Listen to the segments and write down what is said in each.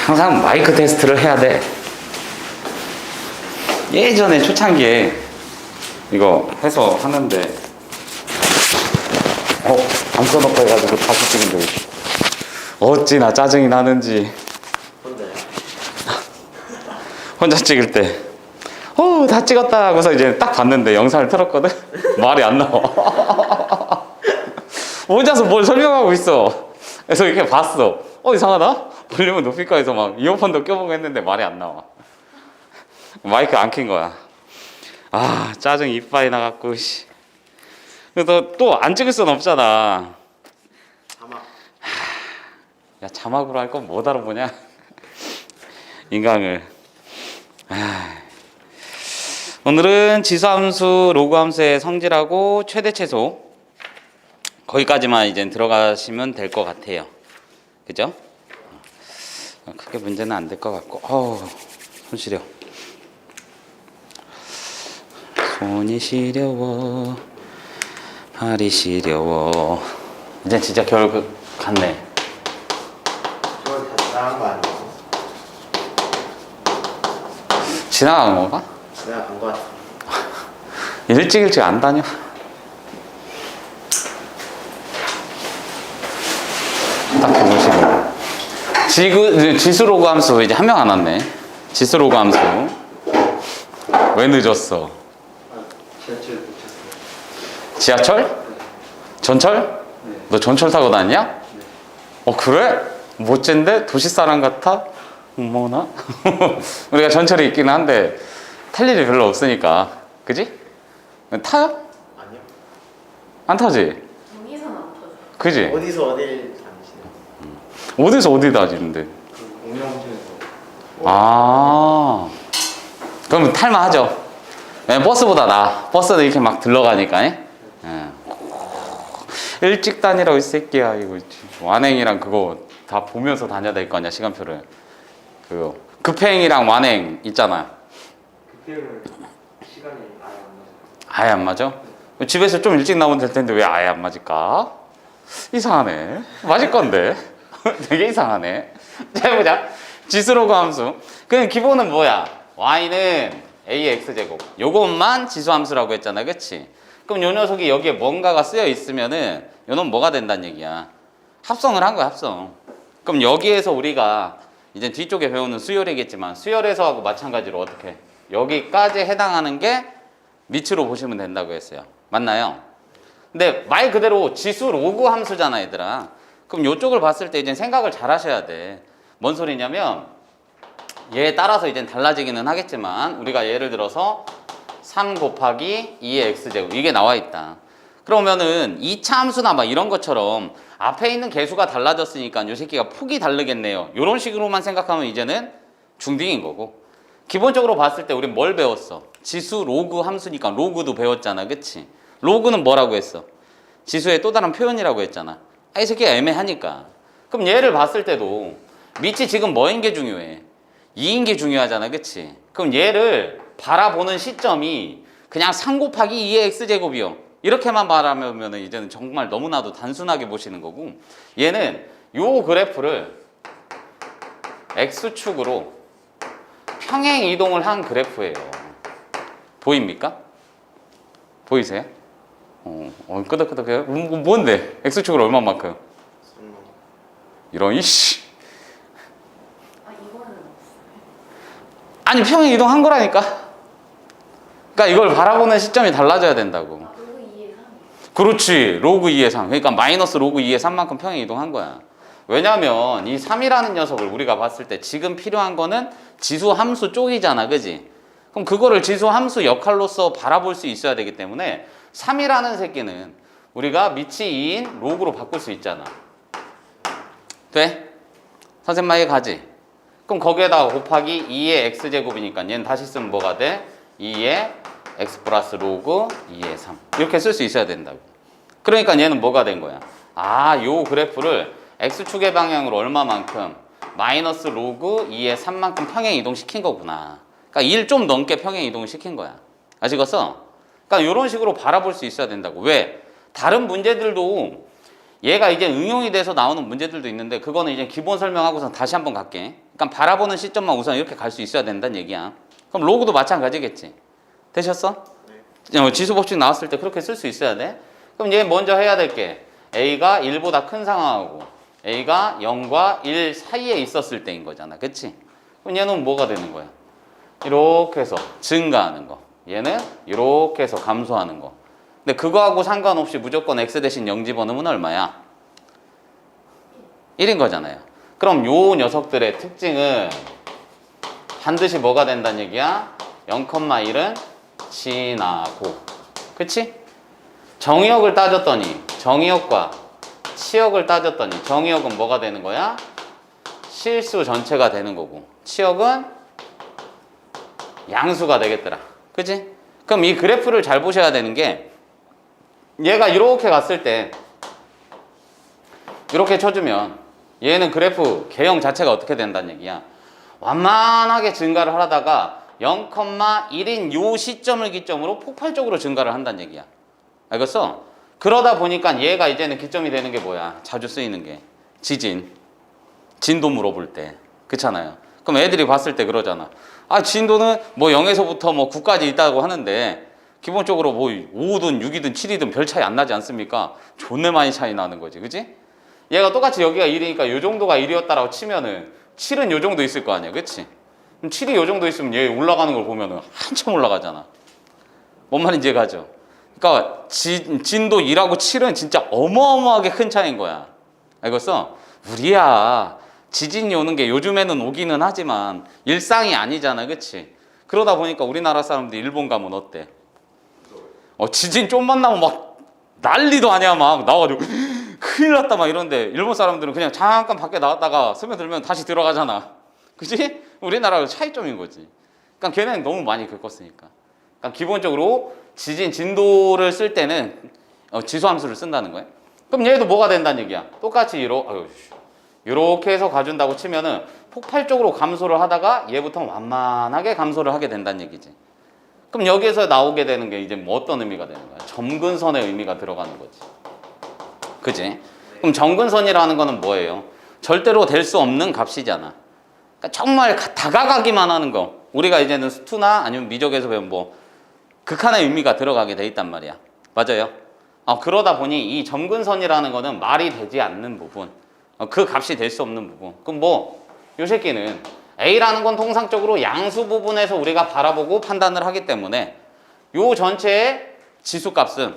항상 마이크 테스트를 해야 돼. 예전에 초창기에 이거 해서 하는데 안 꺼놓고 해가지고 다시 찍은데 어찌나 짜증이 나는지. 혼자 찍을 때 다 찍었다 하고서 이제 딱 봤는데 영상을 틀었거든. 말이 안 나와. 혼자서 뭘 설명하고 있어. 그래서 이렇게 봤어. 이상하다? 볼륨을 높일까 해서 막 이어폰도 껴보고 했는데 말이 안 나와. 마이크 안 킨 거야. 짜증 이빨이 나갖고. 그래서 또 안 찍을 수는 없잖아. 야, 자막으로 할 건 못 알아보냐? 인강을. 오늘은 지수함수, 로그함수의 성질하고 최대 최소 거기까지만 이제 들어가시면 될 것 같아요. 그죠? 크게 문제는 안 될 것 같고. 손 시려. 손이 시려워, 발이 시려워. 이제 진짜 겨울 갔네. 저걸 다 지나간 거 아니에요? 지나간 건가? 지나간 거 같아. 일찍 안 다녀. 딱 보시고. 지수로그 함수 이제 한 명 안 왔네. 지수로그 함수. 왜 늦었어? 지하철 놓쳤어요. 지하철? 전철? 네. 너 전철 타고 다니냐? 네. 그래? 멋진데? 도시 사람 같아? 어머나? 우리가 전철이 있긴 한데 탈 일이 별로 없으니까. 그지? 타요? 아니요. 안 타지? 동의선 안 터져. 그지? 어디서 어딜 다니시나요? 어디서 어디 다니는데? 그 공영주에서. 그러면 탈만하죠. 버스보다 나아. 버스는 이렇게 막 들러가니까. 일찍 다니라고 이 새끼야. 이거 완행이랑 그거 다 보면서 다녀야 될 거 아니야, 시간표를. 그거 급행이랑 완행 있잖아. 그때는 시간이 아예 안 맞아요. 아예 안 맞아? 집에서 좀 일찍 나오면 될 텐데 왜 아예 안 맞을까? 이상하네. 맞을 건데. 되게 이상하네. 자, 해보자. 지수로그 함수. 그냥 기본은 뭐야? y는 ax제곱. 요것만 지수함수라고 했잖아. 그치? 그럼 요 녀석이 여기에 뭔가가 쓰여 있으면은 요놈 뭐가 된다는 얘기야? 합성을 한 거야, 합성. 그럼 여기에서 우리가 이제 뒤쪽에 배우는 수열이겠지만 수열에서하고 마찬가지로 어떻게? 여기까지 해당하는 게 밑으로 보시면 된다고 했어요. 맞나요? 근데 말 그대로 지수 로그 함수잖아, 얘들아. 그럼 이쪽을 봤을 때 이제 생각을 잘 하셔야 돼. 뭔 소리냐면 얘에 따라서 이제 달라지기는 하겠지만 우리가 예를 들어서 3 곱하기 2의 x제곱 이게 나와 있다. 그러면은 2차 함수나 막 이런 것처럼 앞에 있는 개수가 달라졌으니까 이 새끼가 폭이 다르겠네요. 이런 식으로만 생각하면 이제는 중딩인 거고. 기본적으로 봤을 때 우린 뭘 배웠어? 지수 로그 함수니까 로그도 배웠잖아. 그치? 로그는 뭐라고 했어? 지수의 또 다른 표현이라고 했잖아. 이 새끼가 애매하니까. 그럼 얘를 봤을 때도 밑이 지금 뭐인 게 중요해? 2인 게 중요하잖아. 그치? 그럼 얘를 바라보는 시점이 그냥 3 곱하기 2의 x제곱이요. 이렇게만 말하면 이제는 정말 너무나도 단순하게 보시는 거고, 얘는 요 그래프를 x축으로 평행 이동을 한 그래프예요. 보입니까? 보이세요? 끄덕끄덕해요. 뭔데? x축으로 얼마만큼? 이런 이씨. 이거는 아니 평행 이동한 거라니까. 그러니까 이걸 바라보는 시점이 달라져야 된다고. 로그 2의 3. 그렇지. 로그 2의 3. 그러니까 마이너스 로그 2의 3만큼 평행 이동한 거야. 왜냐면 이 3이라는 녀석을 우리가 봤을 때 지금 필요한 거는 지수 함수 쪽이잖아. 그지? 그럼 그거를 지수 함수 역할로서 바라볼 수 있어야 되기 때문에 3이라는 새끼는 우리가 밑이 2인 로그로 바꿀 수 있잖아. 돼? 선생님 말이 가지? 그럼 거기에다가 곱하기 2의 x제곱이니까 얘는 다시 쓰면 뭐가 돼? 2의 x 플러스 로그 2의 3 이렇게 쓸 수 있어야 된다고. 그러니까 얘는 뭐가 된 거야? 요 그래프를 x축의 방향으로 얼마만큼? 마이너스 로그 2의 3만큼 평행 이동시킨 거구나. 그러니까 1 좀 넘게 평행 이동을 시킨 거야. 아시겠어? 그러니까 이런 식으로 바라볼 수 있어야 된다고. 왜? 다른 문제들도 얘가 이제 응용이 돼서 나오는 문제들도 있는데 그거는 이제 기본 설명하고서 다시 한번 갈게. 그러니까 바라보는 시점만 우선 이렇게 갈 수 있어야 된다는 얘기야. 그럼 로그도 마찬가지겠지. 되셨어? 지수 법칙 나왔을 때 그렇게 쓸 수 있어야 돼. 그럼 얘 먼저 해야 될 게 A가 1보다 큰 상황하고 A가 0과 1 사이에 있었을 때인 거잖아. 그치? 그럼 얘는 뭐가 되는 거야? 이렇게 해서 증가하는 거. 얘는 이렇게 해서 감소하는 거. 근데 그거하고 상관없이 무조건 x 대신 0 집어넣으면 얼마야? 1인 거잖아요. 그럼 요 녀석들의 특징은 반드시 뭐가 된다는 얘기야? 0,1은 지나고. 그치? 정의역을 따졌더니 정의역과 치역을 따졌더니 정의역은 뭐가 되는 거야? 실수 전체가 되는 거고 치역은 양수가 되겠더라. 그치? 그럼 이 그래프를 잘 보셔야 되는 게 얘가 이렇게 갔을 때 이렇게 쳐주면 얘는 그래프 개형 자체가 어떻게 된다는 얘기야? 완만하게 증가를 하다가 0,1인 요 시점을 기점으로 폭발적으로 증가를 한다는 얘기야. 알겠어? 그러다 보니까 얘가 이제는 기점이 되는 게 뭐야? 자주 쓰이는 게 지진, 진도 물어볼 때. 그렇잖아요. 그럼 애들이 봤을 때 그러잖아. 아, 진도는 뭐 0에서부터 뭐 9까지 있다고 하는데 기본적으로 뭐 5든 6이든 7이든 별 차이 안 나지 않습니까? 존내 많이 차이 나는 거지. 그치? 얘가 똑같이 여기가 1이니까 요 정도가 1이었다라고 치면은 7은 요 정도 있을 거 아니야. 그치? 그럼 7이 요 정도 있으면 얘 올라가는 걸 보면은 한참 올라가잖아. 뭔 말인지 가죠? 그러니까 진도 2하고 7은 진짜 어마어마하게 큰 차이인 거야. 알겠어? 우리야 지진이 오는 게 요즘에는 오기는 하지만 일상이 아니잖아. 그치? 그러다 보니까 우리나라 사람들이 일본 가면 어때? 지진 좀만 나면 막 난리도 아니야. 막 나와가지고 큰일 났다 막 이런데 일본 사람들은 그냥 잠깐 밖에 나왔다가 스며들면 다시 들어가잖아. 그치? 우리나라가 차이점인 거지. 그러니까 걔네는 너무 많이 겪었으니까. 그러니까 기본적으로 지진 진도를 쓸 때는 지수함수를 쓴다는 거야. 그럼 얘도 뭐가 된다는 얘기야? 똑같이 이렇게 해서 가준다고 치면은 폭발적으로 감소를 하다가 얘부터 완만하게 감소를 하게 된다는 얘기지. 그럼 여기에서 나오게 되는 게 이제 뭐 어떤 의미가 되는 거야? 점근선의 의미가 들어가는 거지. 그지? 그럼 점근선이라는 거는 뭐예요? 절대로 될 수 없는 값이잖아. 그러니까 정말 다가가기만 하는 거. 우리가 이제는 수투나 아니면 미적에서 배운 뭐 극한의 의미가 들어가게 돼 있단 말이야. 맞아요? 그러다 보니 이 점근선이라는 거는 말이 되지 않는 부분, 그 값이 될 수 없는 부분. 그럼 뭐 이 새끼는 A라는 건 통상적으로 양수 부분에서 우리가 바라보고 판단을 하기 때문에 요 전체의 지수값은,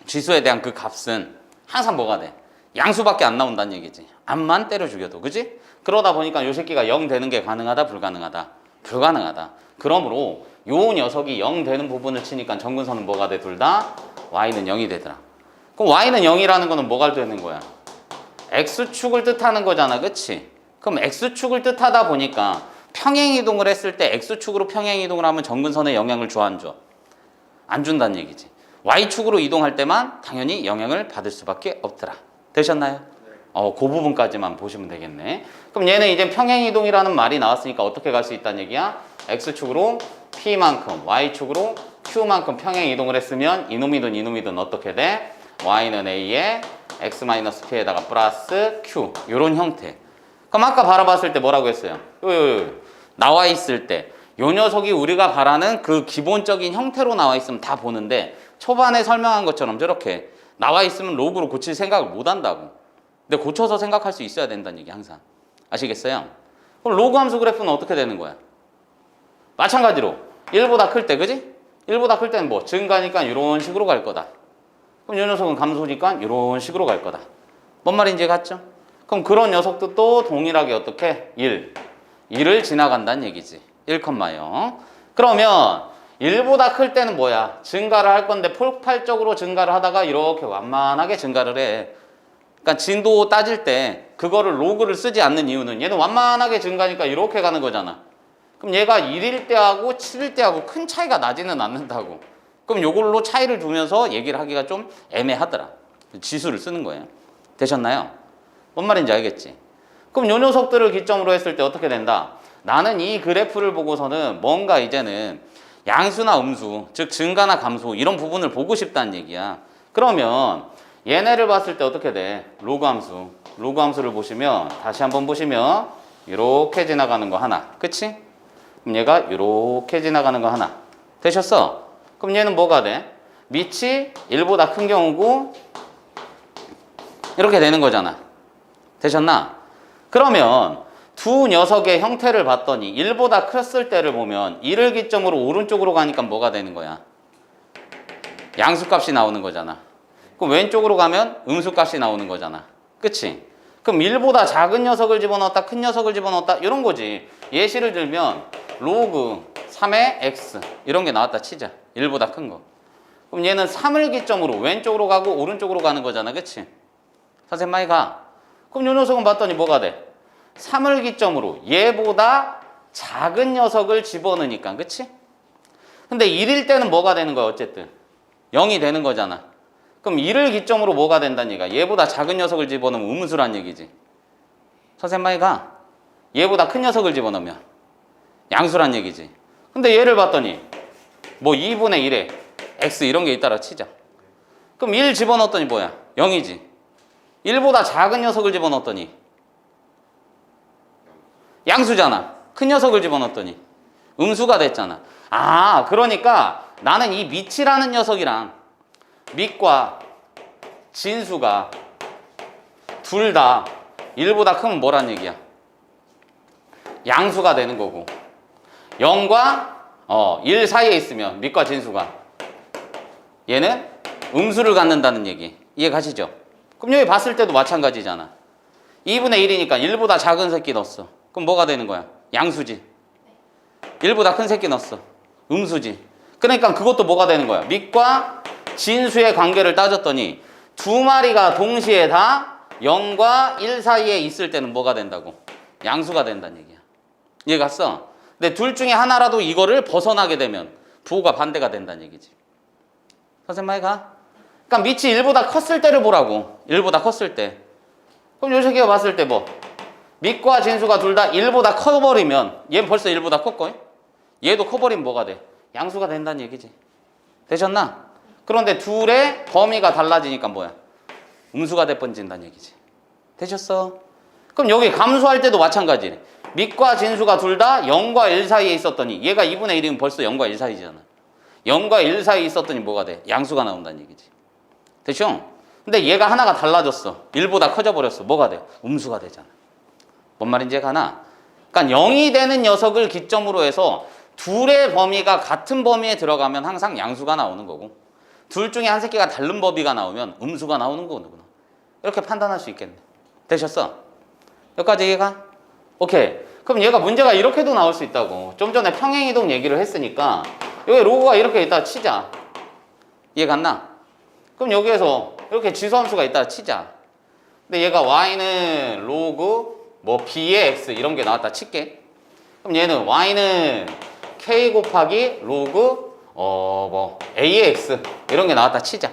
지수에 대한 그 값은 항상 뭐가 돼? 양수밖에 안 나온다는 얘기지. 암만 때려 죽여도. 그지? 그러다 보니까 요 새끼가 0 되는 게 가능하다, 불가능하다? 불가능하다. 그러므로 요 녀석이 0 되는 부분을 치니까 점근선은 뭐가 돼? 둘 다 y는 0이 되더라. 그럼 y는 0이라는 거는 뭐가 되는 거야? x축을 뜻하는 거잖아. 그치? 그럼 x축을 뜻하다 보니까 평행이동을 했을 때 x축으로 평행이동을 하면 점근선에 영향을 줘, 안 줘? 안 준다는 얘기지. y축으로 이동할 때만 당연히 영향을 받을 수밖에 없더라. 되셨나요? 그 부분까지만 보시면 되겠네. 그럼 얘는 이제 평행이동이라는 말이 나왔으니까 어떻게 갈 수 있다는 얘기야? x축으로 p만큼, y축으로 q만큼 평행이동을 했으면 이놈이든 어떻게 돼? y는 a에 x-p에다가 플러스 q, 요런 형태. 그럼 아까 바라봤을 때 뭐라고 했어요? 나와 있을 때 요 녀석이 우리가 바라는 그 기본적인 형태로 나와 있으면 다 보는데 초반에 설명한 것처럼 저렇게 나와 있으면 로그로 고칠 생각을 못 한다고. 근데 고쳐서 생각할 수 있어야 된다는 얘기 항상. 아시겠어요? 그럼 로그 함수 그래프는 어떻게 되는 거야? 마찬가지로 1보다 클 때, 그지? 1보다 클 때는 뭐 증가니까 이런 식으로 갈 거다. 그럼 이 녀석은 감소니까 이런 식으로 갈 거다. 뭔 말인지 갔죠? 그럼 그런 녀석도 또 동일하게 어떻게? 1을 지나간다는 얘기지. 1,0. 그러면 1보다 클 때는 뭐야? 증가를 할 건데 폭발적으로 증가를 하다가 이렇게 완만하게 증가를 해. 그러니까 진도 따질 때 그거를 로그를 쓰지 않는 이유는 얘는 완만하게 증가니까 이렇게 가는 거잖아. 그럼 얘가 1일 때하고 7일 때하고 큰 차이가 나지는 않는다고. 그럼 요걸로 차이를 두면서 얘기를 하기가 좀 애매하더라. 지수를 쓰는 거예요. 되셨나요? 뭔 말인지 알겠지? 그럼 요 녀석들을 기점으로 했을 때 어떻게 된다? 나는 이 그래프를 보고서는 뭔가 이제는 양수나 음수, 즉 증가나 감소 이런 부분을 보고 싶다는 얘기야. 그러면 얘네를 봤을 때 어떻게 돼? 로그 함수. 로그 함수를 보시면 다시 한번 보시면 이렇게 지나가는 거 하나. 그치? 그럼 얘가 이렇게 지나가는 거 하나. 되셨어? 그럼 얘는 뭐가 돼? 밑이 1보다 큰 경우고 이렇게 되는 거잖아. 되셨나? 그러면 두 녀석의 형태를 봤더니 1보다 컸을 때를 보면 1을 기점으로 오른쪽으로 가니까 뭐가 되는 거야? 양수값이 나오는 거잖아. 그럼 왼쪽으로 가면 음수값이 나오는 거잖아. 그치? 그럼 1보다 작은 녀석을 집어넣었다, 큰 녀석을 집어넣었다, 이런 거지. 예시를 들면 로그 3의 x 이런 게 나왔다 치자. 1보다 큰 거. 그럼 얘는 3을 기점으로 왼쪽으로 가고 오른쪽으로 가는 거잖아. 그치? 선생님 많이 가. 그럼 이 녀석은 봤더니 뭐가 돼? 3을 기점으로 얘보다 작은 녀석을 집어넣으니까. 그치? 근데 1일 때는 뭐가 되는 거야? 어쨌든 0이 되는 거잖아. 그럼 1을 기점으로 뭐가 된다는 얘기야? 얘보다 작은 녀석을 집어넣으면 음수란 얘기지. 선생님 많이 가. 얘보다 큰 녀석을 집어넣으면 양수란 얘기지. 근데 얘를 봤더니 뭐 2분의 1에 x 이런 게 있다라 치자. 그럼 1 집어넣었더니 뭐야? 0이지. 1보다 작은 녀석을 집어넣었더니 양수잖아. 큰 녀석을 집어넣었더니 음수가 됐잖아. 아, 그러니까 나는 이 밑이라는 녀석이랑 밑과 진수가 둘 다 1보다 크면 뭐란 얘기야? 양수가 되는 거고 0과 1 사이에 있으면 밑과 진수가 얘는 음수를 갖는다는 얘기. 이해 가시죠? 그럼 여기 봤을 때도 마찬가지잖아. 2분의 1이니까 1보다 작은 새끼 넣었어. 그럼 뭐가 되는 거야? 양수지. 1보다 큰 새끼 넣었어. 음수지. 그러니까 그것도 뭐가 되는 거야? 밑과 진수의 관계를 따졌더니 두 마리가 동시에 다 0과 1 사이에 있을 때는 뭐가 된다고? 양수가 된다는 얘기야. 이해 갔어? 근데 둘 중에 하나라도 이거를 벗어나게 되면 부호가 반대가 된다는 얘기지. 선생님 많이 가? 그러니까 밑이 1보다 컸을 때를 보라고. 1보다 컸을 때. 그럼 요 새끼가 봤을 때 뭐? 밑과 진수가 둘 다 1보다 커버리면 얘는 벌써 1보다 컸거든? 얘도 커버리면 뭐가 돼? 양수가 된다는 얘기지. 되셨나? 그런데 둘의 범위가 달라지니까 뭐야? 음수가 돼버린다는 얘기지. 되셨어? 그럼 여기 감수할 때도 마찬가지네. 밑과 진수가 둘 다 0과 1 사이에 있었더니 얘가 2분의 1이면 벌써 0과 1 사이잖아. 0과 1 사이에 있었더니 뭐가 돼? 양수가 나온다는 얘기지. 됐죠? 근데 얘가 하나가 달라졌어. 1보다 커져버렸어. 뭐가 돼? 음수가 되잖아. 뭔 말인지 가나? 그러니까 0이 되는 녀석을 기점으로 해서 둘의 범위가 같은 범위에 들어가면 항상 양수가 나오는 거고 둘 중에 한 새끼가 다른 범위가 나오면 음수가 나오는 거구나. 이렇게 판단할 수 있겠네. 되셨어? 여기까지 이해가? 오케이. 그럼 얘가 문제가 이렇게도 나올 수 있다고. 좀 전에 평행이동 얘기를 했으니까 여기 로그가 이렇게 있다 치자. 이해 갔나? 그럼 여기에서 이렇게 지수함수가 있다 치자. 근데 얘가 y는 로그 뭐 b의 x 이런 게 나왔다 칠게. 그럼 얘는 y는 k 곱하기 로그 뭐 a의 x 이런 게 나왔다 치자.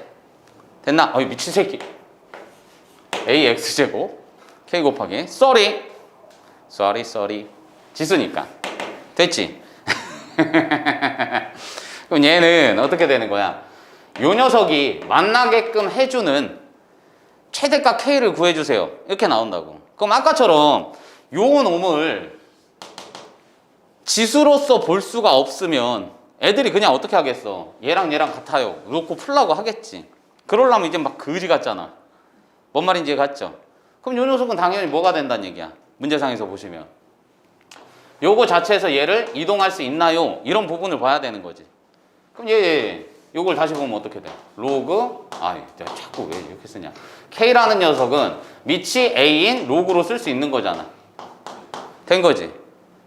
됐나? 어이 미친 새끼. ax 제곱 k 곱하기 sorry 지수니까 됐지? 그럼 얘는 어떻게 되는 거야? 요 녀석이 만나게끔 해주는 최대값 k를 구해주세요. 이렇게 나온다고. 그럼 아까처럼 요 놈을 지수로서 볼 수가 없으면 애들이 그냥 어떻게 하겠어? 얘랑 같아요. 놓고 풀라고 하겠지. 그러려면 이제 막 거지 같잖아. 뭔 말인지 갔죠? 그럼 요 녀석은 당연히 뭐가 된다는 얘기야. 문제상에서 보시면. 요거 자체에서 얘를 이동할 수 있나요? 이런 부분을 봐야 되는 거지. 그럼 요걸 다시 보면 어떻게 돼? 로그, 내가 자꾸 왜 이렇게 쓰냐. K라는 녀석은 밑이 A인 로그로 쓸 수 있는 거잖아. 된 거지.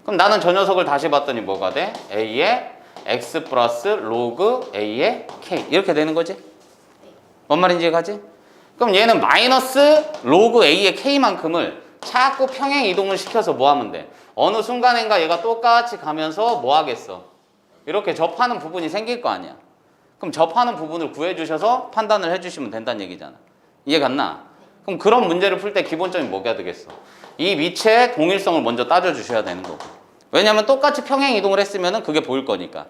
그럼 나는 저 녀석을 다시 봤더니 뭐가 돼? A의 X 플러스 로그 A의 K. 이렇게 되는 거지? 뭔 말인지 가지? 그럼 얘는 마이너스 로그 A의 K만큼을 자꾸 평행 이동을 시켜서 뭐 하면 돼? 어느 순간인가 얘가 똑같이 가면서 뭐 하겠어? 이렇게 접하는 부분이 생길 거 아니야. 그럼 접하는 부분을 구해주셔서 판단을 해주시면 된다는 얘기잖아. 이해 갔나? 그럼 그런 문제를 풀 때 기본점이 뭐가 되겠어? 이 밑의 동일성을 먼저 따져주셔야 되는 거고. 왜냐면 똑같이 평행 이동을 했으면 그게 보일 거니까.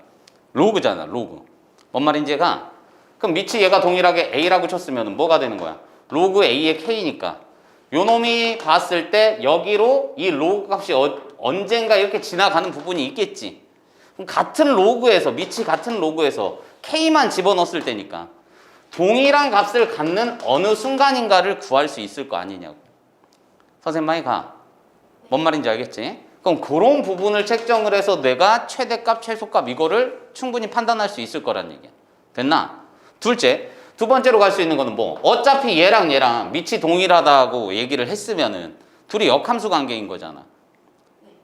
로그잖아, 로그. 뭔 말인지 그럼 밑이 얘가 동일하게 A라고 쳤으면 뭐가 되는 거야? 로그 A의 K니까 요 놈이 봤을 때 여기로 이 로그 값이 언젠가 이렇게 지나가는 부분이 있겠지. 그럼 같은 로그에서, 밑이 같은 로그에서 K만 집어넣었을 때니까 동일한 값을 갖는 어느 순간인가를 구할 수 있을 거 아니냐고. 선생님 많이 가. 뭔 말인지 알겠지? 그럼 그런 부분을 책정을 해서 내가 최대값, 최소값 이거를 충분히 판단할 수 있을 거란 얘기야. 됐나? 둘째, 두 번째로 갈 수 있는 거는 뭐 어차피 얘랑 밑이 동일하다고 얘기를 했으면은 둘이 역함수 관계인 거잖아.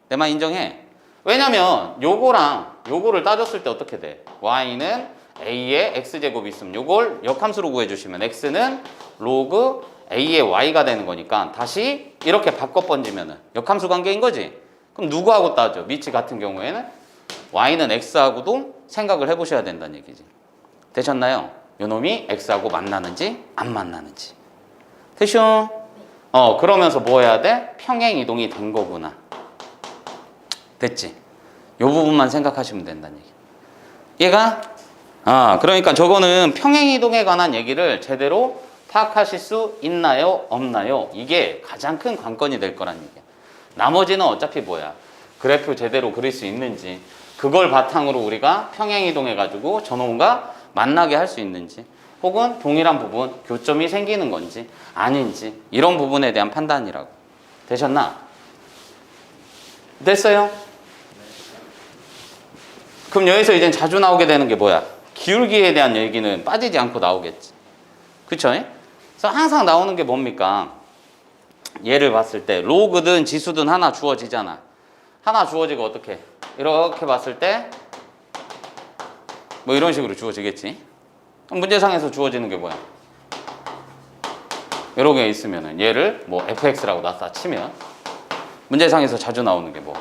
내 말 인정해. 왜냐면 요거랑 요거를 따졌을 때 어떻게 돼? y는 a의 x제곱이 있으면 요걸 역함수로 구해주시면 x는 로그 a의 y가 되는 거니까 다시 이렇게 바꿔 번지면은 역함수 관계인 거지. 그럼 누구하고 따져? 밑이 같은 경우에는 y는 x하고도 생각을 해보셔야 된다는 얘기지. 되셨나요? 요놈이 x하고 만나는지 안 만나는지. 되쇼? 그러면서 뭐 해야 돼? 평행 이동이 된 거구나. 됐지? 요 부분만 생각하시면 된다는 얘기. 얘가? 그러니까 저거는 평행 이동에 관한 얘기를 제대로 파악하실 수 있나요? 없나요? 이게 가장 큰 관건이 될 거란 얘기야. 나머지는 어차피 뭐야? 그래프 제대로 그릴 수 있는지, 그걸 바탕으로 우리가 평행 이동해가지고 저놈과 만나게 할 수 있는지, 혹은 동일한 부분, 교점이 생기는 건지 아닌지, 이런 부분에 대한 판단이라고. 되셨나? 됐어요? 그럼 여기서 이제 자주 나오게 되는 게 뭐야? 기울기에 대한 얘기는 빠지지 않고 나오겠지. 그쵸? 그래서 항상 나오는 게 뭡니까? 얘를 봤을 때 로그든 지수든 하나 주어지잖아. 하나 주어지고 어떻게? 이렇게 봤을 때 뭐 이런 식으로 주어지겠지. 그럼 문제상에서 주어지는 게 뭐야? 이렇게 있으면은 얘를 뭐 fx라고 놨다 치면 문제상에서 자주 나오는 게 뭐?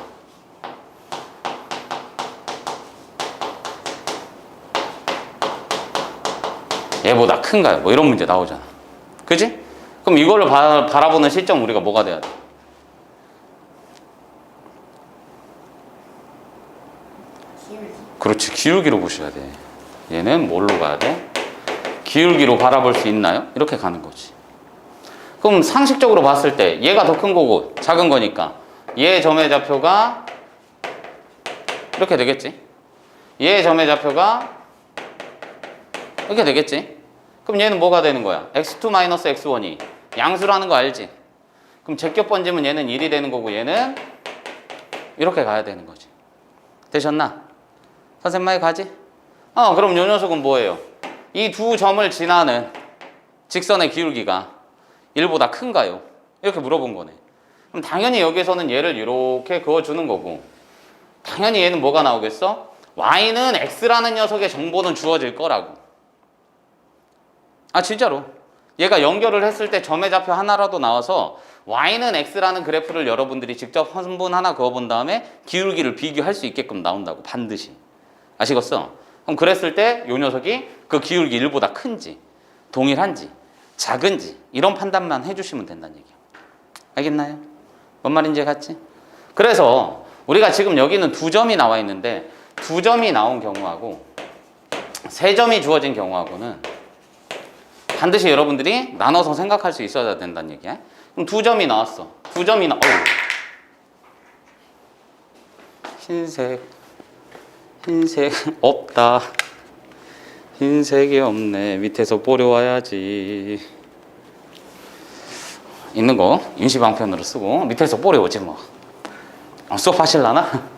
얘보다 큰가요? 뭐 이런 문제 나오잖아. 그지? 그럼 이걸로 바라보는 시점 우리가 뭐가 돼야 돼? 그렇지, 기울기로 보셔야 돼. 얘는 뭘로 가야 돼? 기울기로 바라볼 수 있나요? 이렇게 가는 거지. 그럼 상식적으로 봤을 때 얘가 더 큰 거고 작은 거니까 얘 점의 좌표가 이렇게 되겠지. 얘 점의 좌표가 이렇게 되겠지. 그럼 얘는 뭐가 되는 거야? x2 x1이 양수라는 거 알지? 그럼 제껴 번지면 얘는 1이 되는 거고 얘는 이렇게 가야 되는 거지. 되셨나? 선생님 말이 가지? 그럼 요 녀석은 뭐예요? 이 두 점을 지나는 직선의 기울기가 1보다 큰가요? 이렇게 물어본 거네. 그럼 당연히 여기서는 얘를 이렇게 그어주는 거고, 당연히 얘는 뭐가 나오겠어? y는 x라는 녀석의 정보는 주어질 거라고. 진짜로. 얘가 연결을 했을 때 점의 좌표 하나라도 나와서 y는 x라는 그래프를 여러분들이 직접 한분 하나 그어본 다음에 기울기를 비교할 수 있게끔 나온다고, 반드시. 아시겠어? 그럼 그랬을 때 요 녀석이 그 기울기 1보다 큰지 동일한지 작은지 이런 판단만 해주시면 된다는 얘기야. 알겠나요? 뭔 말인지 같지? 그래서 우리가 지금 여기는 두 점이 나와 있는데 두 점이 나온 경우하고 세 점이 주어진 경우하고는 반드시 여러분들이 나눠서 생각할 수 있어야 된다는 얘기야. 그럼 두 점이 나왔어. 두 점이 흰색 없다. 흰색이 없네. 밑에서 뿌려와야지. 있는 거 임시방편으로 쓰고 밑에서 뿌려오지 뭐. 수업하실라나?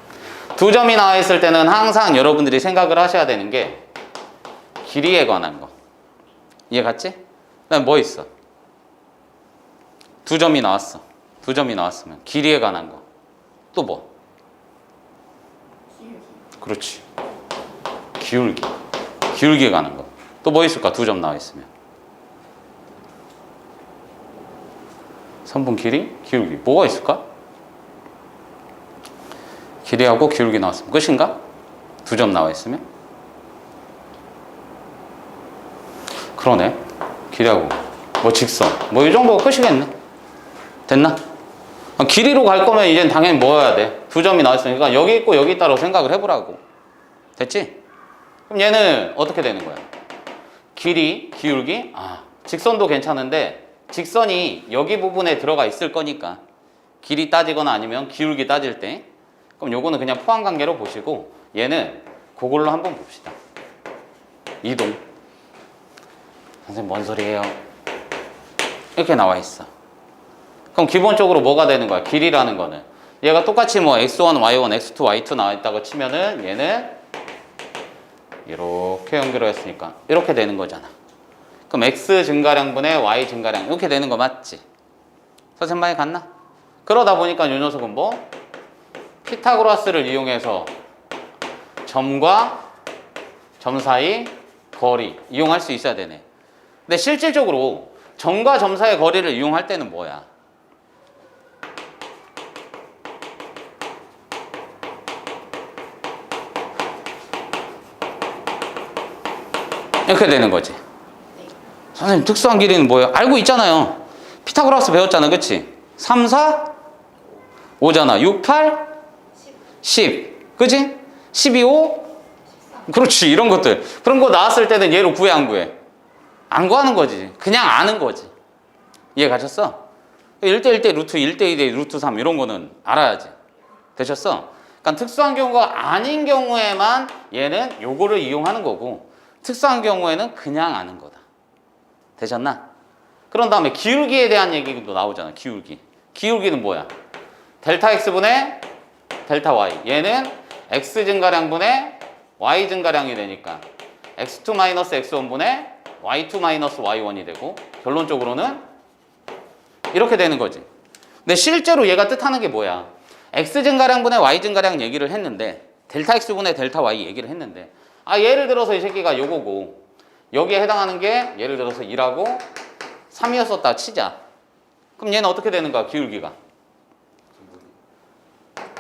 두 점이 나와 있을 때는 항상 여러분들이 생각을 하셔야 되는 게 길이에 관한 거. 이해 갔지? 그다음 뭐 있어? 두 점이 나왔어. 두 점이 나왔으면 길이에 관한 거. 또 뭐? 그렇지. 기울기에 관한 거. 또 뭐 있을까? 두 점 나와 있으면. 선분 길이, 기울기. 뭐가 있을까? 길이하고 기울기 나왔으면 끝인가? 두 점 나와 있으면? 그러네. 길이하고 뭐 직선. 뭐 이 정도가 끝이겠네. 됐나? 길이로 갈 거면 이젠 당연히 뭐 해야 돼? 두 점이 나와 있으니까 여기 있고 여기 있다고 생각을 해보라고. 됐지? 그럼 얘는 어떻게 되는 거야? 길이, 기울기? 직선도 괜찮은데 직선이 여기 부분에 들어가 있을 거니까 길이 따지거나 아니면 기울기 따질 때 그럼 요거는 그냥 포함관계로 보시고 얘는 그걸로 한번 봅시다. 이동. 선생님 뭔 소리예요? 이렇게 나와 있어. 그럼 기본적으로 뭐가 되는 거야? 길이라는 거는 얘가 똑같이 뭐 x1, y1, x2, y2 나와 있다고 치면은 얘는 이렇게 연결했으니까 이렇게 되는 거잖아. 그럼 x 증가량분의 y 증가량 이렇게 되는 거 맞지? 선생님 많이 갔나? 그러다 보니까 이 녀석은 뭐? 피타고라스를 이용해서 점과 점 사이 거리 이용할 수 있어야 되네. 근데 실질적으로 점과 점 사이의 거리를 이용할 때는 뭐야? 이렇게 되는 거지. 선생님 특수한 길이는 뭐예요? 알고 있잖아요. 피타고라스 배웠잖아. 그치? 3, 4, 5잖아. 6, 8, 10. 그치? 12, 5. 그렇지. 이런 것들. 그런 거 나왔을 때는 얘로 구해 안 구해? 안 구하는 거지. 그냥 아는 거지. 이해 가셨어? 1대1 대 루트 1대2 대 루트 3 이런 거는 알아야지. 되셨어? 그러니까 특수한 경우가 아닌 경우에만 얘는 요거를 이용하는 거고 특수한 경우에는 그냥 아는 거다. 되셨나? 그런 다음에 기울기에 대한 얘기도 나오잖아. 기울기. 기울기는 뭐야? 델타 x분의 델타 y. 얘는 x 증가량분의 y 증가량이 되니까 x2 마이너스 x1분의 y2 마이너스 y1이 되고 결론적으로는 이렇게 되는 거지. 근데 실제로 얘가 뜻하는 게 뭐야? x 증가량분의 y 증가량 얘기를 했는데 델타 x분의 델타 y 얘기를 했는데 예를 들어서 이 새끼가 요거고 여기에 해당하는 게 예를 들어서 2라고 3이었었다 치자. 그럼 얘는 어떻게 되는 거야? 기울기가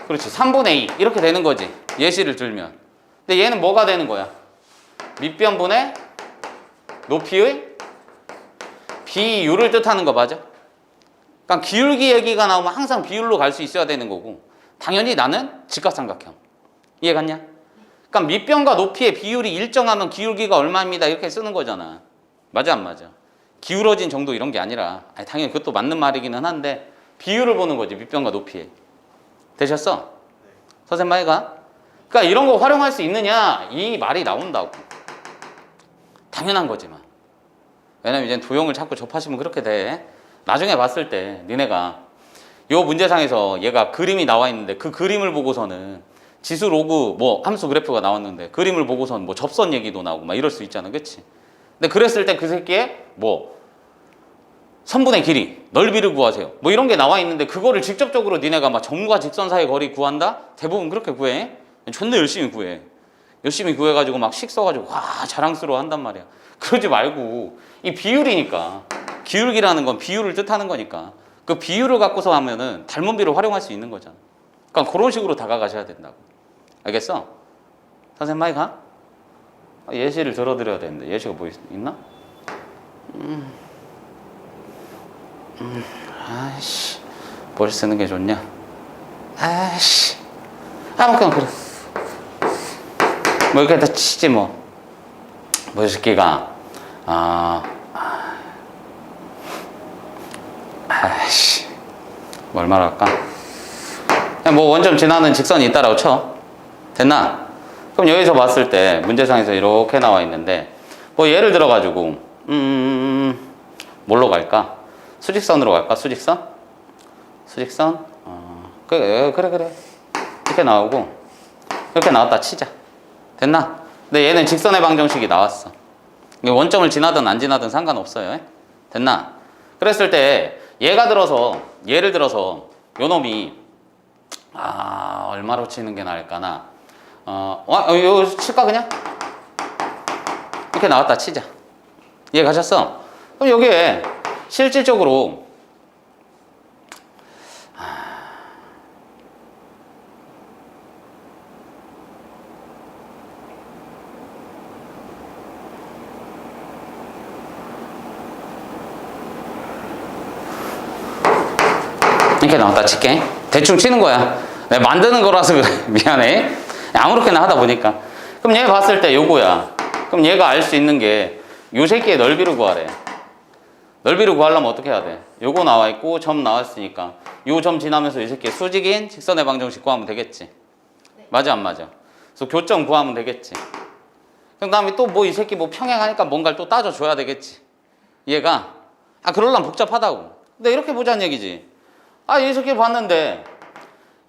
그렇지 3분의 2 이렇게 되는 거지. 예시를 들면. 근데 얘는 뭐가 되는 거야? 밑변분의 높이의 비율을 뜻하는 거 맞아? 그러니까 기울기 얘기가 나오면 항상 비율로 갈 수 있어야 되는 거고 당연히 나는 직각삼각형. 이해 갔냐? 그러니까 밑변과 높이의 비율이 일정하면 기울기가 얼마입니다 이렇게 쓰는 거잖아. 맞아 안 맞아? 기울어진 정도 이런 게 아니라 당연히 그것도 맞는 말이기는 한데 비율을 보는 거지. 밑변과 높이에. 되셨어? 선생님 말이가? 그러니까 이런 거 활용할 수 있느냐 이 말이 나온다고. 당연한 거지만 왜냐면 이제 도형을 자꾸 접하시면 그렇게 돼. 나중에 봤을 때 니네가 요 문제상에서 얘가 그림이 나와 있는데 그 그림을 보고서는 지수 로그 뭐 함수 그래프가 나왔는데 그림을 보고서는 뭐 접선 얘기도 나오고 막 이럴 수 있잖아. 그치? 근데 그랬을 때 그 새끼의 뭐 선분의 길이, 넓이를 구하세요. 뭐 이런 게 나와 있는데 그거를 직접적으로 니네가 막 점과 직선 사이 거리 구한다? 대부분 그렇게 구해. 존나 열심히 구해. 열심히 구해가지고 막 식 써가지고 와 자랑스러워 한단 말이야. 그러지 말고 이 비율이니까 기울기라는 건 비율을 뜻하는 거니까 그 비율을 갖고서 하면은 닮은비를 활용할 수 있는 거잖아. 그러니까 그런 식으로 다가가셔야 된다고. 알겠어? 선생님 많이 가? 예시를 들어드려야 되는데 예시가 뭐 있나? 아이씨 뭘 쓰는 게 좋냐? 아이씨 아무거나 그래. 뭐 이렇게 다 치지 뭐. 뭐 이 새끼가 아이씨 뭘 말할까? 그냥 뭐 원점 지나는 직선이 있다라고 쳐. 됐나? 그럼 여기서 봤을 때 문제상에서 이렇게 나와 있는데 뭐 예를 들어 가지고 뭘로 갈까? 수직선으로 갈까? 수직선? 수직선? 그래 이렇게 나오고 이렇게 나왔다 치자. 됐나? 근데 얘는 직선의 방정식이 나왔어. 원점을 지나든 안 지나든 상관없어요. 됐나? 그랬을 때 얘가 들어서 예를 들어서 요 놈이 얼마로 치는 게 나을까나? 이거 칠까 그냥? 이렇게 나왔다 치자. 이해 가셨어? 그럼 여기에 실질적으로 이렇게 나왔다 칠게. 대충 치는 거야. 내가 만드는 거라서 그래. 미안해. 아무렇게나 하다 보니까. 그럼 얘 봤을 때 요거야. 그럼 얘가 알 수 있는 게 요 새끼의 넓이를 구하래. 넓이를 구하려면 어떻게 해야 돼? 요거 나와 있고 점 나왔으니까 요 점 지나면서 이 새끼 수직인 직선의 방정식 구하면 되겠지. 네. 맞아 안 맞아? 그래서 교점 구하면 되겠지. 그 다음에 또 뭐 이 새끼 뭐 평행하니까 뭔가를 또 따져줘야 되겠지. 얘가 그러려면 복잡하다고. 근데 이렇게 보자는 얘기지. 이 새끼 봤는데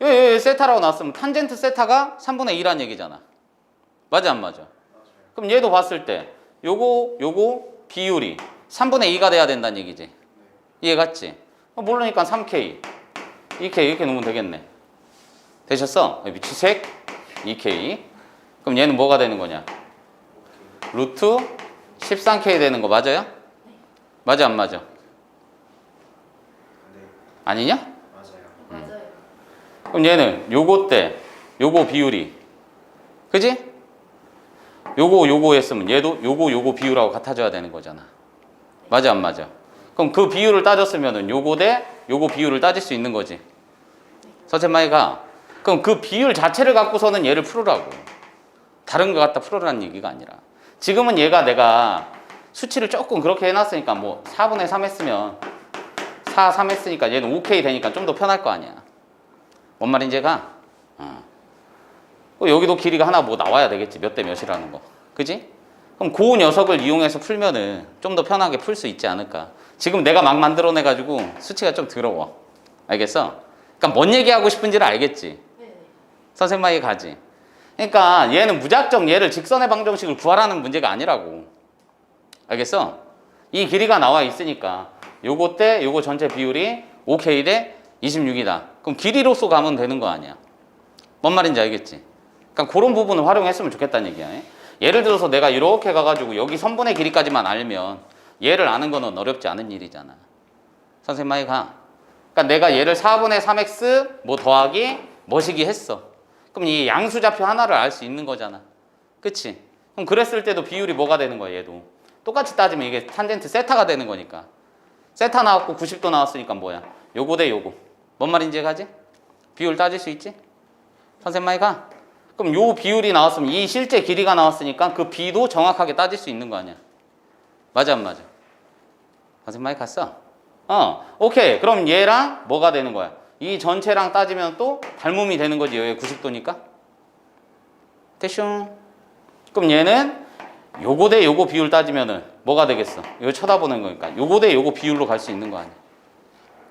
여기 세타라고 나왔으면 탄젠트 세타가 3분의 2란 얘기잖아. 맞아 안 맞아? 그럼 얘도 봤을 때 요거 비율이 3분의 2가 돼야 된다는 얘기지. 이해 갔지? 모르니까 3K 2K 이렇게 놓으면 되겠네. 되셨어? 미치색 2K. 그럼 얘는 뭐가 되는 거냐? 루트 13K 되는 거 맞아요? 맞아 안 맞아? 아니냐? 맞아요. 그럼 얘는 요거 때 요거 비율이 그지? 요거 했으면 얘도 요거 비율하고 같아져야 되는 거잖아. 맞아 안 맞아? 그럼 그 비율을 따졌으면은 요거 대 요거 비율을 따질 수 있는 거지. 선생님아이가 그럼 그 비율 자체를 갖고서는 얘를 풀으라고. 다른 거 갖다 풀으라는 얘기가 아니라. 지금은 얘가 내가 수치를 조금 그렇게 해놨으니까 뭐 4분의 3 했으면 3 했으니까 얘는 5K 되니까 좀 더 편할 거 아니야. 뭔 말인지 얘가? 여기도 길이가 하나 뭐 나와야 되겠지. 몇 대 몇이라는 거. 그지? 그럼 그 녀석을 이용해서 풀면은 좀 더 편하게 풀 수 있지 않을까. 지금 내가 막 만들어내가지고 수치가 좀 더러워. 알겠어? 그러니까 뭔 얘기하고 싶은지를 알겠지? 네. 선생님 말이 가지. 그러니까 얘는 무작정 얘를 직선의 방정식을 구하라는 문제가 아니라고. 알겠어? 이 길이가 나와 있으니까 요거 때 요거 전체 비율이 5K 대 26이다. 그럼 길이로서 가면 되는 거 아니야. 뭔 말인지 알겠지? 그러니까 그런 부분을 활용했으면 좋겠다는 얘기야. 예를 들어서 내가 이렇게 가가지고 여기 선분의 길이까지만 알면 얘를 아는 거는 어렵지 않은 일이잖아. 선생님 말이 가. 그러니까 내가 얘를 4분의 3x 뭐 더하기 뭐시기 했어. 그럼 이 양수좌표 하나를 알 수 있는 거잖아. 그치? 그럼 그랬을 때도 비율이 뭐가 되는 거야, 얘도. 똑같이 따지면 이게 탄젠트 세타가 되는 거니까. 세타 나왔고 90도 나왔으니까 뭐야? 요거 대 요거. 뭔 말인지 가지? 비율 따질 수 있지? 선생님 말이 가. 그럼 요 비율이 나왔으면 이 실제 길이가 나왔으니까 그 비도 정확하게 따질 수 있는 거 아니야. 맞아 안 맞아? 선생님 말이 갔어? 오케이. 그럼 얘랑 뭐가 되는 거야? 이 전체랑 따지면 또 닮음이 되는 거지. 여기 90도니까. 됐쇼. 그럼 얘는 요거 대 요거 비율 따지면은 뭐가 되겠어? 이거 쳐다보는 거니까. 요거 대 요거 비율로 갈 수 있는 거 아니야.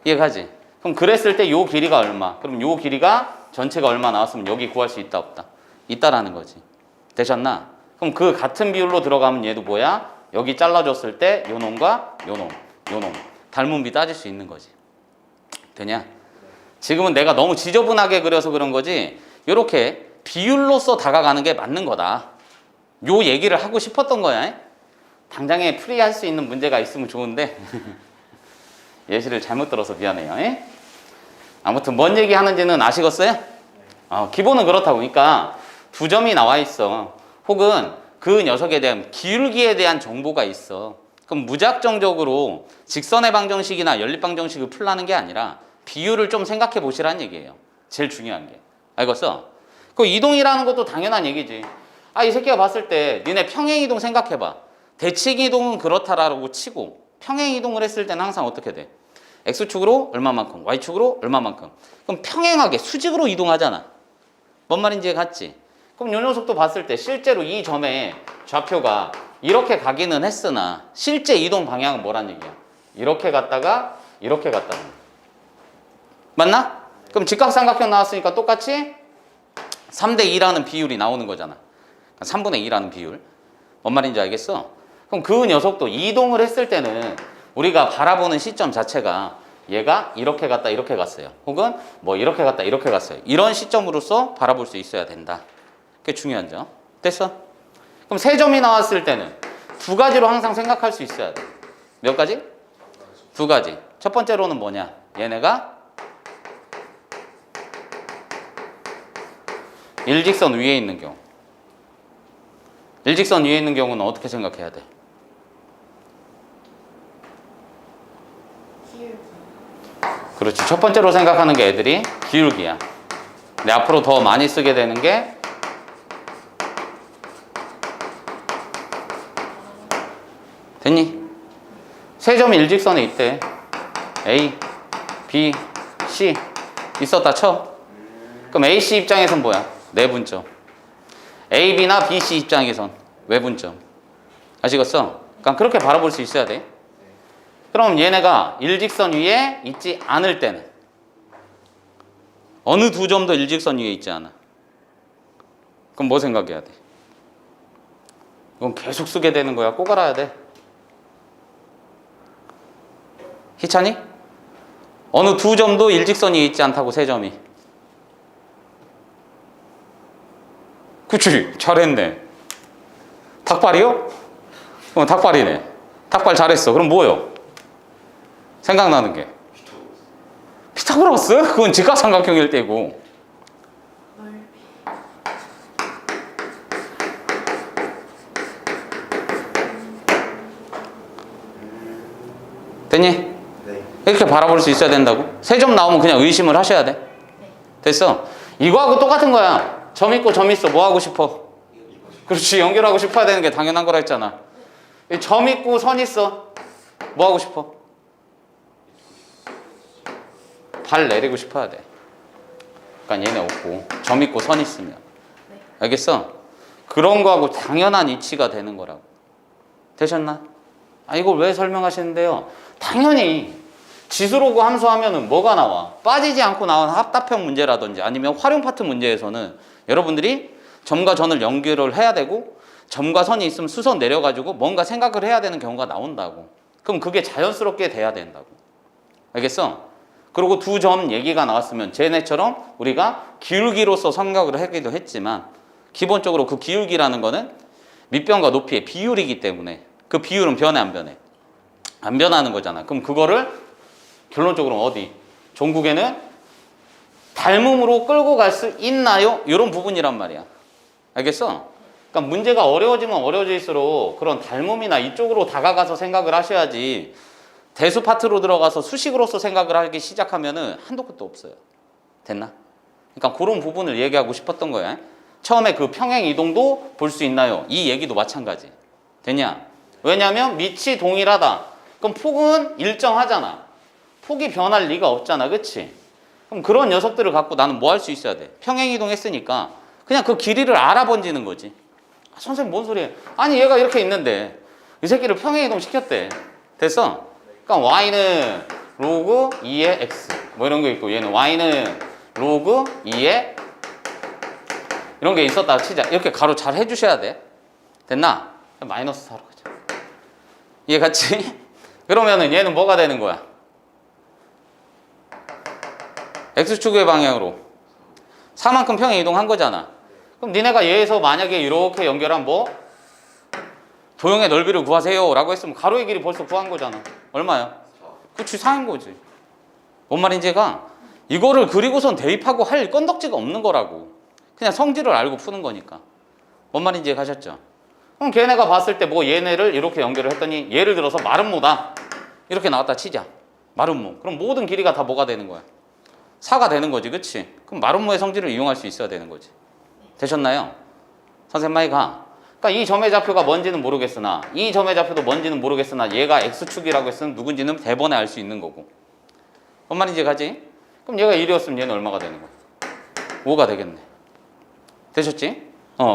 이해가지? 그럼 그랬을 때 요 길이가 얼마? 그럼 요 길이가 전체가 얼마 나왔으면 여기 구할 수 있다 없다? 있다라는 거지. 되셨나? 그럼 그 같은 비율로 들어가면 얘도 뭐야? 여기 잘라줬을 때 요 놈과 요 놈 닮은 비 따질 수 있는 거지. 되냐? 지금은 내가 너무 지저분하게 그려서 그런 거지 요렇게 비율로서 다가가는 게 맞는 거다. 요 얘기를 하고 싶었던 거야. 당장에 풀이할 수 있는 문제가 있으면 좋은데 예시를 잘못 들어서 미안해요. 아무튼 뭔 얘기 하는지는 아시겠어요? 기본은 그렇다고. 그러니까 두 점이 나와 있어. 혹은 그 녀석에 대한 기울기에 대한 정보가 있어. 그럼 무작정적으로 직선의 방정식이나 연립방정식을 풀라는 게 아니라 비율을 좀 생각해 보시라는 얘기예요. 제일 중요한 게. 알겠어? 그 이동이라는 것도 당연한 얘기지. 이 새끼가 봤을 때 니네 평행이동 생각해봐. 대칭이동은 그렇다라고 치고 평행이동을 했을 때는 항상 어떻게 돼? X축으로 얼마만큼, Y축으로 얼마만큼. 그럼 평행하게 수직으로 이동하잖아. 뭔 말인지 갔지? 그럼 요 녀석도 봤을 때 실제로 이 점에 좌표가 이렇게 가기는 했으나 실제 이동 방향은 뭐란 얘기야? 이렇게 갔다가 이렇게 갔다는 거야. 맞나? 그럼 직각삼각형 나왔으니까 똑같이 3대 2라는 비율이 나오는 거잖아. 3분의 2라는 비율. 뭔 말인지 알겠어? 그럼 그 녀석도 이동을 했을 때는 우리가 바라보는 시점 자체가 얘가 이렇게 갔다 이렇게 갔어요. 혹은 뭐 이렇게 갔다 이렇게 갔어요. 이런 시점으로서 바라볼 수 있어야 된다. 그게 중요한 점. 됐어? 그럼 세 점이 나왔을 때는 두 가지로 항상 생각할 수 있어야 돼. 몇 가지? 두 가지. 첫 번째로는 뭐냐? 얘네가 일직선 위에 있는 경우. 일직선 위에 있는 경우는 어떻게 생각해야 돼? 기울기. 그렇지. 첫 번째로 생각하는 게 애들이 기울기야. 근데 앞으로 더 많이 쓰게 되는 게 됐니? 세 점이 일직선에 있대. A, B, C 있었다 쳐. 그럼 AC 입장에선 뭐야? 내분점. A, B나 B, C 입장에선 외분점. 아시겠어? 그러니까 그렇게 바라볼 수 있어야 돼. 그럼 얘네가 일직선 위에 있지 않을 때는 어느 두 점도 일직선 위에 있지 않아. 그럼 뭐 생각해야 돼? 이건 계속 쓰게 되는 거야. 꼭 알아야 돼. 희찬이? 어느 두 점도 일직선 위에 있지 않다고 세 점이. 그치? 잘했네. 닭발이요? 닭발이네. 닭발 잘했어. 그럼 뭐요? 생각나는 게 피타고라스? 그건 직각삼각형일 때고. 넓이. 됐니? 네. 이렇게 바라볼 수 있어야 된다고? 세 점 나오면 그냥 의심을 하셔야 돼. 됐어. 이거하고 똑같은 거야. 점 있고 점 있어. 뭐 하고 싶어? 그렇지. 연결하고 싶어야 되는 게 당연한 거라 했잖아. 점 있고 선 있어. 뭐 하고 싶어? 발 내리고 싶어야 돼. 그러니까 얘네 없고 점 있고 선 있으면. 알겠어? 그런 거하고 당연한 이치가 되는 거라고. 되셨나? 아, 이걸 왜 설명하시는데요? 당연히 지수로그 함수하면은 뭐가 나와? 빠지지 않고 나온 합답형 문제라든지 아니면 활용 파트 문제에서는 여러분들이 점과 전을 연결을 해야 되고 점과 선이 있으면 수선 내려가지고 뭔가 생각을 해야 되는 경우가 나온다고. 그럼 그게 자연스럽게 돼야 된다고. 알겠어? 그리고 두 점 얘기가 나왔으면 쟤네처럼 우리가 기울기로서 생각을 하기도 했지만 기본적으로 그 기울기라는 거는 밑변과 높이의 비율이기 때문에 그 비율은 변해 안 변해? 안 변하는 거잖아. 그럼 그거를 결론적으로 어디? 종국에는 닮음으로 끌고 갈 수 있나요? 이런 부분이란 말이야. 알겠어? 그러니까 문제가 어려워지면 어려워질수록 그런 닮음이나 이쪽으로 다가가서 생각을 하셔야지 대수 파트로 들어가서 수식으로서 생각을 하기 시작하면은 한도 끝도 없어요. 됐나? 그러니까 그런 부분을 얘기하고 싶었던 거야. 처음에 그 평행 이동도 볼 수 있나요? 이 얘기도 마찬가지. 됐냐? 왜냐하면 밑이 동일하다. 그럼 폭은 일정하잖아. 폭이 변할 리가 없잖아. 그치? 그럼 그런 녀석들을 갖고 나는 뭐 할 수 있어야 돼? 평행 이동했으니까 그냥 그 길이를 알아번지는 거지. 아, 선생님 뭔 소리야? 아니 얘가 이렇게 있는데 이 새끼를 평행 이동 시켰대. 됐어? 그러니까 y는 로그 2의 x 뭐 이런 거 있고 얘는 y는 로그 2의 이런 게 있었다 치자. 이렇게 가로 잘 해주셔야 돼. 됐나? 마이너스 4로 가자. 이해갔지? 그러면은 얘는 뭐가 되는 거야? x축의 방향으로 4만큼 평행 이동한 거잖아. 그럼 니네가 얘에서 만약에 이렇게 연결한 뭐 도형의 넓이를 구하세요 라고 했으면 가로의 길이 벌써 구한 거잖아. 얼마야? 그치, 4인 거지. 뭔 말인지가 이거를 그리고선 대입하고 할 건덕지가 없는 거라고. 그냥 성질을 알고 푸는 거니까. 뭔 말인지 가셨죠? 그럼 걔네가 봤을 때 뭐 얘네를 이렇게 연결을 했더니 예를 들어서 마름모다 이렇게 나왔다 치자. 마름모. 그럼 모든 길이가 다 뭐가 되는 거야? 4가 되는 거지. 그치? 그럼 마름모의 성질을 이용할 수 있어야 되는 거지. 되셨나요? 선생님 많이 가. 그러니까 이 점의 좌표가 뭔지는 모르겠으나 이 점의 좌표도 뭔지는 모르겠으나 얘가 x축이라고 했으면 누군지는 대번에 알 수 있는 거고. 뭔 말인지 가지? 그럼 얘가 1이었으면 얘는 얼마가 되는 거야? 5가 되겠네. 되셨지?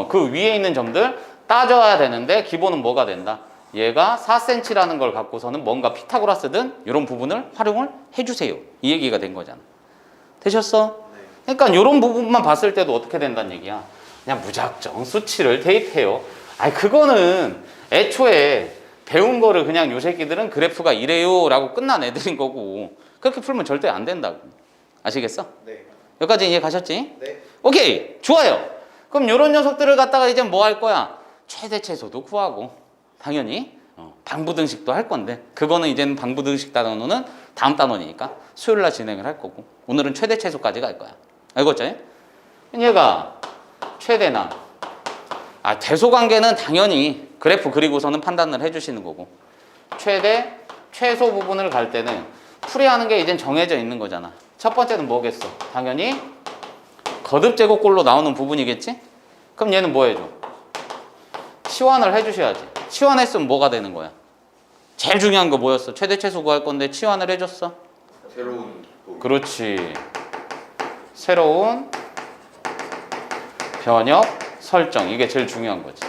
그 위에 있는 점들 따져야 되는데 기본은 뭐가 된다? 얘가 4cm라는 걸 갖고서는 뭔가 피타고라스든 이런 부분을 활용을 해주세요. 이 얘기가 된 거잖아. 되셨어? 그러니까 이런 부분만 봤을 때도 어떻게 된다는 얘기야? 그냥 무작정 수치를 대입해요. 아니 그거는 애초에 배운 거를 그냥 요 새끼들은 그래프가 이래요 라고 끝난 애들인 거고 그렇게 풀면 절대 안 된다고. 아시겠어? 네. 여기까지 이해 가셨지? 네. 오케이, 좋아요. 그럼 요런 녀석들을 갖다가 이제 뭐 할 거야? 최대 최소도 구하고 당연히 방부등식도 할 건데 그거는 이제는 방부등식 단원은 다음 단원이니까 수요일날 진행을 할 거고 오늘은 최대 최소까지 갈 거야. 알겠죠? 얘가 최대나 대소관계는 당연히 그래프 그리고서는 판단을 해주시는 거고 최대 최소 부분을 갈 때는 풀이하는 게 이젠 정해져 있는 거잖아. 첫 번째는 뭐겠어? 당연히 거듭 제곱꼴로 나오는 부분이겠지? 그럼 얘는 뭐 해줘? 치환을 해주셔야지. 치환했으면 뭐가 되는 거야? 제일 중요한 거 뭐였어? 최대최소 구할 건데 치환을 해줬어. 새로운 그렇지. 새로운 변역 설정. 이게 제일 중요한 거지.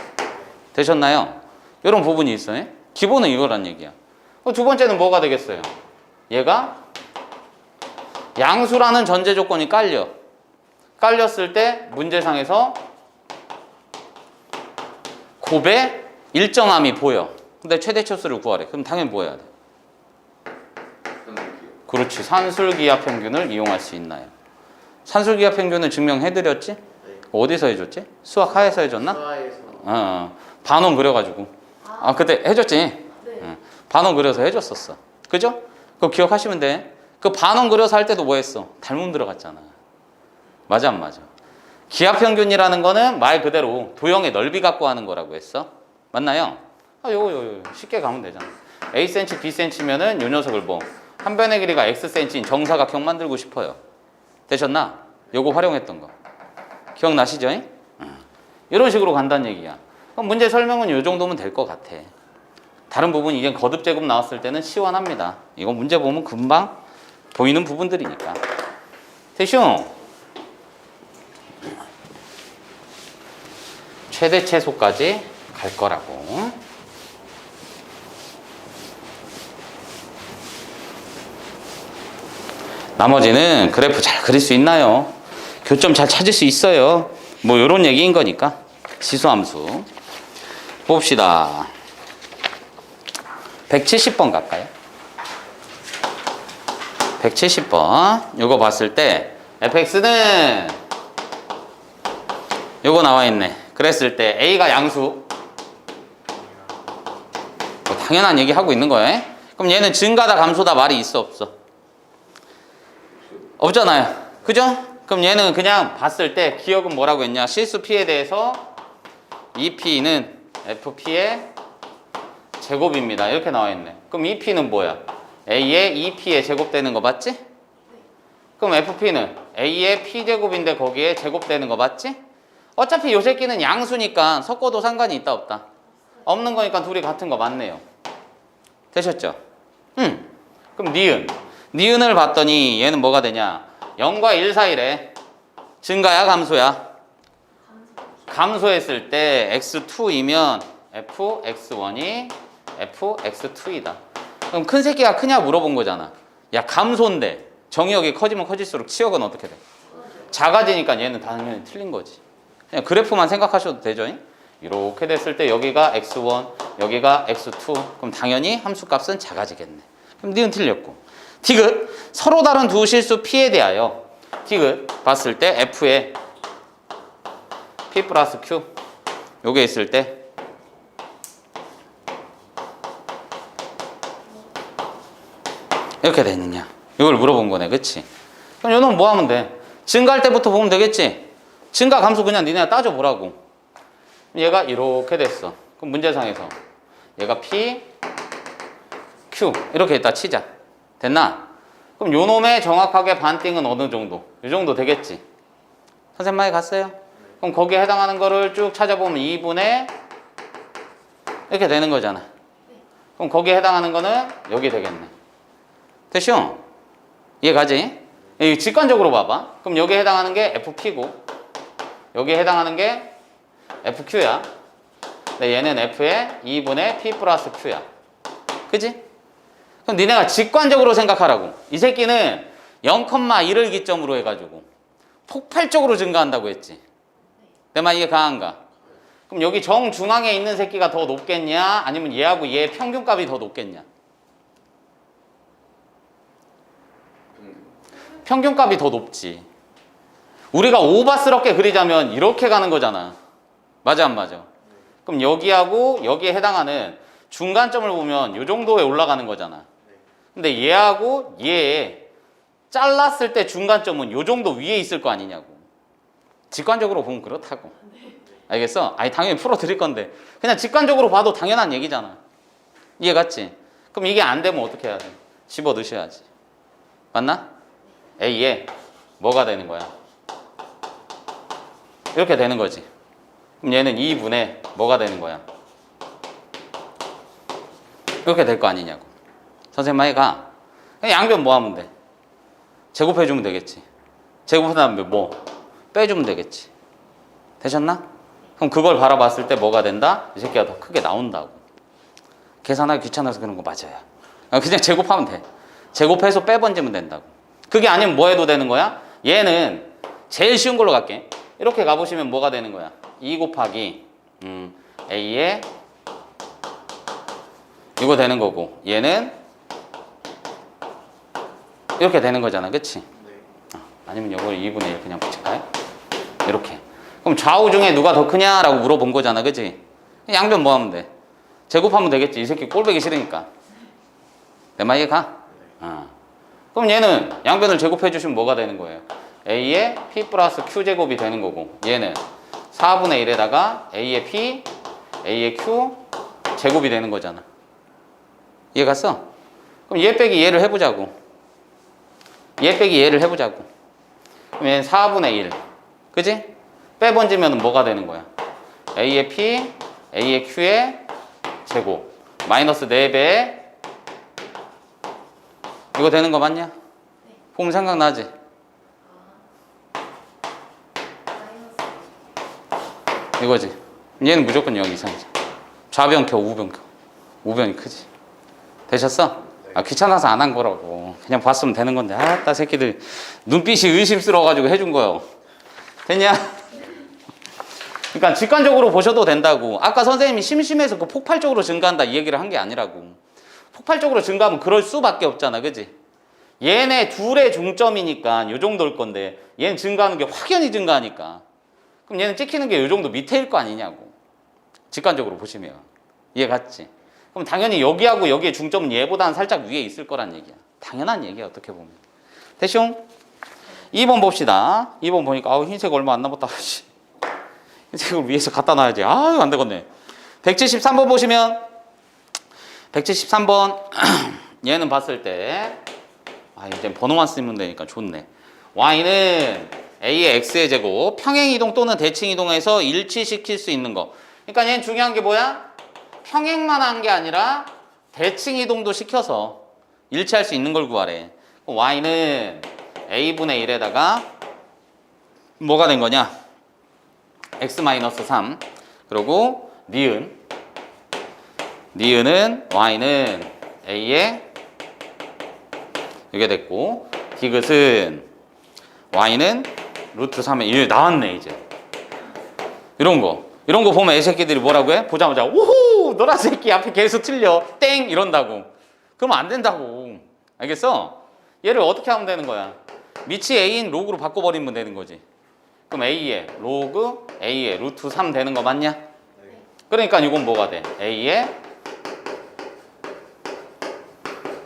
되셨나요? 이런 부분이 있어요. 기본은 이거란 얘기야. 두 번째는 뭐가 되겠어요? 얘가 양수라는 전제 조건이 깔렸을 때 문제상에서 곱의 일정함이 보여. 근데 최대치수를 구하래. 그럼 당연히 뭐 해야 돼? 그렇지. 산술기하 평균을 이용할 수 있나요? 산술기하 평균을 증명해드렸지? 어디서 해줬지? 수학 하에서 해줬나? 수화에서 반원 그려가지고. 그때 해줬지? 네. 반원 그려서 해줬었어. 그죠? 그거 기억하시면 돼. 그 반원 그려서 할 때도 뭐 했어? 닮음 들어갔잖아. 맞아 안 맞아? 기하평균이라는 거는 말 그대로 도형의 넓이 갖고 하는 거라고 했어. 맞나요? 요거 쉽게 가면 되잖아. Acm, Bcm면은 요 녀석을 뭐 한 변의 길이가 Xcm인 정사각형 만들고 싶어요. 되셨나? 요거 활용했던 거. 기억나시죠? 이런 식으로 간다는 얘기야. 그럼 문제 설명은 요 정도면 될 것 같아. 다른 부분 이게 거듭 제곱 나왔을 때는 시원합니다. 이거 문제 보면 금방 보이는 부분들이니까. 됐쇼? 최대 최소까지 갈 거라고. 나머지는 그래프 잘 그릴 수 있나요? 교점 잘 찾을 수 있어요. 뭐 이런 얘기인 거니까. 지수함수 봅시다. 170번 갈까요? 170번 요거 봤을 때 fx는 요거 나와 있네. 그랬을 때 a가 양수. 뭐 당연한 얘기 하고 있는 거예요. 그럼 얘는 증가다 감소다 말이 있어 없어? 없잖아요. 그죠? 그럼 얘는 그냥 봤을 때 기억은 뭐라고 했냐? 실수 p에 대해서 2p는 fp의 제곱입니다. 이렇게 나와 있네. 그럼 2p는 뭐야? a의 2p의 제곱되는 거 맞지? 그럼 fp는 a의 p제곱인데 거기에 제곱되는 거 맞지? 어차피 요 새끼는 양수니까 섞어도 상관이 있다 없다? 없는 거니까 둘이 같은 거 맞네요. 되셨죠? 그럼 니은을 봤더니 얘는 뭐가 되냐? 0과 1 사이래. 증가야 감소야? 감소했을 때 x2이면 fx1이 fx2이다. 그럼 큰 새끼가 크냐 물어본 거잖아. 야 감소인데 정의역이 커지면 커질수록 치역은 어떻게 돼? 작아지니까 얘는 당연히 틀린 거지. 그냥 그래프만 생각하셔도 되죠. 이렇게 됐을 때 여기가 x1, 여기가 x2. 그럼 당연히 함수값은 작아지겠네. 그럼 니은 틀렸고. 디귿 서로 다른 두 실수 p에 대하여 디귿 봤을 때 f에 p 플러스 q 요게 있을 때 이렇게 되느냐 이걸 물어본 거네. 그치? 그럼 요놈 뭐 하면 돼? 증가할 때부터 보면 되겠지? 증가 감소 그냥 니네가 따져보라고. 얘가 이렇게 됐어. 그럼 문제상에서 얘가 p q 이렇게 있다 치자. 됐나? 그럼 요 놈의 정확하게 반띵은 어느 정도? 이 정도 되겠지? 선생님 많이 갔어요? 그럼 거기에 해당하는 거를 쭉 찾아보면 2분의 이렇게 되는 거잖아. 그럼 거기에 해당하는 거는 여기 되겠네. 됐죠? 이해 가지? 이 직관적으로 봐봐. 그럼 여기에 해당하는 게 FP고 여기에 해당하는 게 FQ야. 근데 얘는 F의 2분의 P 플러스 Q야. 그지? 그럼 니네가 직관적으로 생각하라고. 이 새끼는 0,1을 기점으로 해가지고 폭발적으로 증가한다고 했지. 내 말 이게 강한가? 그럼 여기 정중앙에 있는 새끼가 더 높겠냐? 아니면 얘하고 얘의 평균값이 더 높겠냐? 평균값이 더 높지. 우리가 오바스럽게 그리자면 이렇게 가는 거잖아. 맞아 안 맞아? 그럼 여기하고 여기에 해당하는 중간점을 보면 이 정도에 올라가는 거잖아. 근데 얘하고 얘 잘랐을 때 중간점은 이 정도 위에 있을 거 아니냐고. 직관적으로 보면 그렇다고. 알겠어? 아니 당연히 풀어드릴 건데 그냥 직관적으로 봐도 당연한 얘기잖아. 이해 갔지? 그럼 이게 안 되면 어떻게 해야 돼? 집어 넣으셔야지. 맞나? A에 뭐가 되는 거야? 이렇게 되는 거지. 그럼 얘는 2분의 뭐가 되는 거야? 이렇게 될 거 아니냐고. 선생님 아이가 그냥 양변 뭐 하면 돼? 제곱해주면 되겠지. 제곱한 다음에 뭐? 빼주면 되겠지. 되셨나? 그럼 그걸 바라봤을 때 뭐가 된다? 이 새끼가 더 크게 나온다고. 계산하기 귀찮아서 그런 거 맞아요. 그냥 제곱하면 돼. 제곱해서 빼번지면 된다고. 그게 아니면 뭐 해도 되는 거야? 얘는 제일 쉬운 걸로 갈게. 이렇게 가보시면 뭐가 되는 거야? 2 곱하기 A에 이거 되는 거고 얘는 이렇게 되는 거잖아. 그치? 아니면 이걸 2분의 1 그냥 붙일까요? 이렇게. 그럼 좌우 중에 누가 더 크냐라고 물어본 거잖아. 그치? 양변 뭐 하면 돼? 제곱하면 되겠지. 이 새끼 꼴보기 싫으니까. 내 말 이해가? 그럼 얘는 양변을 제곱해 주시면 뭐가 되는 거예요? A의 P 플러스 Q 제곱이 되는 거고 얘는 4분의 1에다가 A의 P, A의 Q 제곱이 되는 거잖아. 이해 갔어? 그럼 얘 빼기 얘를 해보자고. 얘 빼기 얘를 해보자고. 그럼 얘는 4분의 1. 그지? 빼번지면 뭐가 되는 거야? A의 P, A의 Q의 제곱. 마이너스 4배. 이거 되는 거 맞냐? 네. 보면 생각나지? 마이너스. 이거지. 얘는 무조건 0 이상이지. 좌변 켜, 우변 켜. 우변이 크지. 되셨어? 아, 귀찮아서 안 한 거라고. 그냥 봤으면 되는 건데. 아따 새끼들 눈빛이 의심스러워가지고 해준 거요. 됐냐? 그러니까 직관적으로 보셔도 된다고. 아까 선생님이 심심해서 그 폭발적으로 증가한다 이 얘기를 한 게 아니라고. 폭발적으로 증가하면 그럴 수밖에 없잖아. 그지? 얘네 둘의 중점이니까 요 정도일 건데 얘는 증가하는 게 확연히 증가하니까 그럼 얘는 찍히는 게 요 정도 밑에일 거 아니냐고. 직관적으로 보시면. 이해 갔지? 그럼 당연히 여기하고 여기의 중점은 얘보다는 살짝 위에 있을 거란 얘기야. 당연한 얘기야 어떻게 보면. 됐쇼? 2번 봅시다. 2번 보니까 아우 흰색 얼마 안 남았다. 흰색을 위에서 갖다 놔야지. 아유 안 되겠네. 173번 보시면 173번 얘는 봤을 때 이제 번호만 쓰면 되니까 좋네. y는 a의 x의 제곱 평행이동 또는 대칭이동해서 일치시킬 수 있는 거. 그러니까 얘는 중요한 게 뭐야? 평행만 한 게 아니라 대칭이동도 시켜서 일치할 수 있는 걸 구하래. y는 a분의 1에다가 뭐가 된 거냐? x-3 그리고 니은은 y는 a의 이게 됐고 디귿은 y는 루트 3의 1 나왔네. 이제 이런 거 보면 애 새끼들이 뭐라고 해? 보자마자 오호 너라 새끼 앞에 계속 틀려 땡 이런다고. 그러면 안 된다고. 알겠어? 얘를 어떻게 하면 되는 거야? 밑이 a인 로그로 바꿔버리면 되는 거지. 그럼 a의 로그 a의 루트 3 되는 거 맞냐? 그러니까 이건 뭐가 돼? a의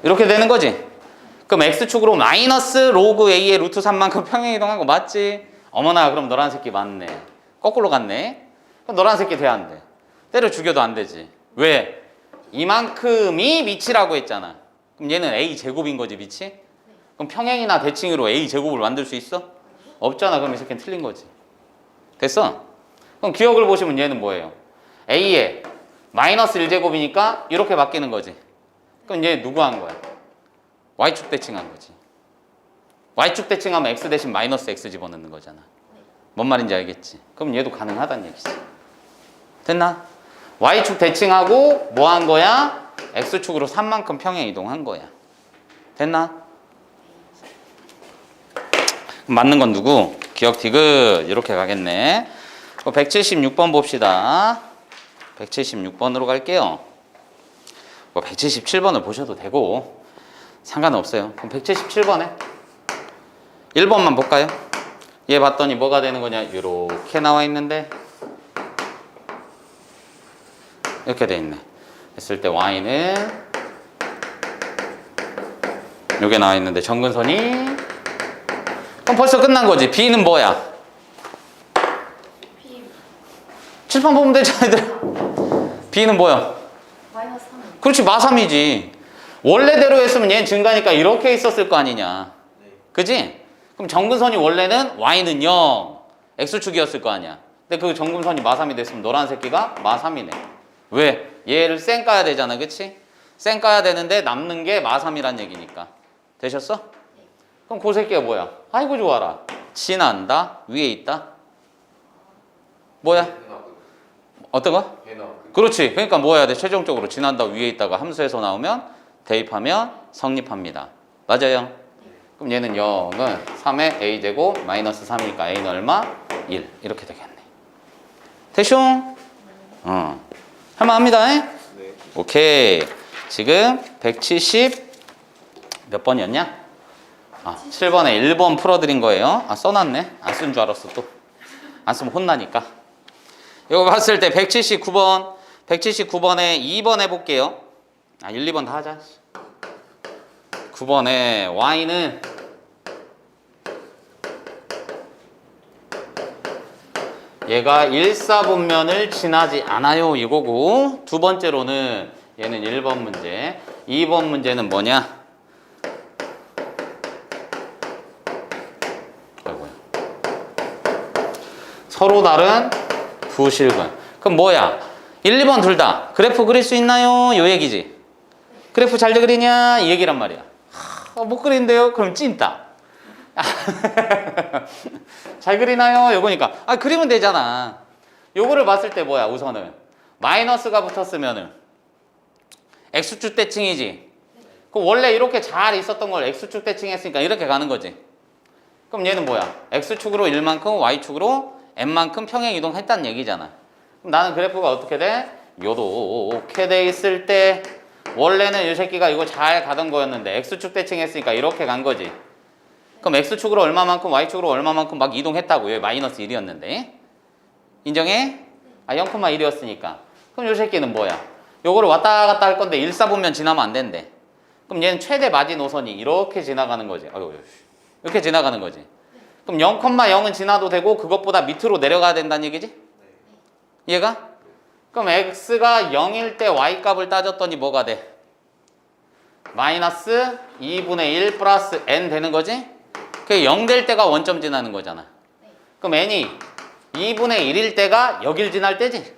이렇게 되는 거지. 그럼 x축으로 마이너스 로그 a의 루트 3만큼 평행이동한 거 맞지? 어머나 그럼 너란 새끼 맞네. 거꾸로 갔네. 그럼 너란 새끼 돼야 안 돼. 때려 죽여도 안 되지. 왜? 이만큼이 밑이라고 했잖아. 그럼 얘는 a 제곱인 거지 밑이? 그럼 평행이나 대칭으로 a 제곱을 만들 수 있어? 없잖아. 그럼 이 새끼는 틀린 거지. 됐어? 그럼 기억을 보시면 얘는 뭐예요? a의 마이너스 1제곱이니까 이렇게 바뀌는 거지. 그럼 얘 누구 한 거야? y축 대칭한 거지. y축 대칭하면 x 대신 마이너스 x 집어넣는 거잖아. 뭔 말인지 알겠지? 그럼 얘도 가능하다는 얘기지. 됐나? y축 대칭하고 뭐 한 거야? x축으로 3만큼 평행 이동한 거야. 됐나? 맞는 건 누구? 기억 디귿 이렇게 가겠네. 176번 봅시다. 176번으로 갈게요. 177번을 보셔도 되고 상관은 없어요. 그럼 177번에 1번만 볼까요? 얘 봤더니 뭐가 되는 거냐? 이렇게 나와 있는데 이렇게 돼 있네. 했을 때 y는 이게 나와 있는데 정근선이 그럼 벌써 끝난 거지. b는 뭐야? B 칠판 보면 되잖아 얘들아. b는 뭐야? 마이너스 3. 그렇지 마삼이지. 원래대로 했으면 얘는 증가니까 이렇게 있었을 거 아니냐. 그지? 그럼 정근선이 원래는 y는 0 x축이었을 거 아니야. 근데 그 정근선이 마삼이 됐으면 너란 새끼가 마삼이네. 왜? 얘를 쌩 까야 되잖아. 그치? 쌩 까야 되는데 남는 게 마3이란 얘기니까. 되셨어? 그럼 그 새끼가 뭐야? 아이고 좋아라. 지난다. 위에 있다. 뭐야? 어떤 거? 그렇지. 그러니까 뭐 해야 돼? 최종적으로 지난다 위에 있다가 함수에서 나오면 대입하면 성립합니다. 맞아요? 그럼 얘는 0은 3의 a제곱 마이너스 3이니까 a는 얼마? 1 이렇게 되겠네. 대충? 할만합니다. 네. 오케이. 지금 170 몇 번이었냐? 7번에 1번 풀어드린 거예요. 써놨네. 안 쓴 줄 알았어 또. 안 쓰면 혼나니까. 이거 봤을 때 179번 179번에 2번 해볼게요. 1, 2번 다 하자. 9번에 y는 얘가 1사분면을 지나지 않아요 이거고, 두 번째로는 얘는 1번 문제, 2번 문제는 뭐냐? 아이고야. 서로 다른 부실근. 그럼 뭐야? 1, 2번 둘 다 그래프 그릴 수 있나요? 요 얘기지. 그래프 잘 그리냐? 이 얘기란 말이야. 못 그린대요? 그럼 찐따. 잘 그리나요? 요거니까. 그리면 되잖아. 요거를 봤을 때 뭐야? 우선은 마이너스가 붙었으면은 x축 대칭이지. 그럼 원래 이렇게 잘 있었던 걸 x축 대칭했으니까 이렇게 가는 거지. 그럼 얘는 뭐야? x축으로 1만큼, y축으로 n만큼 평행 이동했다는 얘기잖아. 그럼 나는 그래프가 어떻게 돼? 요렇게 돼 있을 때 원래는 이 새끼가 이거 잘 가던 거였는데 x축 대칭했으니까 이렇게 간 거지. 그럼 x축으로 얼마만큼, y축으로 얼마만큼 막 이동했다고. 여기 마이너스 1이었는데 인정해? 0,1이었으니까. 그럼 이 새끼는 뭐야? 요거를 왔다 갔다 할 건데 1사분면 지나면 안 된대. 그럼 얘는 최대 마지노선이 이렇게 지나가는 거지. 이렇게 지나가는 거지. 그럼 0,0은 지나도 되고 그것보다 밑으로 내려가야 된다는 얘기지? 얘가? 그럼 x가 0일 때 y값을 따졌더니 뭐가 돼? 마이너스 2분의 1 플러스 n 되는 거지? 그게 0 될 때가 원점 지나는 거잖아. 그럼 n이 2분의 1일 때가 여길 지날 때지?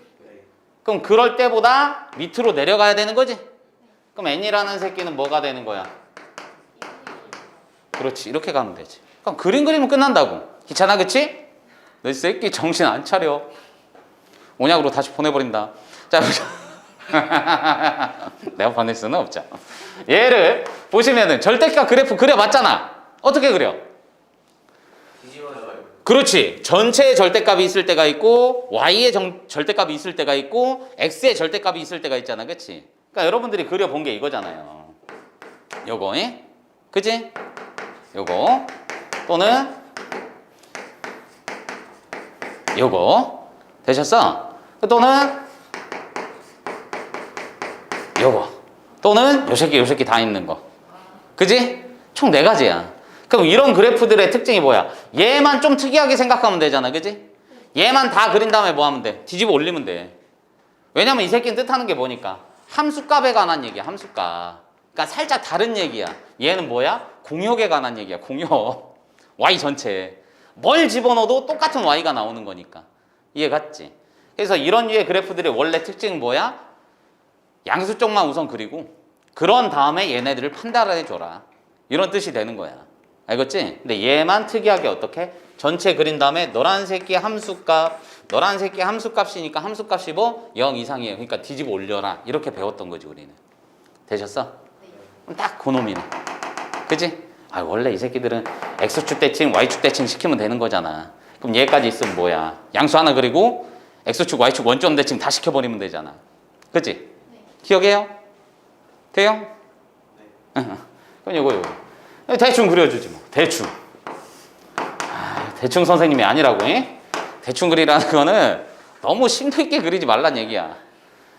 그럼 그럴 때보다 밑으로 내려가야 되는 거지? 그럼 n이라는 새끼는 뭐가 되는 거야? 그렇지. 이렇게 가면 되지. 그럼 그림 그리면 끝난다고. 귀찮아 그치? 너 이 새끼 정신 안 차려. 온약으로 다시 보내버린다. 자, 내가 보낼 수는 없죠. 얘를 보시면은 절대값 그래프 그려봤잖아. 어떻게 그려? 그렇지. 전체의 절대값이 있을 때가 있고 y의 절대값이 있을 때가 있고 x의 절대값이 있을 때가 있잖아. 그치? 그러니까 여러분들이 그려본 게 이거잖아요. 요거, 그치? 요거 또는 요거 되셨어? 또는 요거 또는 요 새끼 다 있는 거. 그지? 총 4가지야. 그럼 이런 그래프들의 특징이 뭐야? 얘만 좀 특이하게 생각하면 되잖아. 그지? 얘만 다 그린 다음에 뭐 하면 돼? 뒤집어 올리면 돼. 왜냐면 이 새끼는 뜻하는 게 뭐니까? 함수값에 관한 얘기야. 함수값. 그러니까 살짝 다른 얘기야. 얘는 뭐야? 공역에 관한 얘기야. 공역. y 전체. 뭘 집어넣어도 똑같은 y가 나오는 거니까. 이해 갔지? 그래서 이런 류의 그래프들의 원래 특징은 뭐야? 양수 쪽만 우선 그리고 그런 다음에 얘네들을 판단해 줘라. 이런 뜻이 되는 거야. 알겠지? 근데 얘만 특이하게 어떻게? 전체 그린 다음에 너란 새끼 함수값, 너란 새끼 함수값이니까 함수값이 뭐? 0 이상이에요. 그러니까 뒤집어 올려라. 이렇게 배웠던 거지 우리는. 되셨어? 그럼 딱 그놈이네. 그치? 원래 이 새끼들은 x축 대칭, y축 대칭 시키면 되는 거잖아. 그럼 얘까지 있으면 뭐야? 양수 하나 그리고 x축, y축 원점 대칭 다 시켜버리면 되잖아. 그치? 기억해요? 돼요? 그럼 요거. 대충 그려주지 뭐. 대충. 대충 선생님이 아니라고. 대충 그리라는 거는 너무 심도 있게 그리지 말란 얘기야.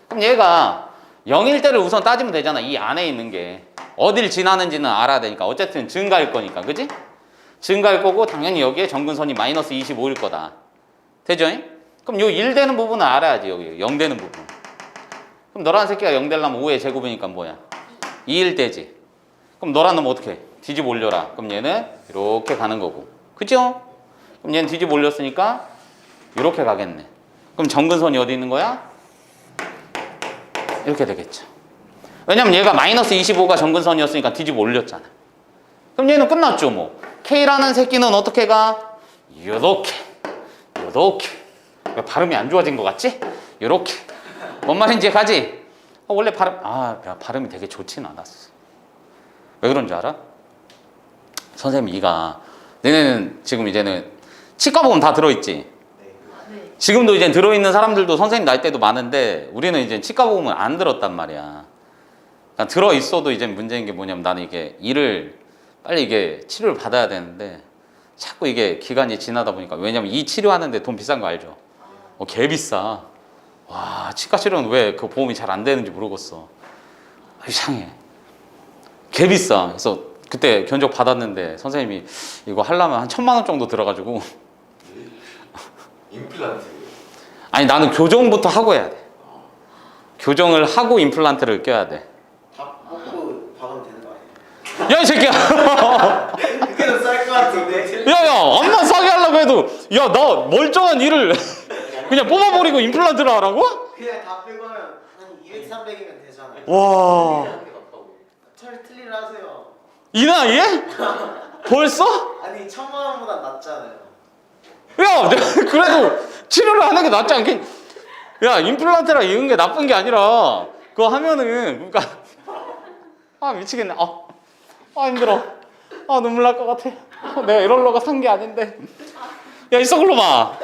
그럼 얘가 0일 때를 우선 따지면 되잖아. 이 안에 있는 게 어딜 지나는지는 알아야 되니까. 어쨌든 증가일 거니까. 그지? 증가일 거고 당연히 여기에 정근선이 마이너스 25일 거다. 되죠? 그럼 요 1 되는 부분은 알아야지. 여기 0 되는 부분. 그럼 너라는 새끼가 0 되려면 5의 제곱이니까 뭐야? 2일 되지. 그럼 너라는 놈 어떻게 해? 뒤집어 올려라. 그럼 얘는 이렇게 가는 거고. 그죠? 그럼 얘는 뒤집어 올렸으니까 이렇게 가겠네. 그럼 정근선이 어디 있는 거야? 이렇게 되겠죠. 왜냐면 얘가 마이너스 25가 점근선이었으니까 뒤집어 올렸잖아. 그럼 얘는 끝났죠 뭐. K라는 새끼는 어떻게 가? 요렇게 요렇게. 왜 발음이 안 좋아진 것 같지? 요렇게. 뭔 말인지 가지? 원래 발음이 되게 좋진 않았어. 왜 그런 줄 알아? 선생님 이가 너네는 지금 이제는 치과 보험 다 들어있지? 네. 지금도 이제 들어있는 사람들도 선생님 나이 때도 많은데 우리는 이제 치과 보험을 안 들었단 말이야. 그러니까 들어있어도 이제 문제인 게 뭐냐면 나는 이게 일을 빨리 이게 치료를 받아야 되는데 자꾸 이게 기간이 지나다 보니까 왜냐면 이 치료하는데 돈 비싼 거 알죠? 개 비싸. 와 치과 치료는 왜 그 보험이 잘 안 되는지 모르겠어. 이상해. 개 비싸. 그래서 그때 견적 받았는데 선생님이 이거 하려면 한 1,000만 원 정도 들어가지고 임플란트. 아니 나는 교정부터 하고 해야 돼. 교정을 하고 임플란트를 껴야 돼. 다 뽑고 박으면 되는 거 아니에요? 야 이 새끼야. 그게 더 쌀 것 같은데. 야야 암만 싸게 하려고 해도 야 나 멀쩡한 이를 그냥 뽑아버리고 임플란트를 하라고? 그냥 다 빼고 하면 한 200, 300이면 되잖아요. 와 차라리 틀리를 하세요. 이 나이에? 벌써? 아니 1,000만 원보다 낫잖아요. 야 내가 그래도 치료를 하는 게 낫지 않겠? 야 임플란트라 이런 게 나쁜 게 아니라 그거 하면은 그러니까 미치겠네. 힘들어. 눈물 날 것 같아. 내가 이럴려고 산 게 아닌데. 야 있어 글로마.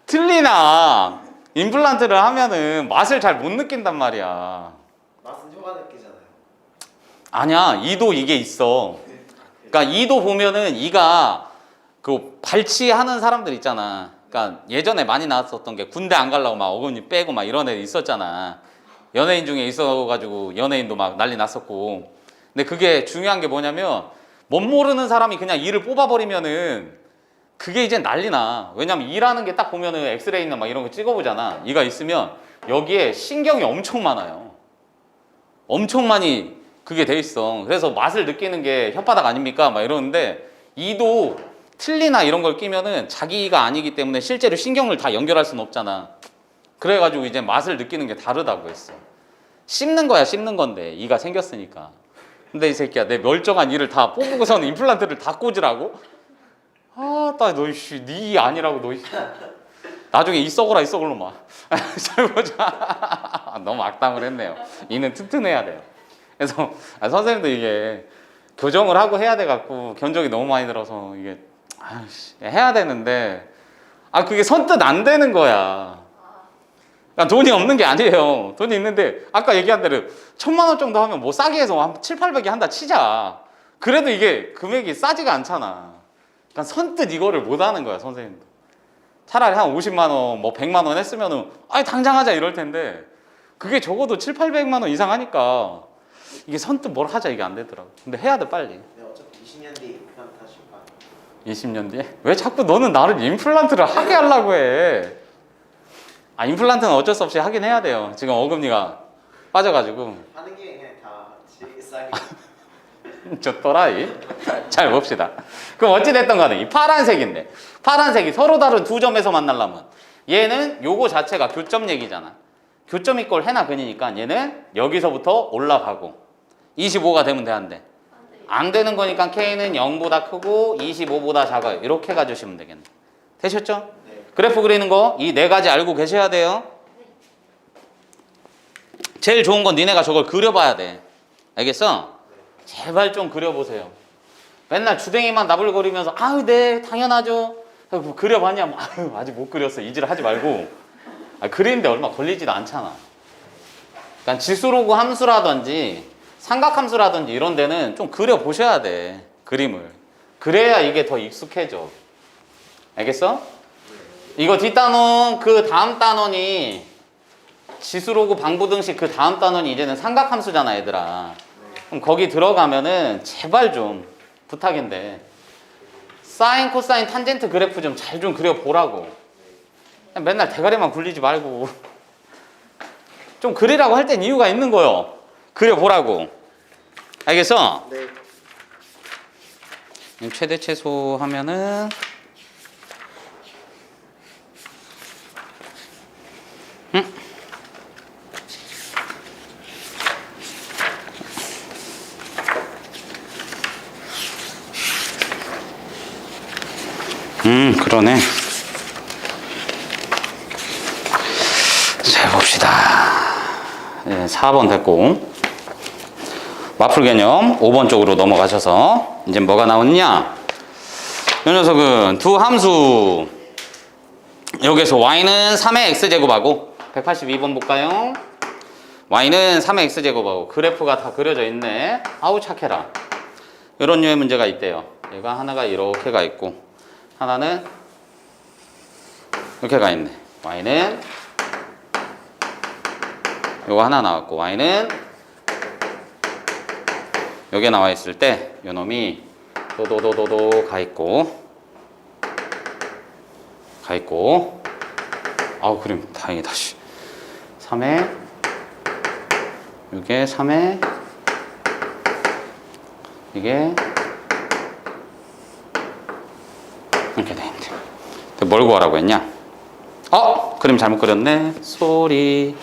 틀리나 임플란트를 하면은 맛을 잘 못 느낀단 말이야. 맛은 효과 느끼잖아요. 아니야 이도 이게 있어. 그러니까 이도 보면은 이가 그 발치하는 사람들 있잖아. 그러니까 예전에 많이 나왔었던 게 군대 안 가려고 막 어금니 빼고 막 이런 애 있었잖아. 연예인 중에 있어가지고 연예인도 막 난리 났었고. 근데 그게 중요한 게 뭐냐면 못 모르는 사람이 그냥 이를 뽑아버리면은 그게 이제 난리나. 왜냐면 이라는 게 딱 보면은 엑스레이나 막 이런 거 찍어보잖아. 이가 있으면 여기에 신경이 엄청 많아요. 엄청 많이 그게 돼 있어. 그래서 맛을 느끼는 게 혓바닥 아닙니까? 막 이러는데 이도 틀니나 이런 걸 끼면은 자기 이가 아니기 때문에 실제로 신경을 다 연결할 수는 없잖아. 그래가지고 이제 맛을 느끼는 게 다르다고 했어. 씹는 거야 씹는 건데 이가 생겼으니까. 근데 이 새끼야 내 멀쩡한 이를 다 뽑고서는 임플란트를 다 꽂으라고? 너 이씨 네 이 아니라고 너 나중에 이 썩어라 이 썩을 놈아. 잘 보자. 너무 악담을 했네요. 이는 튼튼해야 돼요. 그래서 선생님도 이게 교정을 하고 해야 돼 갖고 견적이 너무 많이 들어서 이게 해야 되는데 그게 선뜻 안 되는 거야. 그러니까 돈이 없는 게 아니에요. 돈이 있는데 아까 얘기한 대로 1,000만 원 정도 하면 뭐 싸게 해서 한 7, 800이 한다 치자. 그래도 이게 금액이 싸지가 않잖아. 그러니까 선뜻 이거를 못 하는 거야 선생님도. 차라리 한 50만 원, 뭐 100만 원 했으면은 당장 하자 이럴 텐데 그게 적어도 7, 800만 원 이상 하니까 이게 선뜻 뭘 하자 이게 안 되더라고. 근데 해야 돼 빨리. 근데 어차피 20년 뒤에 임플란트 하실 거 아니에요? 20년 뒤에? 왜 자꾸 너는 나를 임플란트를 하게 하려고 해? 임플란트는 어쩔 수 없이 하긴 해야 돼요. 지금 어금니가 빠져가지고. 하는 게 그냥 다 같이 싸게. 저 또라이. 잘 봅시다. 그럼 어찌됐든 간에 이 파란색인데 파란색이 서로 다른 두 점에서 만나려면 얘는 요거 자체가 교점 얘기잖아. 교점 이꼴 해나 근이니까 얘는 여기서부터 올라가고 25가 되면 되는데 안 되는 거니까 K는 0보다 크고 25보다 작아요. 이렇게 가주시면 되겠네. 되셨죠? 네. 그래프 그리는 거 이 네 가지 알고 계셔야 돼요. 제일 좋은 건 니네가 저걸 그려봐야 돼. 알겠어? 제발 좀 그려보세요. 맨날 주댕이만 나불거리면서 네 당연하죠. 그려봤냐? 아직 못 그렸어. 이질 하지 말고 그리는데 얼마 걸리지도 않잖아. 그러니까 지수로그 함수라든지 삼각함수라든지 이런 데는 좀 그려보셔야 돼. 그림을. 그래야 이게 더 익숙해져. 알겠어? 이거 뒷단원 그 다음 단원이 지수로그 방부등식 그 다음 단원이 이제는 삼각함수잖아 얘들아. 그럼 거기 들어가면은 제발 좀 부탁인데 사인 코사인 탄젠트 그래프 좀 잘 좀 그려보라고. 그냥 맨날 대가리만 굴리지 말고 좀 그리라고 할 땐 이유가 있는 거요. 그려보라고. 알겠어? 네. 최대 최소 하면은 그러네. 자, 봅시다. 네, 4번 됐고. 와플 개념 5번 쪽으로 넘어가셔서 이제 뭐가 나오느냐? 이 녀석은 두 함수. 여기서 y는 3의 x제곱하고 182번 볼까요? y는 3의 x제곱하고 그래프가 다 그려져 있네. 아우 착해라. 이런 류의 문제가 있대요. 얘가 하나가 이렇게 가 있고 하나는 이렇게 가 있네. y는 요거 하나 나왔고 y는 여기에 나와 있을 때 요놈이 도도도도도 가 있고 아우 그림 다행이다. 3에 이게 3에 이게 이렇게 돼 있네. 뭘 구하라고 했냐? 그림 잘못 그렸네. 소리.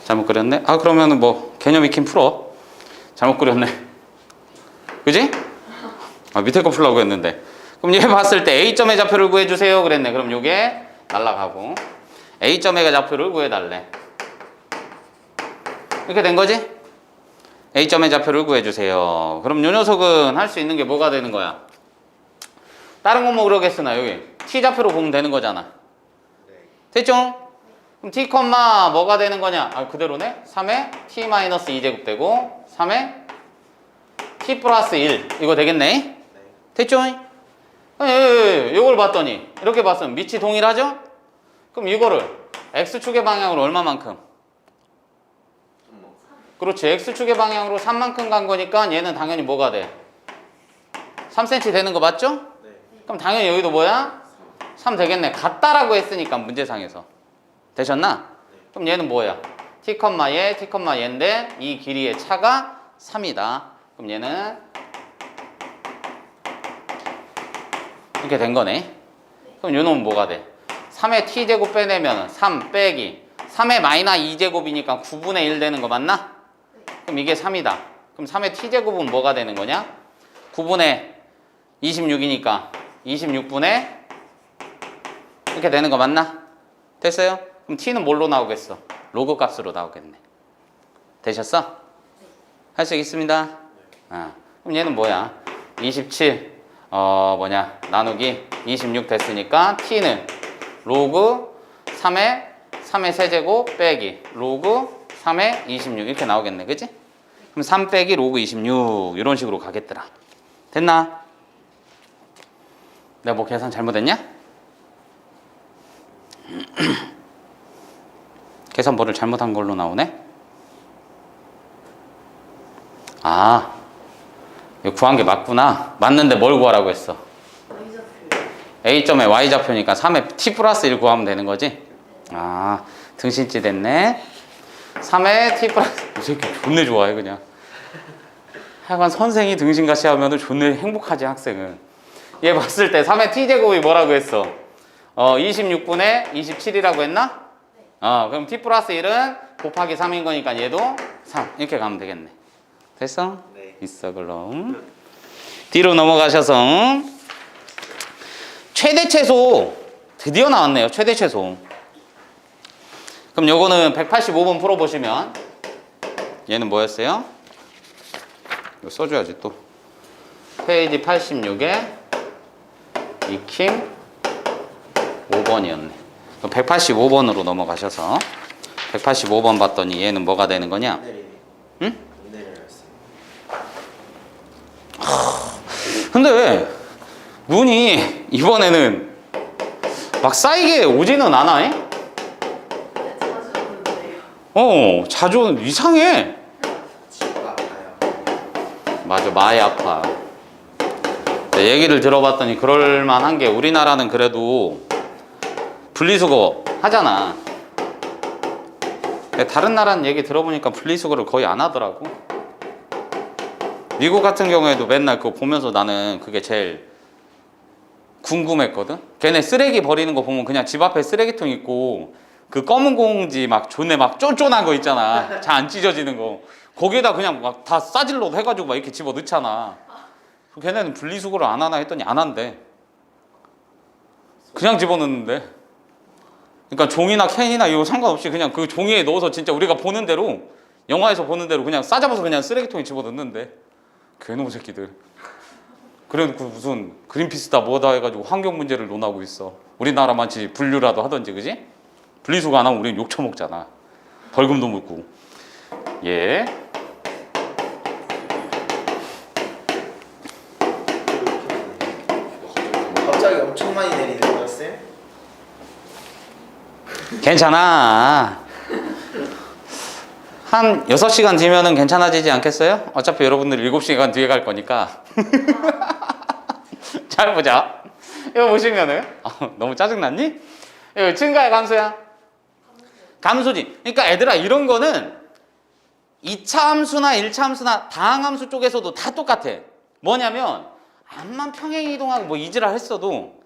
잘못 그렸네. 그러면은 뭐 개념 익힌 풀어. 잘못 그렸네. 그지? 밑에 거 풀라고 했는데. 그럼 얘 봤을 때 A점의 좌표를 구해주세요 그랬네. 그럼 요게 날라가고 A점의 좌표를 구해달래. 이렇게 된 거지? A점의 좌표를 구해주세요. 그럼 요 녀석은 할 수 있는 게 뭐가 되는 거야? 다른 거 뭐 그러겠으나 여기 T 좌표로 보면 되는 거잖아. 됐죠? 그럼 T, 뭐가 되는 거냐? 그대로네. 3에 T-2제곱 되고 3에 T 플러스 1 이거 되겠네. 됐죠? 요걸 봤더니 이렇게 봤으면 밑이 동일하죠? 그럼 이거를 X축의 방향으로 얼마만큼? 그렇지. X축의 방향으로 3만큼 간 거니까 얘는 당연히 뭐가 돼? 3cm 되는 거 맞죠? 그럼 당연히 여기도 뭐야? 3 되겠네. 같다라고 했으니까 문제상에서. 되셨나? 그럼 얘는 뭐야? T, 얘, T, 얘인데 이 길이의 차가 3이다. 그럼 얘는 이렇게 된 거네. 그럼 요 놈은 뭐가 돼? 3의 t제곱 빼내면 3 빼기 3의 마이너스 2제곱이니까 9분의 1 되는 거 맞나? 그럼 이게 3이다. 그럼 3의 t제곱은 뭐가 되는 거냐? 9분의 26이니까 26분의 이렇게 되는 거 맞나? 됐어요? 그럼 t는 뭘로 나오겠어? 로그 값으로 나오겠네. 되셨어? 할 수 있습니다. 그럼 얘는 뭐야? 27 나누기 26 됐으니까 t는 로그 3의 세제곱 빼기 로그 3의 26 이렇게 나오겠네. 그치? 그럼 3 빼기 로그 26 이런 식으로 가겠더라. 됐나? 내가 뭐 계산 잘못했냐? 계산 뭐를 잘못한 걸로 나오네? 이거 구한 게 맞구나. 맞는데 뭘 구하라고 했어? A점의 Y좌표니까 3의 T 플러스 1 구하면 되는 거지? 등신지 됐네. 3의 T 플러스 이 새끼 존내 좋아해 그냥. 하여간 선생이 등신같이 하면은 존내 행복하지 학생은. 얘 봤을 때 3의 T제곱이 뭐라고 했어? 26분의 27이라고 했나? 그럼 T 플러스 1은 곱하기 3인 거니까 얘도 3 이렇게 가면 되겠네. 됐어? 네. 있어 그럼. 뒤로 넘어가셔서 최대 최소 드디어 나왔네요. 최대 최소. 그럼 요거는 185번 풀어보시면 얘는 뭐였어요? 이거 써줘야지 또. 페이지 86에 익힘 5번이었네. 185번으로 넘어가셔서 185번 봤더니 얘는 뭐가 되는 거냐? 응? 근데 눈이 이번에는 막 쌓이게 오지는 않아. 자주 오는 이상해. 치가 아파요. 맞아, 많이 아파. 얘기를 들어봤더니 그럴만한 게 우리나라는 그래도 분리수거 하잖아. 근데 다른 나라는 얘기 들어보니까 분리수거를 거의 안 하더라고. 미국 같은 경우에도 맨날 그거 보면서 나는 그게 제일 궁금했거든. 걔네 쓰레기 버리는 거 보면 그냥 집 앞에 쓰레기통 있고 그 검은 공지 막 존내 막 쫀쫀한 거 있잖아. 잘 안 찢어지는 거. 거기에다 그냥 막 다 싸질러 해가지고 막 이렇게 집어 넣잖아. 걔네는 분리수거를 안 하나 했더니 안 한대. 그냥 집어넣는데. 그러니까 종이나 캔이나 이거 상관없이 그냥 그 종이에 넣어서 진짜 우리가 보는 대로 영화에서 보는 대로 그냥 싸잡아서 그냥 쓰레기통에 집어넣는데. 괴놈 새끼들. 그래놓고 무슨 그린피스다 뭐다 해가지고 환경 문제를 논하고 있어. 우리나라 마치 분류라도 하던지, 그지? 분리수거 안 하면 우린 욕 처먹잖아. 벌금도 묻고. 예. 갑자기 엄청 많이 내리네요, 쌤. 괜찮아. 한 6시간 뒤면은 괜찮아지지 않겠어요? 어차피 여러분들 7시간 뒤에 갈 거니까. 잘 보자. 이거 보시면은 너무 짜증났니? 이거 증가야 감소야? 감소지. 그러니까 애들아 이런 거는 2차 함수나 1차 함수나 다항함수 쪽에서도 다 똑같아. 뭐냐면 암만 평행 이동하고 뭐 이지랄 했어도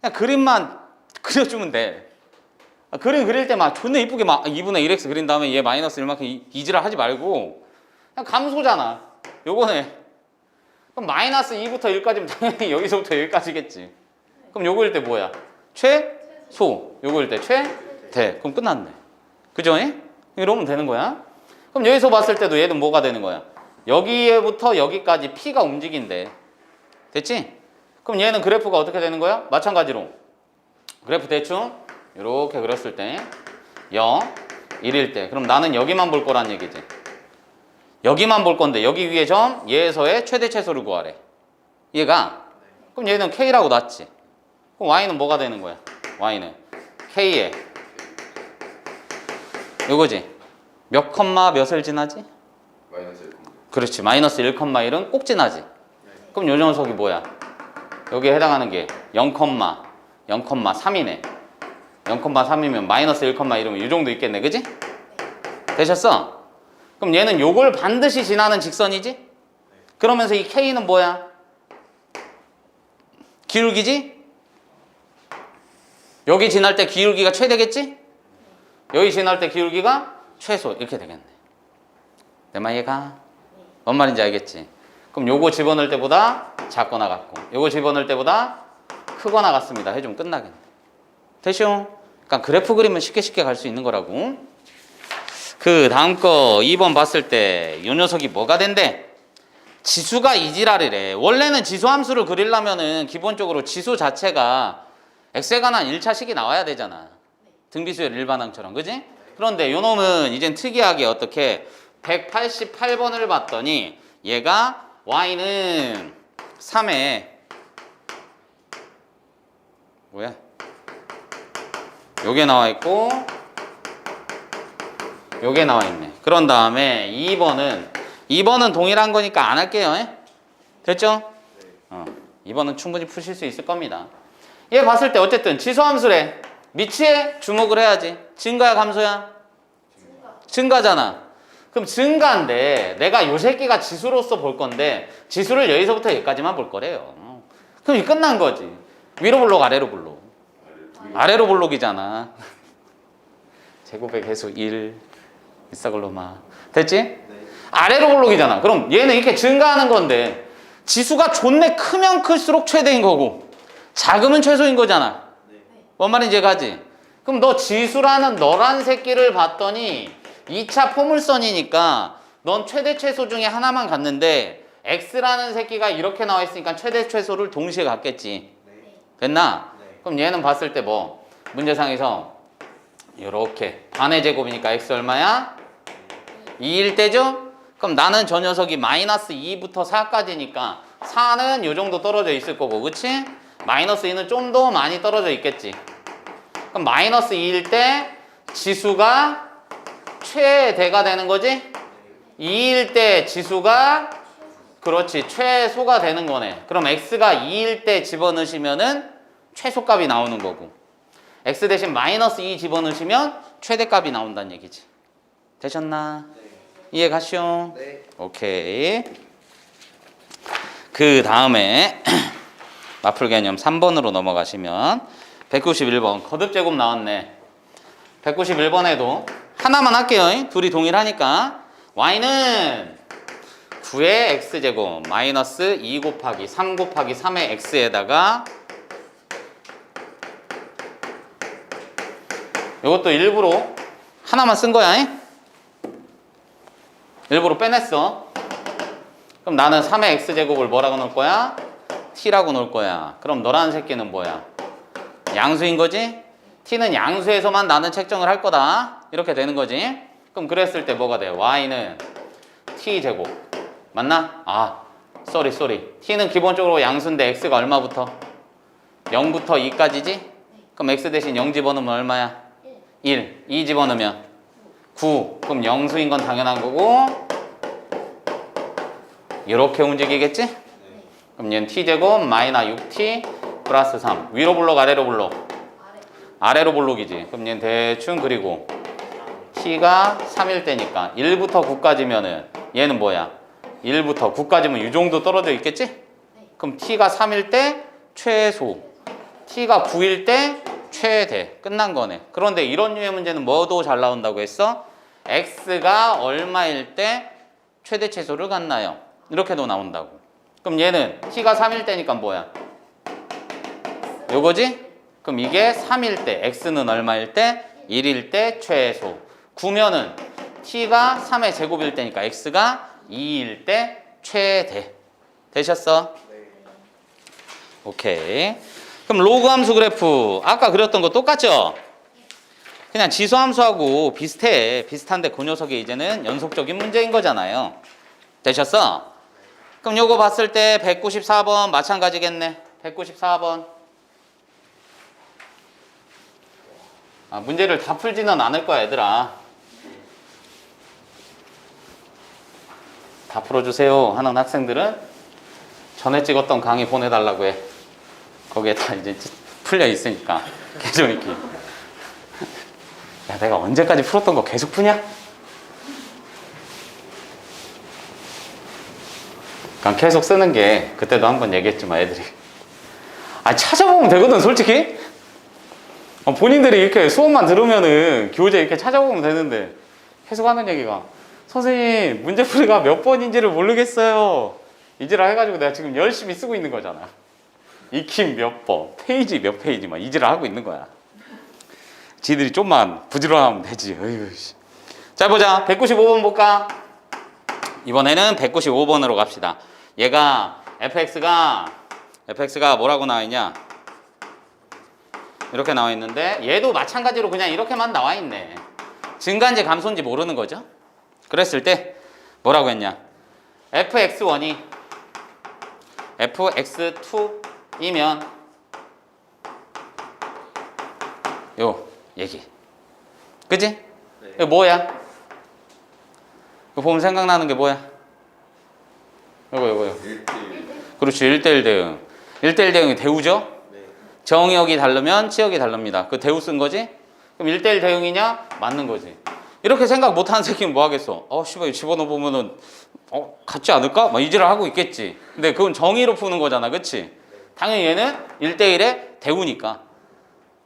그냥 그림만 그려주면 돼. 그림 그릴 때 막 존나 이쁘게 막 2분의 1x 그린 다음에 얘 마이너스 1만큼 이지랄 하지 말고 그냥 감소잖아. 요거네. 그럼 마이너스 2부터 1까지면 당연히 여기서부터 여기까지겠지. 그럼 요거일 때 뭐야? 최소. 요거일 때 최대. 그럼 끝났네. 그죠? 이러면 되는 거야. 그럼 여기서 봤을 때도 얘는 뭐가 되는 거야? 여기에부터 여기까지 P가 움직인대. 됐지? 그럼 얘는 그래프가 어떻게 되는 거야? 마찬가지로 그래프 대충 이렇게 그렸을 때 0, 1일 때 그럼 나는 여기만 볼 거란 얘기지. 여기만 볼 건데 여기 위에 점 얘에서의 최대 최소를 구하래. 얘가 그럼 얘는 K라고 놨지. 그럼 Y는 뭐가 되는 거야? Y는 K에 요거지. 몇 컴마 몇을 지나지? 마이너스 1. 그렇지. 마이너스 1,1은 꼭 지나지. 그럼 요 녀석이 뭐야? 여기에 해당하는 게 0,3이네. 0,3이면 마이너스 1,1이면 이 정도 있겠네. 그지? 되셨어? 그럼 얘는 요걸 반드시 지나는 직선이지? 그러면서 이 K는 뭐야? 기울기지? 여기 지날 때 기울기가 최대겠지? 여기 지날 때 기울기가 최소. 이렇게 되겠네. 내 말 이해가? 뭔 말인지 알겠지? 그럼 요거 집어넣을 때보다 작거나 같고 요거 집어넣을 때보다 크거나 같습니다 해주면 끝나겠네. 되쇼? 그러니까 그래프 그리면 쉽게 갈 수 있는 거라고. 그 다음 거 2번 봤을 때 요 녀석이 뭐가 된대? 지수가 이지랄이래. 원래는 지수 함수를 그리려면은 기본적으로 지수 자체가 x에 관한 1차식이 나와야 되잖아. 등비수열 일반항처럼. 그지? 그런데 요 놈은 이젠 특이하게 어떻게 188번을 봤더니 얘가 y는 3에 뭐야? 요게 나와 있고 요게 나와 있네. 그런 다음에 2번은 동일한 거니까 안 할게요. 됐죠? 2번은 충분히 푸실 수 있을 겁니다. 얘 봤을 때 어쨌든 지수함수래. 미치에 주목을 해야지. 증가야 감소야? 증가잖아. 그럼 증가인데 내가 요 새끼가 지수로서 볼 건데 지수를 여기서부터 여기까지만 볼 거래요. 그럼 이 끝난 거지. 위로 볼록 아래로 볼록. 아래로 볼록이잖아. 제곱의 개수 1 이싸글로마. 됐지? 네. 아래로 볼록이잖아. 그럼 얘는 이렇게 증가하는 건데 지수가 존내 크면 클수록 최대인 거고 작으면 최소인 거잖아. 뭔 말인지 이해가지? 그럼 너 지수라는 너란 새끼를 봤더니 2차 포물선이니까 넌 최대 최소 중에 하나만 갔는데 x라는 새끼가 이렇게 나와 있으니까 최대 최소를 동시에 갔겠지. 됐나? 그럼 얘는 봤을 때 뭐 문제상에서 이렇게 반의 제곱이니까 x 얼마야? 2일 때죠? 그럼 나는 저 녀석이 마이너스 2부터 4까지니까 4는 요 정도 떨어져 있을 거고, 그치? 마이너스 2는 좀 더 많이 떨어져 있겠지. 그럼 마이너스 2일 때 지수가 최대가 되는 거지? 2일 때 지수가 그렇지 최소가 되는 거네. 그럼 x가 2일 때 집어넣으시면은 최소값이 나오는 거고 x 대신 마이너스 2 집어넣으시면 최대값이 나온다는 얘기지. 되셨나? 이해 가시오? 네. 오케이. 그 다음에 마풀 개념 3번으로 넘어가시면 191번 거듭제곱 나왔네. 191번에도 하나만 할게요. 둘이 동일하니까 y는 9의 x제곱 마이너스 2 곱하기 3 곱하기 3의 x에다가 이것도 일부러 하나만 쓴 거야. 일부러 빼냈어. 그럼 나는 3의 x제곱을 뭐라고 넣을 거야? t라고 넣을 거야. 그럼 너라는 새끼는 뭐야? 양수인 거지? t는 양수에서만 나는 책정을 할 거다. 이렇게 되는 거지. 그럼 그랬을 때 뭐가 돼? y는 t제곱. 맞나? 아, 쏘리. t는 기본적으로 양수인데 x가 얼마부터? 0부터 2까지지? 그럼 x 대신 0 집어넣으면 얼마야? 1. 2 집어넣으면 9. 그럼 영수인 건 당연한 거고 이렇게 움직이겠지? 그럼 얘는 t제곱 마이너스 6t 플러스 3. 위로 블록 아래로 블록? 아래로 블록이지. 그럼 얘는 대충 그리고 t가 3일 때니까 1부터 9까지면은 얘는 뭐야? 1부터 9까지면 이 정도 떨어져 있겠지? 그럼 t가 3일 때 최소, t가 9일 때 최대. 끝난 거네. 그런데 이런 류의 문제는 뭐도 잘 나온다고 했어? x가 얼마일 때 최대 최소를 갖나요? 이렇게도 나온다고. 그럼 얘는 t가 3일 때니까 뭐야? 요거지? 그럼 이게 3일 때, x는 얼마일 때? 1일 때 최소. 9면은 t가 3의 제곱일 때니까 x가 2일 때 최대. 되셨어? 오케이. 그럼 로그 함수 그래프 아까 그렸던 거 똑같죠? 그냥 지수 함수하고 비슷해. 비슷한데 그 녀석이 이제는 연속적인 문제인 거잖아요. 되셨어? 그럼 요거 봤을 때 194번 마찬가지겠네. 194번. 아, 문제를 다 풀지는 않을 거야, 얘들아. 다 풀어주세요 하는 학생들은 전에 찍었던 강의 보내달라고 해. 거기에 다 이제 풀려 있으니까 계속 이렇게. 야, 내가 언제까지 풀었던 거 계속 푸냐? 그냥 계속 쓰는 게 그때도 한번 얘기했지만 애들이 찾아보면 되거든 솔직히. 본인들이 이렇게 수업만 들으면은 교재 이렇게 찾아보면 되는데 계속 하는 얘기가 선생님 문제풀이가 몇 번인지를 모르겠어요 이지랄 해가지고 내가 지금 열심히 쓰고 있는 거잖아. 익힘 몇 번, 페이지 몇 페이지만 이지랄 하고 있는 거야. 지들이 좀만 부지런하면 되지. 어휴. 자 보자. 195번 볼까? 이번에는 195번으로 갑시다. 얘가 fx가 뭐라고 나와 있냐? 이렇게 나와 있는데 얘도 마찬가지로 그냥 이렇게만 나와 있네. 증가인지 감소인지 모르는 거죠. 그랬을 때 뭐라고 했냐? fx1이 fx2이면 요 얘기. 그지? 네. 이거 뭐야? 이거 보면 생각나는 게 뭐야? 요거. 그렇지. 1대1 대응. 1대1 대응이 대우죠? 네. 정의역이 다르면 치역이 다릅니다. 그 대우 쓴 거지? 그럼 1대1 대응이냐? 맞는 거지. 이렇게 생각 못하는 새끼는 뭐 하겠어? 씨발 집어넣어 보면은 같지 않을까? 막 이지랄 하고 있겠지. 근데 그건 정의로 푸는 거잖아. 그치? 당연히 얘는 1대1의 대우니까.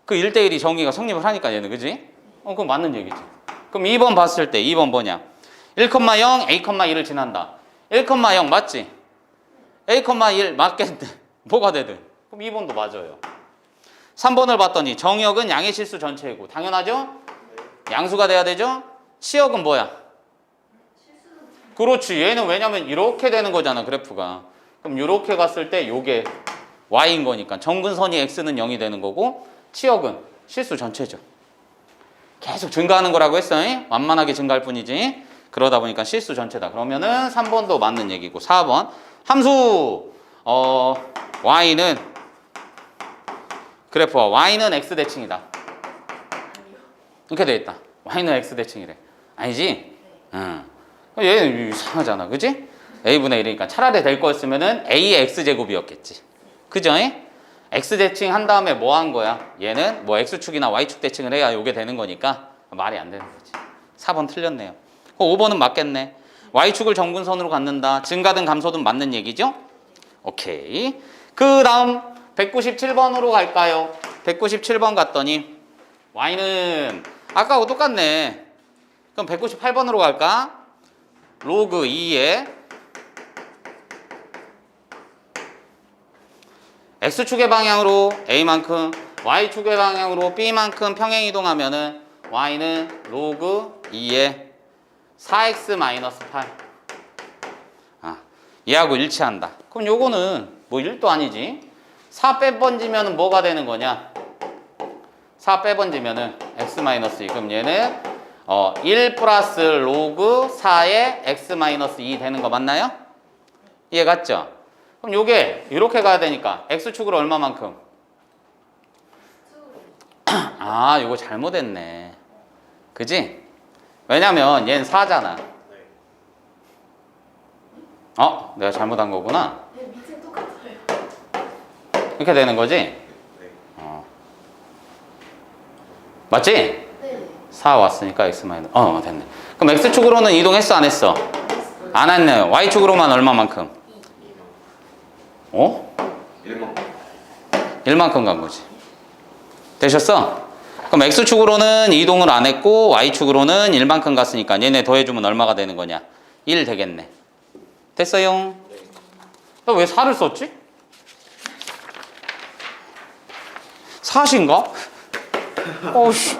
그 1대1이 정의가 성립을 하니까 얘는. 그지? 그건 맞는 얘기지. 그럼 2번 봤을 때 2번 뭐냐? 1,0 a,1을 지난다. 1,0 맞지? a,1 맞겠네. 뭐가 되든. 그럼 2번도 맞아요. 3번을 봤더니 정역은 양의 실수 전체이고 당연하죠? 양수가 돼야 되죠? 치역은 뭐야? 그렇지. 얘는 왜냐면 이렇게 되는 거잖아 그래프가. 그럼 이렇게 갔을 때 요게 y인 거니까 정근선이 x는 0이 되는 거고 치역은 실수 전체죠. 계속 증가하는 거라고 했어. 완만하게 증가할 뿐이지. 그러다 보니까 실수 전체다. 그러면은 3번도 맞는 얘기고 4번 함수 y는 그래프와 y는 x 대칭이다. 이렇게 돼 있다. y는 x 대칭이래. 아니지? 응. 얘는 이상하잖아. 그지? a분의 1이니까 차라리 될 거였으면은 a의 x제곱이었겠지. 그죠? x 대칭 한 다음에 뭐 한 거야? 얘는 뭐 x축이나 y축 대칭을 해야 요게 되는 거니까 말이 안 되는 거지. 4번 틀렸네요. 5번은 맞겠네. y축을 정근선으로 갖는다. 증가든 감소든 맞는 얘기죠? 오케이. 그 다음 197번으로 갈까요? 197번 갔더니 y는 아까하고 똑같네. 그럼 198번으로 갈까? 로그 2에 x축의 방향으로 a만큼 y축의 방향으로 b만큼 평행 이동하면은 y는 로그 2의 4x 마이너스 8. 얘하고 일치한다. 그럼 요거는 뭐 1도 아니지. 4 빼번지면 뭐가 되는 거냐? 4 빼번지면은 x 마이너스 2. 그럼 얘는 1 플러스 로그 4의 x 마이너스 2 되는 거 맞나요? 이해 갔죠? 그럼 요게 이렇게 가야 되니까 x축으로 얼마만큼? 요거 잘못했네. 그지? 왜냐면 얘는 4잖아. 내가 잘못한 거구나. 네, 밑에 똑같아요. 이렇게 되는 거지? 네. 맞지? 네. 4 왔으니까 x 마이너스 됐네. 그럼 x축으로는 이동했어 안 했어? 안 했네요. y축으로만 얼마만큼? 1만. 1만큼 간 거지. 되셨어? 그럼 x축으로는 이동을 안 했고 y축으로는 1만큼 갔으니까 얘네 더해주면 얼마가 되는 거냐? 1 되겠네. 됐어요? 나 왜 4를 썼지? 4인가? 어우씨.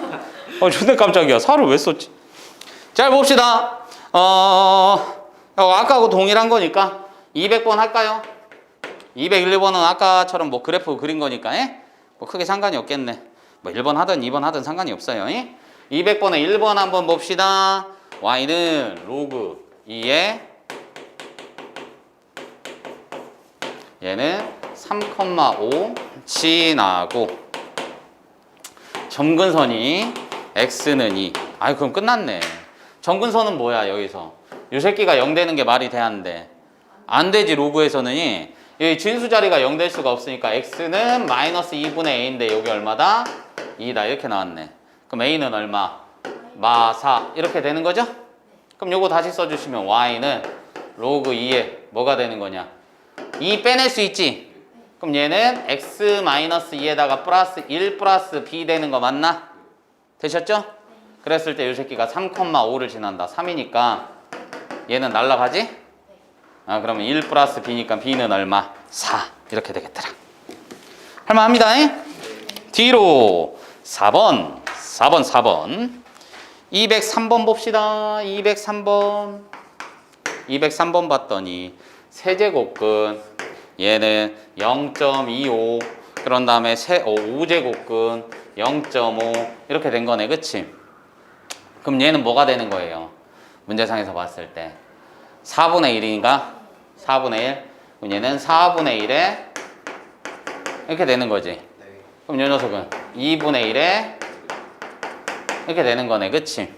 존나 깜짝이야. 4를 왜 썼지? 잘 봅시다. 아까하고 동일한 거니까 200번 할까요? 201번은 아까처럼 뭐 그래프 그린 거니까 뭐 크게 상관이 없겠네. 뭐 1번 하든 2번 하든 상관이 없어요. 200번에 1번 한번 봅시다. y는 로그 2에 얘는 3,5 지나고 점근선이 x는 2. 그럼 끝났네. 점근선은 뭐야 여기서? 이 새끼가 0 되는 게 말이 돼야하는데 안 되지. 로그에서는 여기 진수 자리가 0 될 수가 없으니까 x는 마이너스 2분의 a인데 여기 얼마다? 2다. 이렇게 나왔네. 그럼 a는 얼마? 마 4. 이렇게 되는 거죠? 그럼 요거 다시 써주시면 y는 로그 2에 뭐가 되는 거냐? 2 빼낼 수 있지? 그럼 얘는 x 마이너스 2에다가 플러스 1 플러스 b 되는 거 맞나? 되셨죠? 그랬을 때 이 새끼가 3,5를 지난다. 3이니까 얘는 날라가지? 그러면 1 플러스 b니까 b는 얼마? 4. 이렇게 되겠더라. 할만합니다. 뒤로 4번 203번 봅시다. 203번 봤더니 세제곱근 얘는 0.25 그런 다음에 5제곱근 0.5 이렇게 된 거네. 그치? 그럼 얘는 뭐가 되는 거예요? 문제상에서 봤을 때 4분의 1인가? 4분의 1. 그럼 얘는 4분의 1에 이렇게 되는 거지. 그럼 이 녀석은 2분의 1에 이렇게 되는 거네. 그치?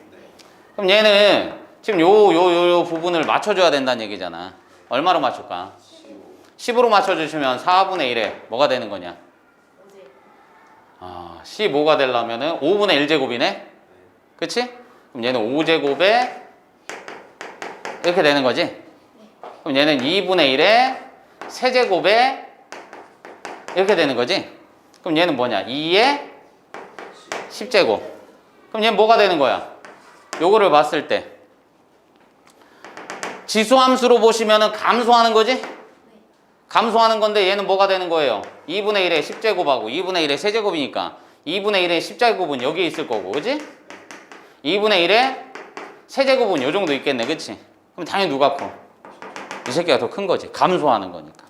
그럼 얘는 지금 요 부분을 맞춰줘야 된다는 얘기잖아. 얼마로 맞출까? 10으로 맞춰주시면 4분의 1에 뭐가 되는 거냐? 15가 되려면은 5분의 1제곱이네? 그치? 그럼 얘는 5제곱에 이렇게 되는 거지? 그럼 얘는 2분의 1에 세제곱에 이렇게 되는 거지? 그럼 얘는 뭐냐? 2에 10제곱. 그럼 얘는 뭐가 되는 거야? 요거를 봤을 때 지수함수로 보시면은 감소하는 거지? 감소하는 건데 얘는 뭐가 되는 거예요? 2분의 1에 10제곱하고 2분의 1에 세제곱이니까 2분의 1에 10제곱은 여기 있을 거고, 그지? 2분의 1에 세제곱은 요 정도 있겠네, 그치? 그럼 당연히 누가 커? 이 새끼가 더 큰 거지. 감소하는 거니까.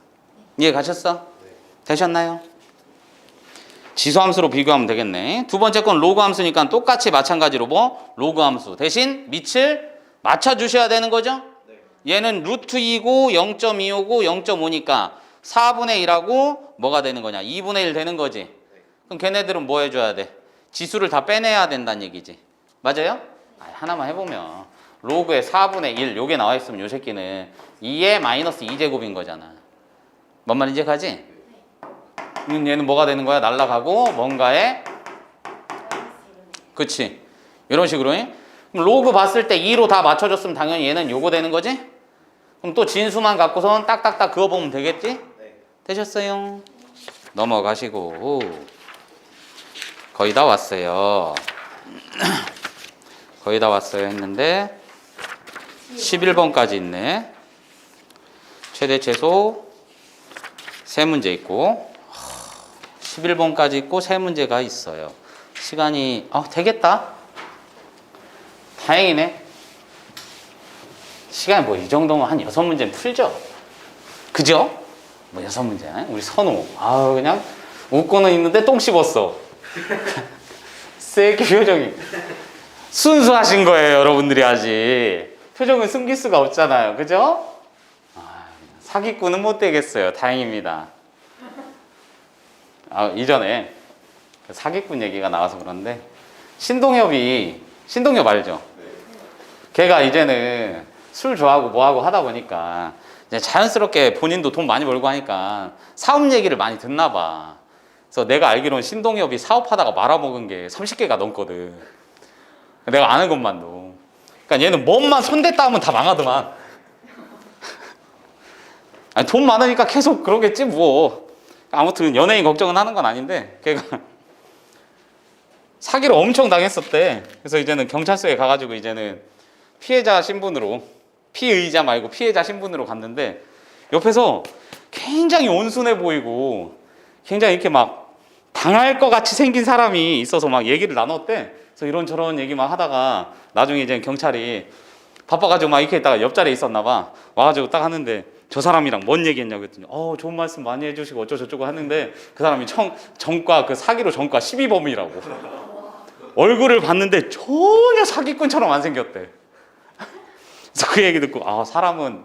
이해 가셨어? 되셨나요? 지수함수로 비교하면 되겠네. 두 번째 건 로그 함수니까 똑같이 마찬가지로 뭐? 로그 함수. 대신 밑을 맞춰주셔야 되는 거죠? 얘는 루트 2고 0.25고 0.5니까 4분의 1하고 뭐가 되는 거냐? 2분의 1 되는 거지. 그럼 걔네들은 뭐 해줘야 돼? 지수를 다 빼내야 된다는 얘기지. 맞아요? 하나만 해보면 로그에 4분의 1 요게 나와 있으면 요 새끼는 2에 마이너스 2제곱인 거잖아. 뭔 말인지 가지? 얘는 뭐가 되는 거야? 날라가고 뭔가에 그치? 이런 식으로 그럼 로그 봤을 때 2로 다 맞춰줬으면 당연히 얘는 요거 되는 거지? 그럼 또 진수만 갖고선 딱딱딱 그어보면 되겠지? 되셨어요? 넘어가시고 거의 다 왔어요. 거의 다 왔어요 했는데 11번까지 있네. 최대 최소 3문제 있고 11번까지 있고 세 문제가 있어요. 시간이 되겠다. 다행이네. 시간이 뭐 이 정도면 한 6문제는 풀죠. 그죠? 뭐 6문제. 우리 선호. 그냥 웃고는 있는데 똥 씹었어. 새끼 표정이. 순수하신 거예요, 여러분들이 아직. 표정은 숨길 수가 없잖아요. 그죠? 사기꾼은 못 되겠어요. 다행입니다. 이전에 사기꾼 얘기가 나와서 그런데 신동엽 알죠? 걔가 이제는 술 좋아하고 뭐하고 하다 보니까 이제 자연스럽게 본인도 돈 많이 벌고 하니까 사업 얘기를 많이 듣나 봐. 그래서 내가 알기로는 신동엽이 사업하다가 말아먹은 게 30개가 넘거든. 내가 아는 것만도. 그러니까 얘는 뭔만 손댔다 하면 다 망하더만. 아니, 돈 많으니까 계속 그러겠지 뭐. 아무튼 연예인 걱정은 하는 건 아닌데 걔가 사기를 엄청 당했었대. 그래서 이제는 경찰서에 가가지고 이제는 피해자 신분으로, 피의자 말고 피해자 신분으로 갔는데 옆에서 굉장히 온순해 보이고 굉장히 이렇게 막 당할 것 같이 생긴 사람이 있어서 막 얘기를 나눴대. 그래서 이런저런 얘기 막 하다가 나중에 이제 경찰이 바빠가지고 막 이렇게 있다가 옆자리에 있었나 봐. 와가지고 딱 하는데 저 사람이랑 뭔 얘기했냐고 했더니 좋은 말씀 많이 해주시고 어쩌고저쩌고 하는데 그 사람이 전과 그 사기로 전과 12범이라고. 얼굴을 봤는데 전혀 사기꾼처럼 안 생겼대. 그래서 그 얘기 듣고 사람은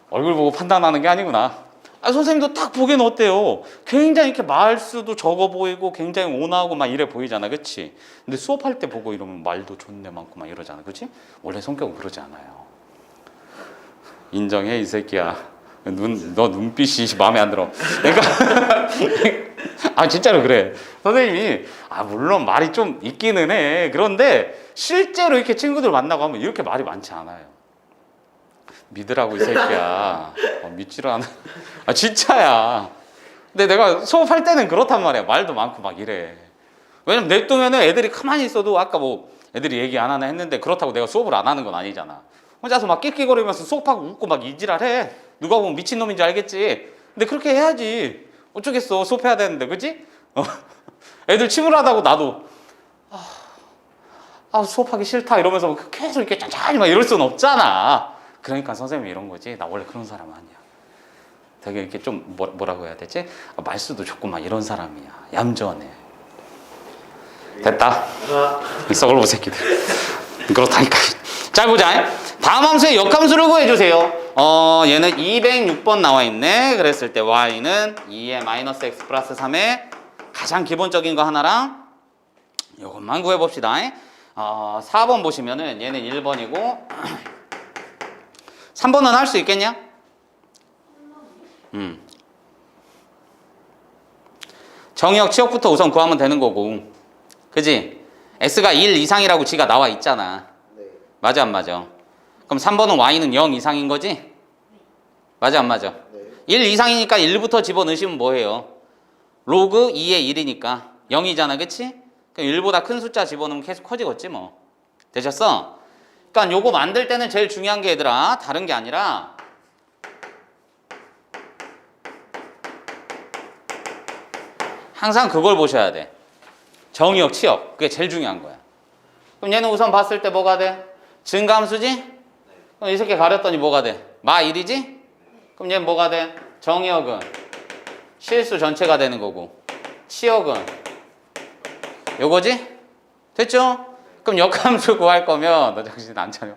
얼굴 보고 판단하는 게 아니구나. 선생님도 딱 보기엔 어때요? 굉장히 이렇게 말수도 적어 보이고 굉장히 온화하고 막 이래 보이잖아, 그치? 근데 수업할 때 보고 이러면 말도 존내 많고 막 이러잖아, 그치? 원래 성격은 그러지 않아요. 인정해, 이 새끼야. 너 눈빛이 마음에 안 들어. 그러니까 진짜로 그래. 선생님이 물론 말이 좀 있기는 해. 그런데 실제로 이렇게 친구들 만나고 하면 이렇게 말이 많지 않아요. 믿으라고, 이 새끼야. 믿지를 않아. 진짜야. 근데 내가 수업할 때는 그렇단 말이야. 말도 많고 막 이래. 왜냐면 냅두면은 애들이 가만히 있어도 아까 뭐 애들이 얘기 안 하나 했는데 그렇다고 내가 수업을 안 하는 건 아니잖아. 혼자서 막 낄낄거리면서 수업하고 웃고 막 이지랄해. 누가 보면 미친놈인 줄 알겠지. 근데 그렇게 해야지. 어쩌겠어. 수업해야 되는데, 그치? 애들 침울하다고 나도 수업하기 싫다 이러면서 계속 이렇게 천천히 막 이럴 수는 없잖아. 그러니까 선생님이 이런 거지. 나 원래 그런 사람 아니야. 되게 이렇게 좀 뭐라고 해야 되지? 말수도 좋고 막 이런 사람이야. 얌전해. 됐다. 이 썩을보 새끼들. 그렇다니까. 잘 보자. 다음 함수의 역함수를 구해주세요. 얘는 206번 나와 있네. 그랬을 때 y는 2의 마이너스 x 플러스 3의 가장 기본적인 거 하나랑 이것만 구해봅시다. 4번 보시면은 얘는 1번이고 3번은 할 수 있겠냐? 정의역 치역부터 우선 구하면 되는 거고, 그지? x가 1 이상이라고 지가 나와 있잖아. 네. 맞아 안 맞아? 그럼 3번은 y는 0 이상인 거지? 맞아 안 맞아? 네. 1 이상이니까 1부터 집어넣으시면 뭐예요? 로그 2의 1이니까 0이잖아, 그치? 그럼 1보다 큰 숫자 집어넣으면 계속 커지겠지 뭐. 되셨어? 그러니까 요거 만들 때는 제일 중요한 게 얘들아, 다른 게 아니라 항상 그걸 보셔야 돼. 정의역, 치역. 그게 제일 중요한 거야. 그럼 얘는 우선 봤을 때 뭐가 돼? 증가함수지? 그럼 이 새끼 가렸더니 뭐가 돼? 마 1이지? 그럼 얘는 뭐가 돼? 정의역은 실수 전체가 되는 거고, 치역은 요거지? 됐죠? 그럼 역함수 구할 거면 너 정신 안 차려.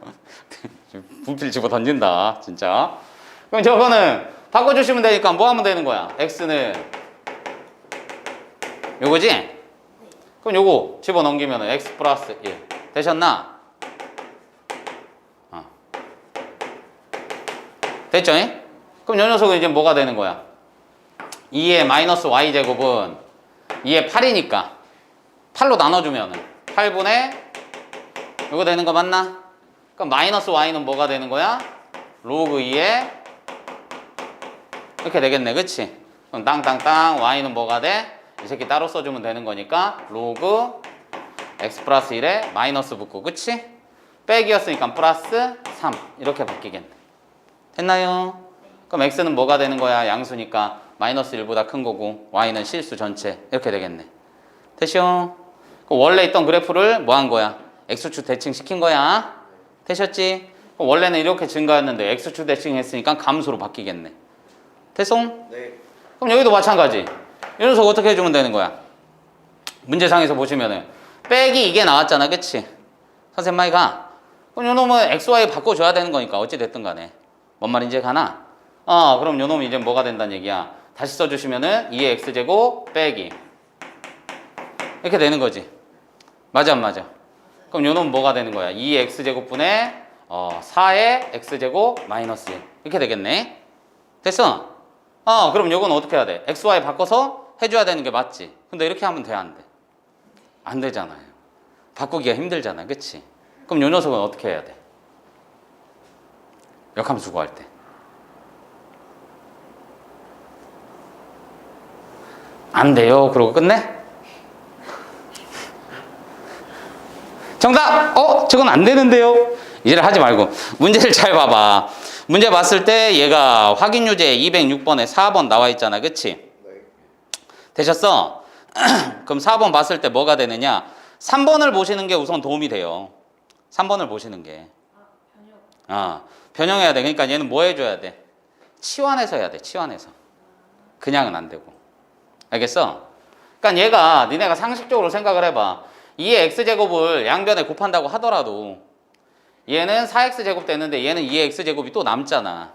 분필 집어 던진다 진짜. 그럼 저거는 바꿔주시면 되니까 뭐 하면 되는 거야? x는 요거지? 그럼 요거 집어 넘기면 x 플러스 1 되셨나? 됐죠? 그럼 요 녀석은 이제 뭐가 되는 거야? 2의 마이너스 y제곱은 2의 8이니까 8로 나눠주면 8분의 이거 되는 거 맞나? 그럼 마이너스 y는 뭐가 되는 거야? 로그 2에 이렇게 되겠네, 그치? 그럼 땅땅땅 y는 뭐가 돼? 이 새끼 따로 써주면 되는 거니까 로그 x 플러스 1에 마이너스 붙고, 그치? 빼기였으니까 플러스 3 이렇게 바뀌겠네. 됐나요? 그럼 x는 뭐가 되는 거야? 양수니까 마이너스 1보다 큰 거고 y는 실수 전체 이렇게 되겠네. 됐죠? 원래 있던 그래프를 뭐 한 거야? x축 대칭 시킨 거야. 되셨지? 원래는 이렇게 증가했는데 x축 대칭 했으니까 감소로 바뀌겠네. 됐어? 네. 그럼 여기도 마찬가지. 이 녀석 어떻게 해주면 되는 거야? 문제상에서 보시면은 빼기 이게 나왔잖아, 그치? 선생님 많이 가. 그럼 요 놈은 xy 바꿔줘야 되는 거니까 어찌 됐든 간에 뭔 말인지 가나? 그럼 요 놈이 이제 뭐가 된다는 얘기야? 다시 써주시면은 2의 x제곱 빼기 이렇게 되는 거지. 맞아 안 맞아? 그럼 요 놈은 뭐가 되는 거야? 2의 x제곱분의 4의 x제곱 마이너스 1 이렇게 되겠네. 됐어? 그럼 요건 어떻게 해야 돼? xy 바꿔서 해줘야 되는 게 맞지? 근데 이렇게 하면 돼, 안 돼? 안 되잖아요. 바꾸기가 힘들잖아, 그치? 그럼 요 녀석은 어떻게 해야 돼? 역함수 구할 때 안 돼요. 그러고 끝내? 정답! 저건 안 되는데요? 이제를 하지 말고 문제를 잘 봐봐. 문제 봤을 때 얘가 확인 유제 206번에 4번 나와 있잖아, 그치? 네. 되셨어? 그럼 4번 봤을 때 뭐가 되느냐? 3번을 보시는 게 우선 도움이 돼요. 3번을 보시는 게. 변형해야 돼. 그러니까 얘는 뭐 해줘야 돼? 치환해서 해야 돼. 치환해서. 그냥은 안 되고. 알겠어? 그러니까 얘가 니네가 상식적으로 생각을 해봐. 2의 x제곱을 양변에 곱한다고 하더라도 얘는 4x제곱 되는데 얘는 2의 x제곱이 또 남잖아.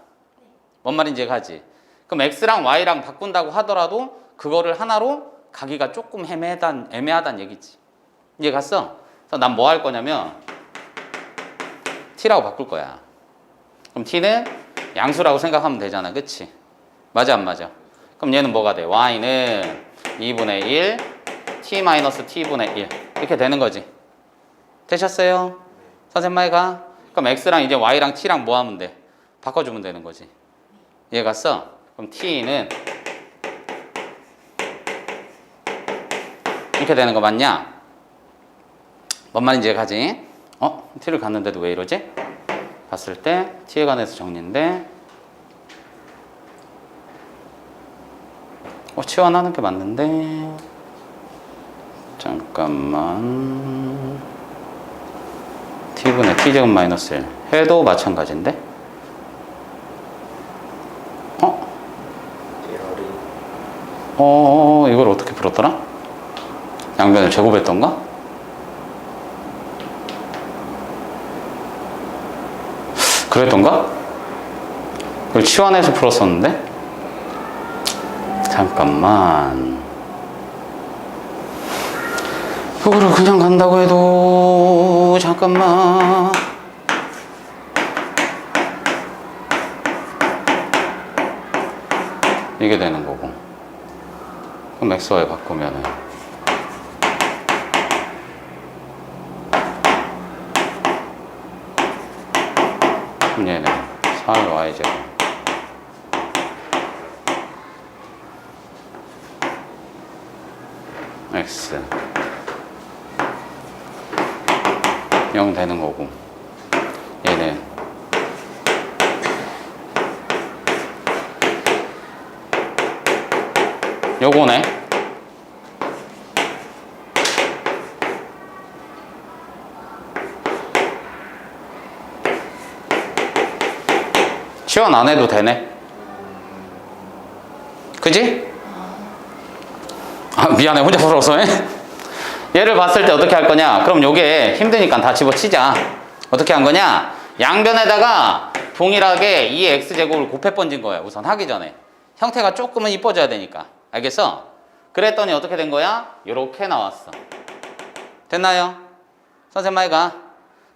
뭔 말인지 가지? 그럼 x랑 y랑 바꾼다고 하더라도 그거를 하나로 가기가 조금 애매하단 얘기지. 이해 갔어? 그래서 난 뭐 할 거냐면 t라고 바꿀 거야. 그럼 t는 양수라고 생각하면 되잖아, 그치? 맞아 안 맞아? 그럼 얘는 뭐가 돼? y는 2분의 1 t-t분의 1 이렇게 되는 거지. 되셨어요? 선생님 많이 가? 그럼 x랑 이제 y랑 t랑 뭐 하면 돼? 바꿔주면 되는 거지. 이해 갔어? 그럼 t는 이렇게 되는 거 맞냐? 뭔 말인지 가지? t를 갔는데도 왜 이러지? 봤을 때 t에 관해서 정리인데 치환하는 게 맞는데 잠깐만 t분의 t제곱 마이너스 1 해도 마찬가지인데 이걸 어떻게 풀었더라? 양변을 제곱했던가? 그랬던가? 그걸 치환해서 풀었었는데? 잠깐만. 그거를 그냥 간다고 해도 잠깐만. 이게 되는 거고. 그럼 xy 바꾸면은 그럼 얘는 4y제곱 x 0 되는 거고 얘는 요거네. 치환 안 해도 되네. 그지? 미안해 혼자 풀어서. 얘를 봤을 때 어떻게 할 거냐? 그럼 요게 힘드니까 다 집어치자. 어떻게 한 거냐? 양변에다가 동일하게 2의 x제곱을 곱해 번진 거야. 우선 하기 전에 형태가 조금은 이뻐져야 되니까. 알겠어? 그랬더니 어떻게 된 거야? 요렇게 나왔어. 됐나요? 선생님 많이 가.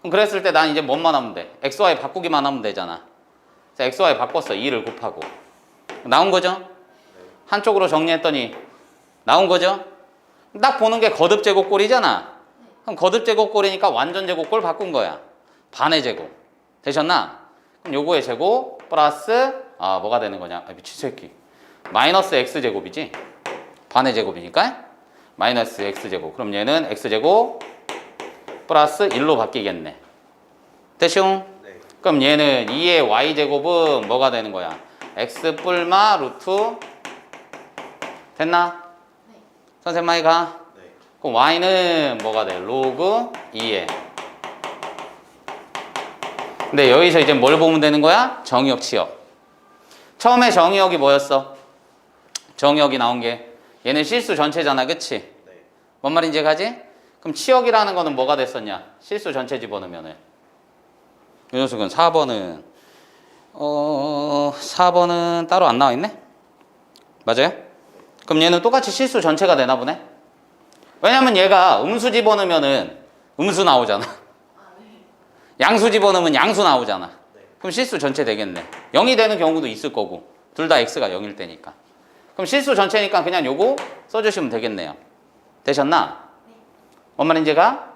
그럼 그랬을 때 난 이제 뭔만 하면 돼? xy 바꾸기만 하면 되잖아. xy 바꿨어. 2를 곱하고 나온 거죠? 한쪽으로 정리했더니 나온 거죠? 딱 보는 게 거듭 제곱꼴이잖아. 그럼 거듭 제곱꼴이니까 완전 제곱꼴 바꾼 거야. 반의 제곱. 되셨나? 그럼 요거의 제곱 플러스 뭐가 되는 거냐? 미친 새끼. 마이너스 x제곱이지? 반의 제곱이니까 마이너스 x제곱. 그럼 얘는 x제곱 플러스 1로 바뀌겠네. 됐쇼? 네. 그럼 얘는 2의 y제곱은 뭐가 되는 거야? x 뿔마 루트 됐나? 네. 선생님 많이 가? 네. 그럼 y는 뭐가 돼? 로그 2에. 근데 여기서 이제 뭘 보면 되는 거야? 정의역, 치역. 처음에 정의역이 뭐였어? 정의역이 나온 게 얘는 실수 전체잖아, 그치? 네. 뭔 말인지 가지? 그럼 치역이라는 거는 뭐가 됐었냐? 실수 전체 집어넣으면은. 이 녀석은 4번은 4번은 따로 안 나와 있네? 맞아요? 그럼 얘는 똑같이 실수 전체가 되나 보네? 왜냐면 얘가 음수 집어넣으면은 음수 나오잖아. 양수 집어넣으면 양수 나오잖아. 그럼 실수 전체 되겠네. 0이 되는 경우도 있을 거고 둘 다 x가 0일 때니까. 그럼 실수 전체니까 그냥 요거 써주시면 되겠네요. 되셨나? 뭔 말인지 가?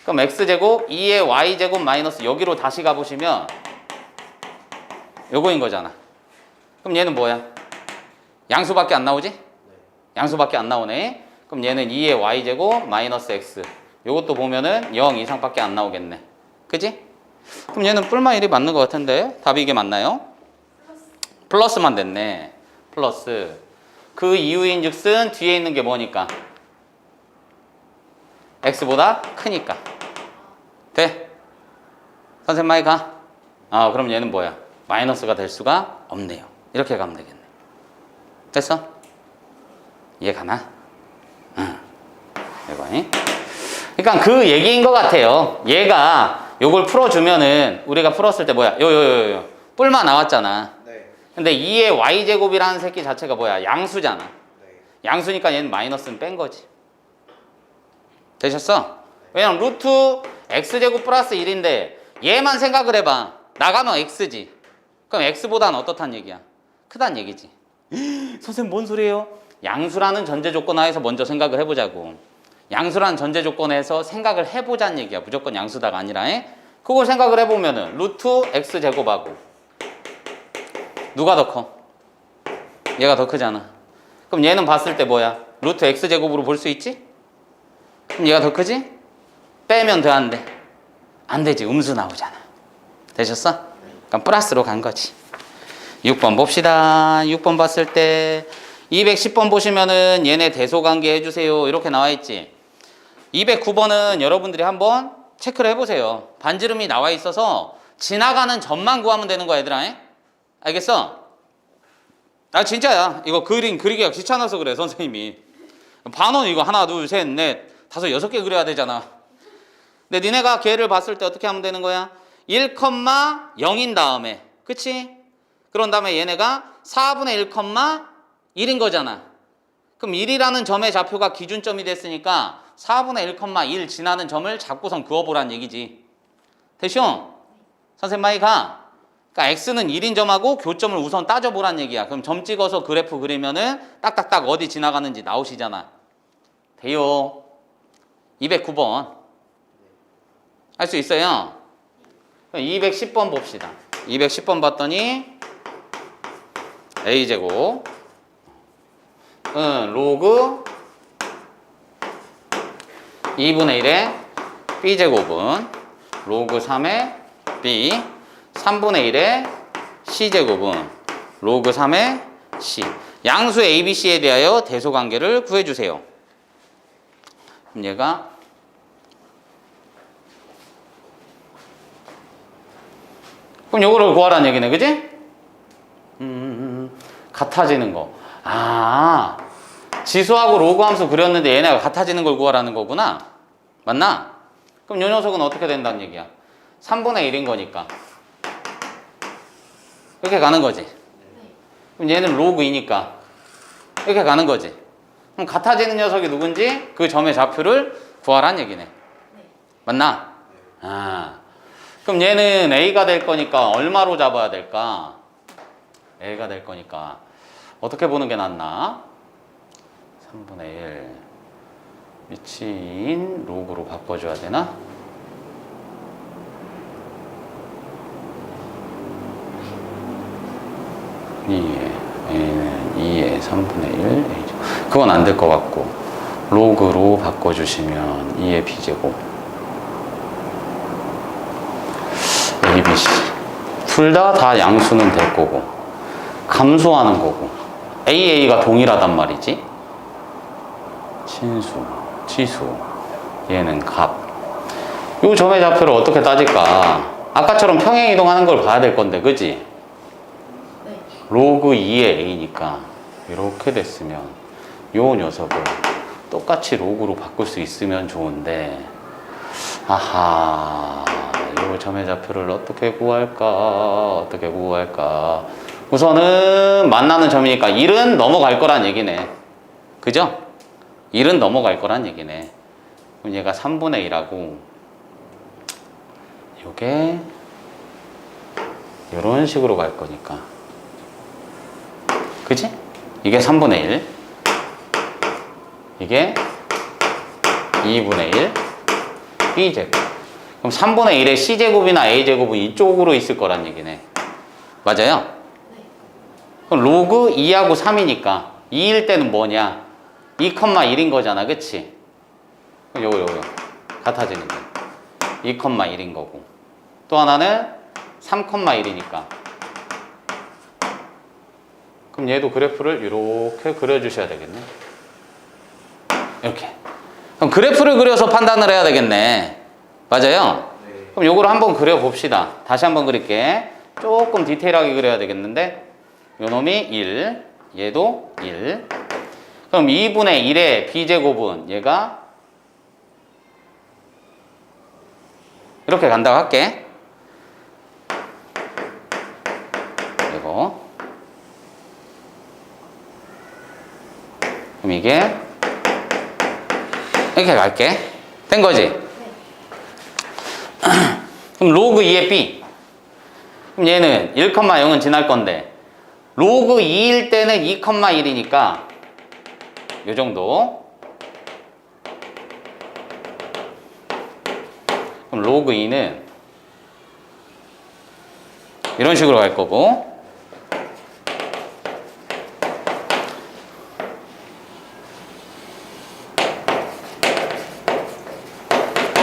그럼 x제곱 2의 y제곱 마이너스 여기로 다시 가보시면 요거인 거잖아. 그럼 얘는 뭐야? 양수밖에 안 나오지? 양수밖에 안 나오네. 그럼 얘는 2의 y제곱 마이너스 x. 요것도 보면은 0 이상밖에 안 나오겠네. 그지? 그럼 얘는 뿔마 1이 맞는 것 같은데 답이 이게 맞나요? 플러스만 됐네. 플러스. 그 이유인 즉슨 뒤에 있는 게 뭐니까? x보다 크니까. 돼? 선생님 많이 가? 그럼 얘는 뭐야? 마이너스가 될 수가 없네요. 이렇게 가면 되겠네. 됐어? 이해 가나? 응. 이거니? 그러니까 그 얘기인 것 같아요. 얘가 요걸 풀어주면은 우리가 풀었을 때 뭐야? 요 뿔마 나왔잖아. 네. 근데 2의 y제곱이라는 새끼 자체가 뭐야? 양수잖아. 네. 양수니까 얘는 마이너스는 뺀 거지. 되셨어? 왜냐면 루트 x제곱 플러스 1인데 얘만 생각을 해봐. 나가면 x지. 그럼 x보다는 어떻단 얘기야? 크단 얘기지. 선생님 뭔 소리예요? 양수라는 전제 조건 하에서 먼저 생각을 해보자고. 양수라는 전제 조건에서 생각을 해보자는 얘기야. 무조건 양수다가 아니라. 그걸 생각을 해보면은 루트 x제곱하고 누가 더 커? 얘가 더 크잖아. 그럼 얘는 봤을 때 뭐야? 루트 x제곱으로 볼 수 있지? 그럼 얘가 더 크지? 빼면 더 안 돼. 안 되지. 음수 나오잖아. 되셨어? 그럼 플러스로 간 거지. 6번 봅시다. 6번 봤을 때 210번 보시면은 얘네 대소관계 해주세요. 이렇게 나와 있지. 209번은 여러분들이 한번 체크를 해보세요. 반지름이 나와 있어서 지나가는 점만 구하면 되는 거야, 얘들아. 알겠어? 진짜야. 이거 그리기가 귀찮아서 그래, 선생님이. 반원 이거 하나, 둘, 셋, 넷, 다섯, 6개 그려야 되잖아. 근데 니네가 걔를 봤을 때 어떻게 하면 되는 거야? 1,0인 다음에, 그치? 그런 다음에 얘네가 4분의 1,1인 거잖아. 그럼 1이라는 점의 좌표가 기준점이 됐으니까 4분의 1,1 지나는 점을 잡고선 그어보란 얘기지. 됐쇼? 선생님 많이 가. 그러니까 x는 1인 점하고 교점을 우선 따져보란 얘기야. 그럼 점 찍어서 그래프 그리면은 딱딱딱 어디 지나가는지 나오시잖아. 돼요. 209번. 할 수 있어요? 210번 봅시다. 210번 봤더니 a제곱 로그 2분의 1의 b제곱은 로그 3의 b 3분의 1의 c제곱은 로그 3의 c. 양수 abc에 대하여 대소관계를 구해주세요. 그럼 얘가 그럼 요거를 구하라는 얘기네, 그지? 같아지는 거. 지수하고 로그 함수 그렸는데 얘네가 같아지는 걸 구하라는 거구나. 맞나? 그럼 요 녀석은 어떻게 된다는 얘기야? 3분의 1인 거니까. 이렇게 가는 거지. 그럼 얘는 로그 2니까 이렇게 가는 거지. 그럼 같아지는 녀석이 누군지 그 점의 좌표를 구하라는 얘기네. 맞나? 그럼 얘는 A가 될 거니까 얼마로 잡아야 될까? A가 될 거니까 어떻게 보는 게 낫나? 3분의 1 위치인 로그로 바꿔줘야 되나? A는 2의 3분의 1 A죠. 그건 안 될 것 같고 로그로 바꿔주시면 2의 B제곱 ABC 둘 다 양수는 될 거고 감소하는 거고 AA가 동일하단 말이지. 신수, 지수, 얘는 갑. 요 점의 좌표를 어떻게 따질까? 아까처럼 평행 이동하는 걸 봐야 될 건데, 그지? 네. 로그 2의 a니까 이렇게 됐으면 요 녀석을 똑같이 로그로 바꿀 수 있으면 좋은데, 아하, 요 점의 좌표를 어떻게 구할까? 우선은 만나는 점이니까 1은 넘어갈 거란 얘기네. 그죠? 1은 넘어갈 거란 얘기네. 그럼 얘가 3분의 1하고, 요게 이런 식으로 갈 거니까. 그치? 이게 3분의 1. 이게 2분의 1. B제곱. 그럼 3분의 1의 C제곱이나 A제곱은 이쪽으로 있을 거란 얘기네. 맞아요? 네. 그럼 로그 2하고 3이니까 2일 때는 뭐냐? 2,1인 거잖아. 그치? 그럼 요거 같아지는 거. 2,1인 거고. 또 하나는 3,1이니까. 그럼 얘도 그래프를 이렇게 그려주셔야 되겠네. 이렇게. 그럼 그래프를 그려서 판단을 해야 되겠네. 맞아요? 네. 그럼 요거를 한번 그려봅시다. 다시 한번 그릴게. 조금 디테일하게 그려야 되겠는데, 요 놈이 1, 얘도 1. 그럼 2분의 1의 b제곱은 얘가 이렇게 간다고 할게. 이거. 그럼 이게 이렇게 갈게. 된 거지? 네. 그럼 로그 2의 b. 그럼 얘는 1,0은 지날 건데, 로그 2일 때는 2,1이니까 요 정도. 그럼 로그 2는 이런 식으로 갈 거고,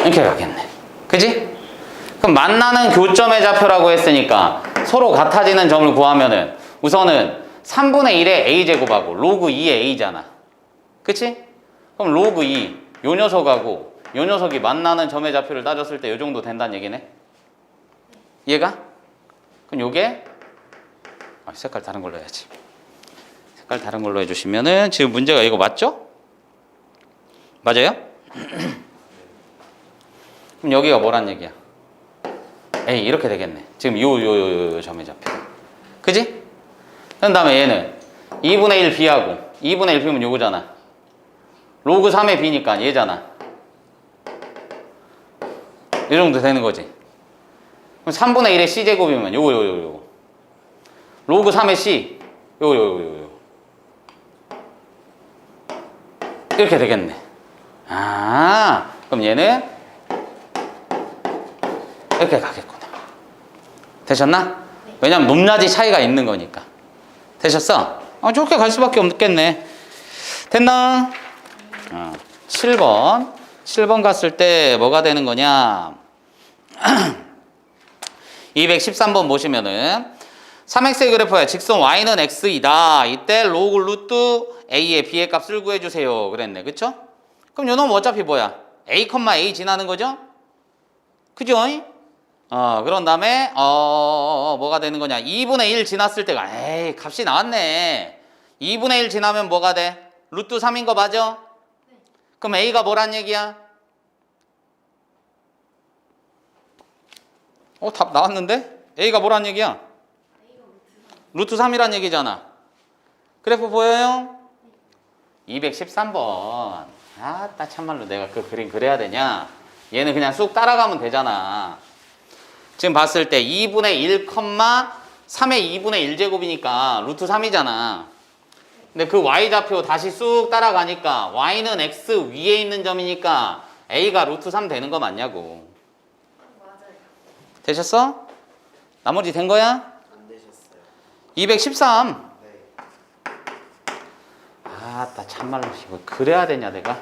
이렇게 가겠네. 그지? 그럼 만나는 교점의 좌표라고 했으니까 서로 같아지는 점을 구하면은 우선은 3분의 1의 a제곱하고 로그 2의 a잖아. 그치? 그럼 로그 2, 요 녀석하고 요 녀석이 만나는 점의 좌표를 따졌을 때 요 정도 된다는 얘기네. 얘가? 그럼 요게 색깔 다른 걸로 해야지. 색깔 다른 걸로 해주시면은 지금 문제가 이거 맞죠? 맞아요? 그럼 여기가 뭐란 얘기야? 에이, 이렇게 되겠네. 지금 요 점의 좌표. 그지? 그 다음에 얘는 2분의 1 b하고 2분의 1 b면 요거잖아. 로그 3의 b니까 얘잖아. 이 정도 되는 거지. 그럼 3분의 1의 c제곱이면 요거. 로그 3의 c. 요거. 이렇게 되겠네. 아, 그럼 얘는 이렇게 가겠구나. 되셨나? 왜냐면 높낮이 차이가 있는 거니까. 되셨어? 저렇게 갈 수밖에 없겠네. 됐나? 7번. 7번 갔을 때 뭐가 되는 거냐? 213번 보시면은 3x의 그래프에 직선 y는 x이다. 이때 로그 루트 a의 b의 값을 구해주세요. 그랬네. 그쵸? 그럼 요놈 어차피 뭐야? a, a 지나는 거죠? 그죠? 그런 다음에 뭐가 되는 거냐? 2분의 1 지났을 때가 에이 값이 나왔네. 2분의 1 지나면 뭐가 돼? 루트 3인 거 맞아? 네. 그럼 a가 뭐란 얘기야? 답 나왔는데? a가 뭐란 얘기야? A가 루트 3이란 얘기잖아. 그래프 보여요? 213번. 아따 참말로 내가 그 그림 그려야 되냐? 얘는 그냥 쑥 따라가면 되잖아. 지금 봤을 때 2분의 1, 3의 2분의 1제곱이니까 루트 3이잖아. 근데 그 y좌표 다시 쑥 따라가니까 y는 x 위에 있는 점이니까 a가 루트 3 되는 거 맞냐고. 맞아요. 되셨어? 나머지 된 거야? 안 되셨어요. 213. 네. 아따 참말로 이거 그래야 되냐 내가?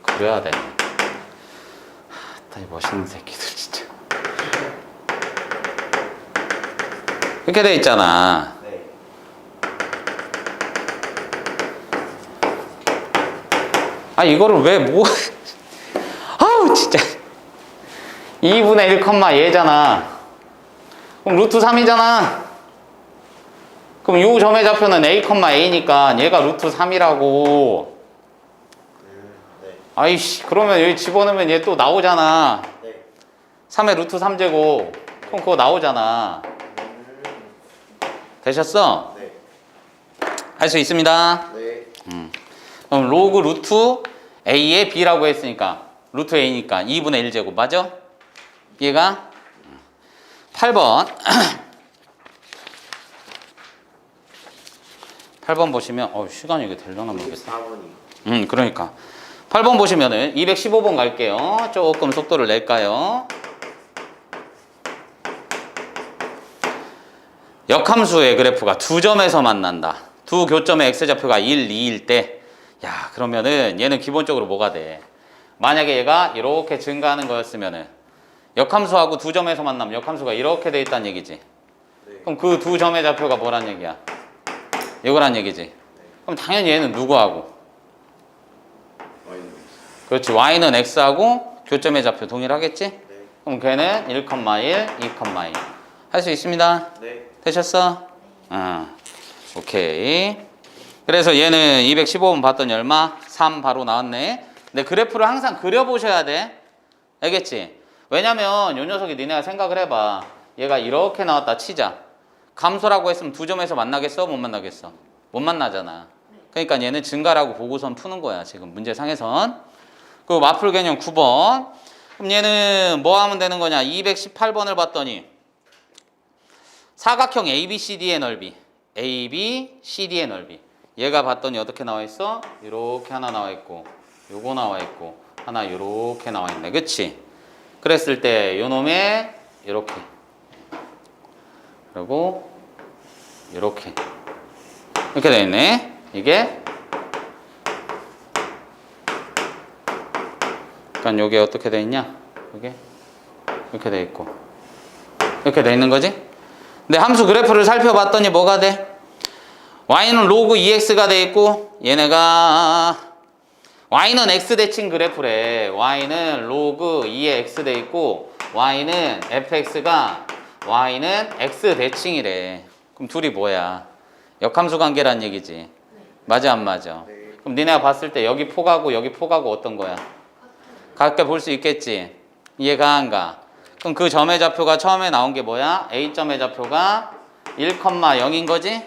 그래야 되네. 아따 이 멋있는 새끼들 진짜. 이렇게 돼 있잖아. 네. 아 이거를 왜 뭐 아우 진짜 2분의 1, 얘잖아. 그럼 루트 3이잖아. 그럼 이 점의 좌표는 a, a니까 얘가 루트 3이라고. 네. 아이씨 그러면 여기 집어넣으면 얘 또 나오잖아. 네. 3의 루트 3제곱. 그럼 그거 나오잖아. 되셨어? 네. 할 수 있습니다. 네. 그럼 로그 루트 a의 b라고 했으니까 루트 a니까 2분의 1제곱 맞아? 얘가 8번 8번 보시면 시간이 이게 되려나 모르겠다. 4번이. 그러니까 8번 보시면은 215번 갈게요. 조금 속도를 낼까요? 역함수의 그래프가 두 점에서 만난다. 두 교점의 x좌표가 1, 2일 때, 야 그러면은 얘는 기본적으로 뭐가 돼? 만약에 얘가 이렇게 증가하는 거였으면은 역함수하고 두 점에서 만나면 역함수가 이렇게 돼 있다는 얘기지. 네. 그럼 그 두 점의 좌표가 뭐란 얘기야? 이거란 얘기지. 그럼 당연히 얘는 누구하고? 그렇지. y는 x하고 교점의 좌표 동일하겠지? 네. 그럼 걔는 1, 1, 2, 2. 할 수 있습니다. 네. 되셨어? 오케이. 그래서 얘는 215번 봤더니 얼마? 3 바로 나왔네. 근데 그래프를 항상 그려보셔야 돼. 알겠지? 왜냐면 요 녀석이 니네가 생각을 해봐. 얘가 이렇게 나왔다 치자. 감소라고 했으면 두 점에서 만나겠어? 못 만나겠어? 못 만나잖아. 그러니까 얘는 증가라고 보고선 푸는 거야. 지금 문제상에선. 그 마플 개념 9번. 그럼 얘는 뭐 하면 되는 거냐? 218번을 봤더니 사각형 ABCD의 넓이. ABCD의 넓이. 얘가 봤더니 어떻게 나와 있어? 이렇게 하나 나와 있고 요거 나와 있고 하나 요렇게 나와 있네. 그치? 그랬을 때 요놈의 이렇게 그리고 이렇게 이렇게 돼 있네. 이게 그러니까 요게 어떻게 돼 있냐? 요게 이렇게 돼 있고 이렇게 돼 있는 거지? 근데 함수 그래프를 살펴봤더니 뭐가 돼? y는 로그 2x가 돼 있고 얘네가 y는 x 대칭 그래프래. y는 로그 2의 x 돼 있고 y는 fx가 y는 x 대칭이래. 그럼 둘이 뭐야? 역함수 관계란 얘기지. 맞아 안 맞아? 네. 그럼 니네가 봤을 때 여기 폭하고 여기 폭하고 어떤 거야? 같게 볼 수 있겠지. 이해가 안 가? 그럼 그 점의 좌표가 처음에 나온 게 뭐야? A점의 좌표가 1,0인 거지?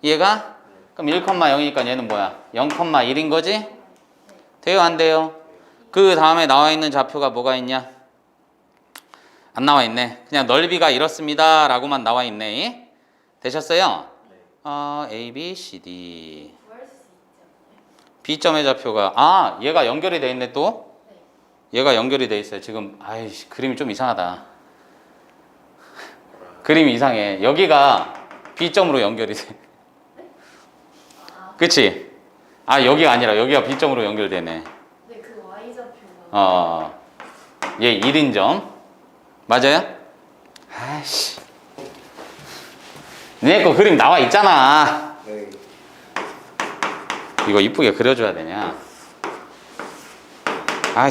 이해가? 그럼 1,0이니까 얘는 뭐야? 0,1인 거지? 돼요 안 돼요? 그 다음에 나와 있는 좌표가 뭐가 있냐? 안 나와 있네. 그냥 넓이가 이렇습니다 라고만 나와 있네. 되셨어요? A, B, C, D. 구할 수 있지 않나요? B점의 좌표가 얘가 연결이 돼 있네 또? 네. 얘가 연결이 돼 있어요. 지금 아이씨 그림이 좀 이상하다. 그림이 이상해. 여기가 B점으로 연결이 돼. 그치? 여기가 아니라 여기가 B점으로 연결되네. 네, 그 Y 좌표가 얘 1인점. 맞아요? 아이씨. 니네 거 그림 나와 있잖아. 네. 이거 이쁘게 그려줘야 되냐?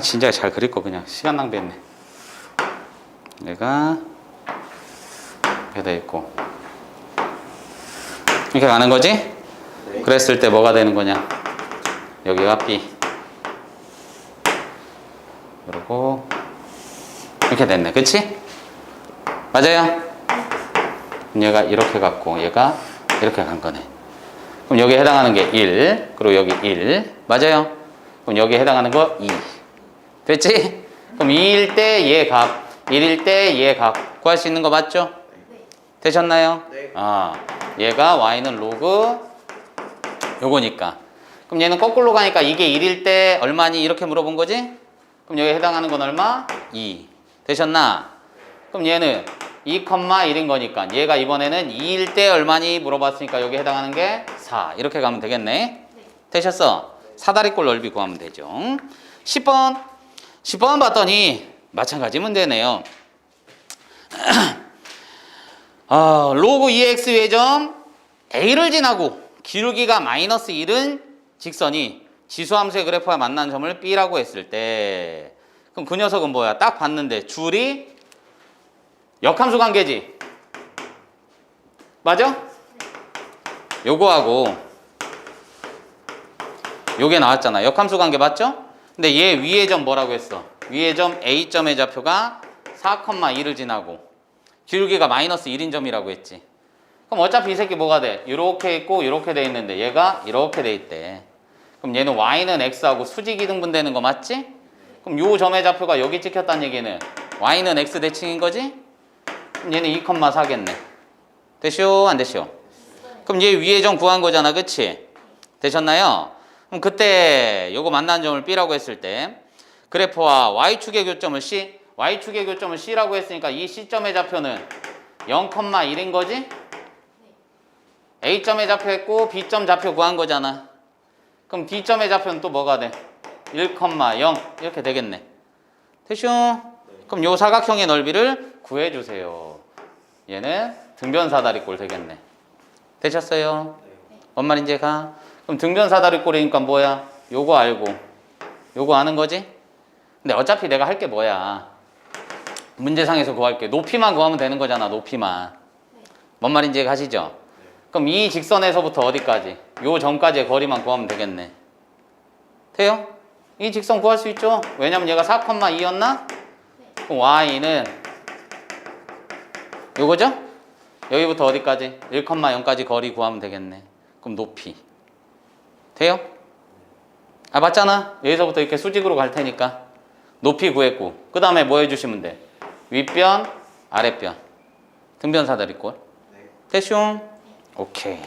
진짜 잘 그릴 거 그냥 시간 낭비했네. 얘가 이렇게 돼 있고 이렇게 가는 거지? 네. 그랬을 때 뭐가 되는 거냐? 여기가 B. 그리고 이렇게 됐네. 그치? 맞아요? 얘가 이렇게 갔고 얘가 이렇게 간 거네. 그럼 여기에 해당하는 게 1 그리고 여기 1 맞아요? 그럼 여기에 해당하는 거 2 됐지? 그럼 2일 때 얘 값 1일 때 얘 값 구할 수 있는 거 맞죠? 네. 되셨나요? 네. 얘가 y는 로그 요거니까 그럼 얘는 거꾸로 가니까 이게 1일 때 얼마니 이렇게 물어본 거지? 그럼 여기에 해당하는 건 얼마? 2 되셨나? 그럼 얘는 2,1인 거니까 얘가 이번에는 2일 때 얼마니 물어봤으니까 여기 해당하는 게 4 이렇게 가면 되겠네. 네. 되셨어? 사다리꼴 넓이 구하면 되죠. 10번 봤더니 마찬가지 문제네요. 로그 2x의 점 a를 지나고 기울기가 마이너스 1은 직선이 지수함수의 그래프와 만난 점을 B라고 했을 때 그럼 그 녀석은 뭐야? 딱 봤는데 줄이 역함수 관계지? 맞아? 요거하고 요게 나왔잖아. 역함수 관계 맞죠? 근데 얘 위의 점 뭐라고 했어? 위의 점 A점의 좌표가 4,1을 지나고 기울기가 마이너스 1인 점이라고 했지. 그럼 어차피 이 새끼 뭐가 돼? 이렇게 있고 이렇게 돼 있는데 얘가 이렇게 돼 있대. 그럼 얘는 y는 x하고 수직이 등분되는 거 맞지? 그럼 요 점의 좌표가 여기 찍혔다는 얘기는 y는 x 대칭인 거지? 그럼 얘는 2,4겠네. 되시오? 안 되시오? 그럼 얘 위의 점 구한 거잖아. 그치? 되셨나요? 그럼 그때 요거 만난 점을 B라고 했을 때 그래프와 y축의 교점을 C, y축의 교점을 C라고 했으니까 이 C점의 좌표는 0,1인 거지? A점의 좌표 했고 B점 좌표 구한 거잖아. 그럼 D점의 좌표는 또 뭐가 돼? 1,0 이렇게 되겠네. 됐쇼? 그럼 요 사각형의 넓이를 구해주세요. 얘는 등변사다리꼴 되겠네. 되셨어요? 뭔 말인지 가? 그럼 등변사다리꼴이니까 뭐야? 요거 알고 요거 아는 거지? 근데 어차피 내가 할 게 뭐야? 문제상에서 구할게. 높이만 구하면 되는 거잖아. 높이만. 뭔 말인지 가시죠? 그럼 이 직선에서부터 어디까지? 요 점까지의 거리만 구하면 되겠네. 돼요? 이 직선 구할 수 있죠? 왜냐면 얘가 4,2였나? 그럼 y는 요거죠? 여기부터 어디까지? 1,0까지 거리 구하면 되겠네. 그럼 높이. 돼요? 아 맞잖아. 여기서부터 이렇게 수직으로 갈 테니까 높이 구했고 그 다음에 뭐 해주시면 돼? 윗변, 아랫변 등변사다리꼴. 됐쇼? 오케이.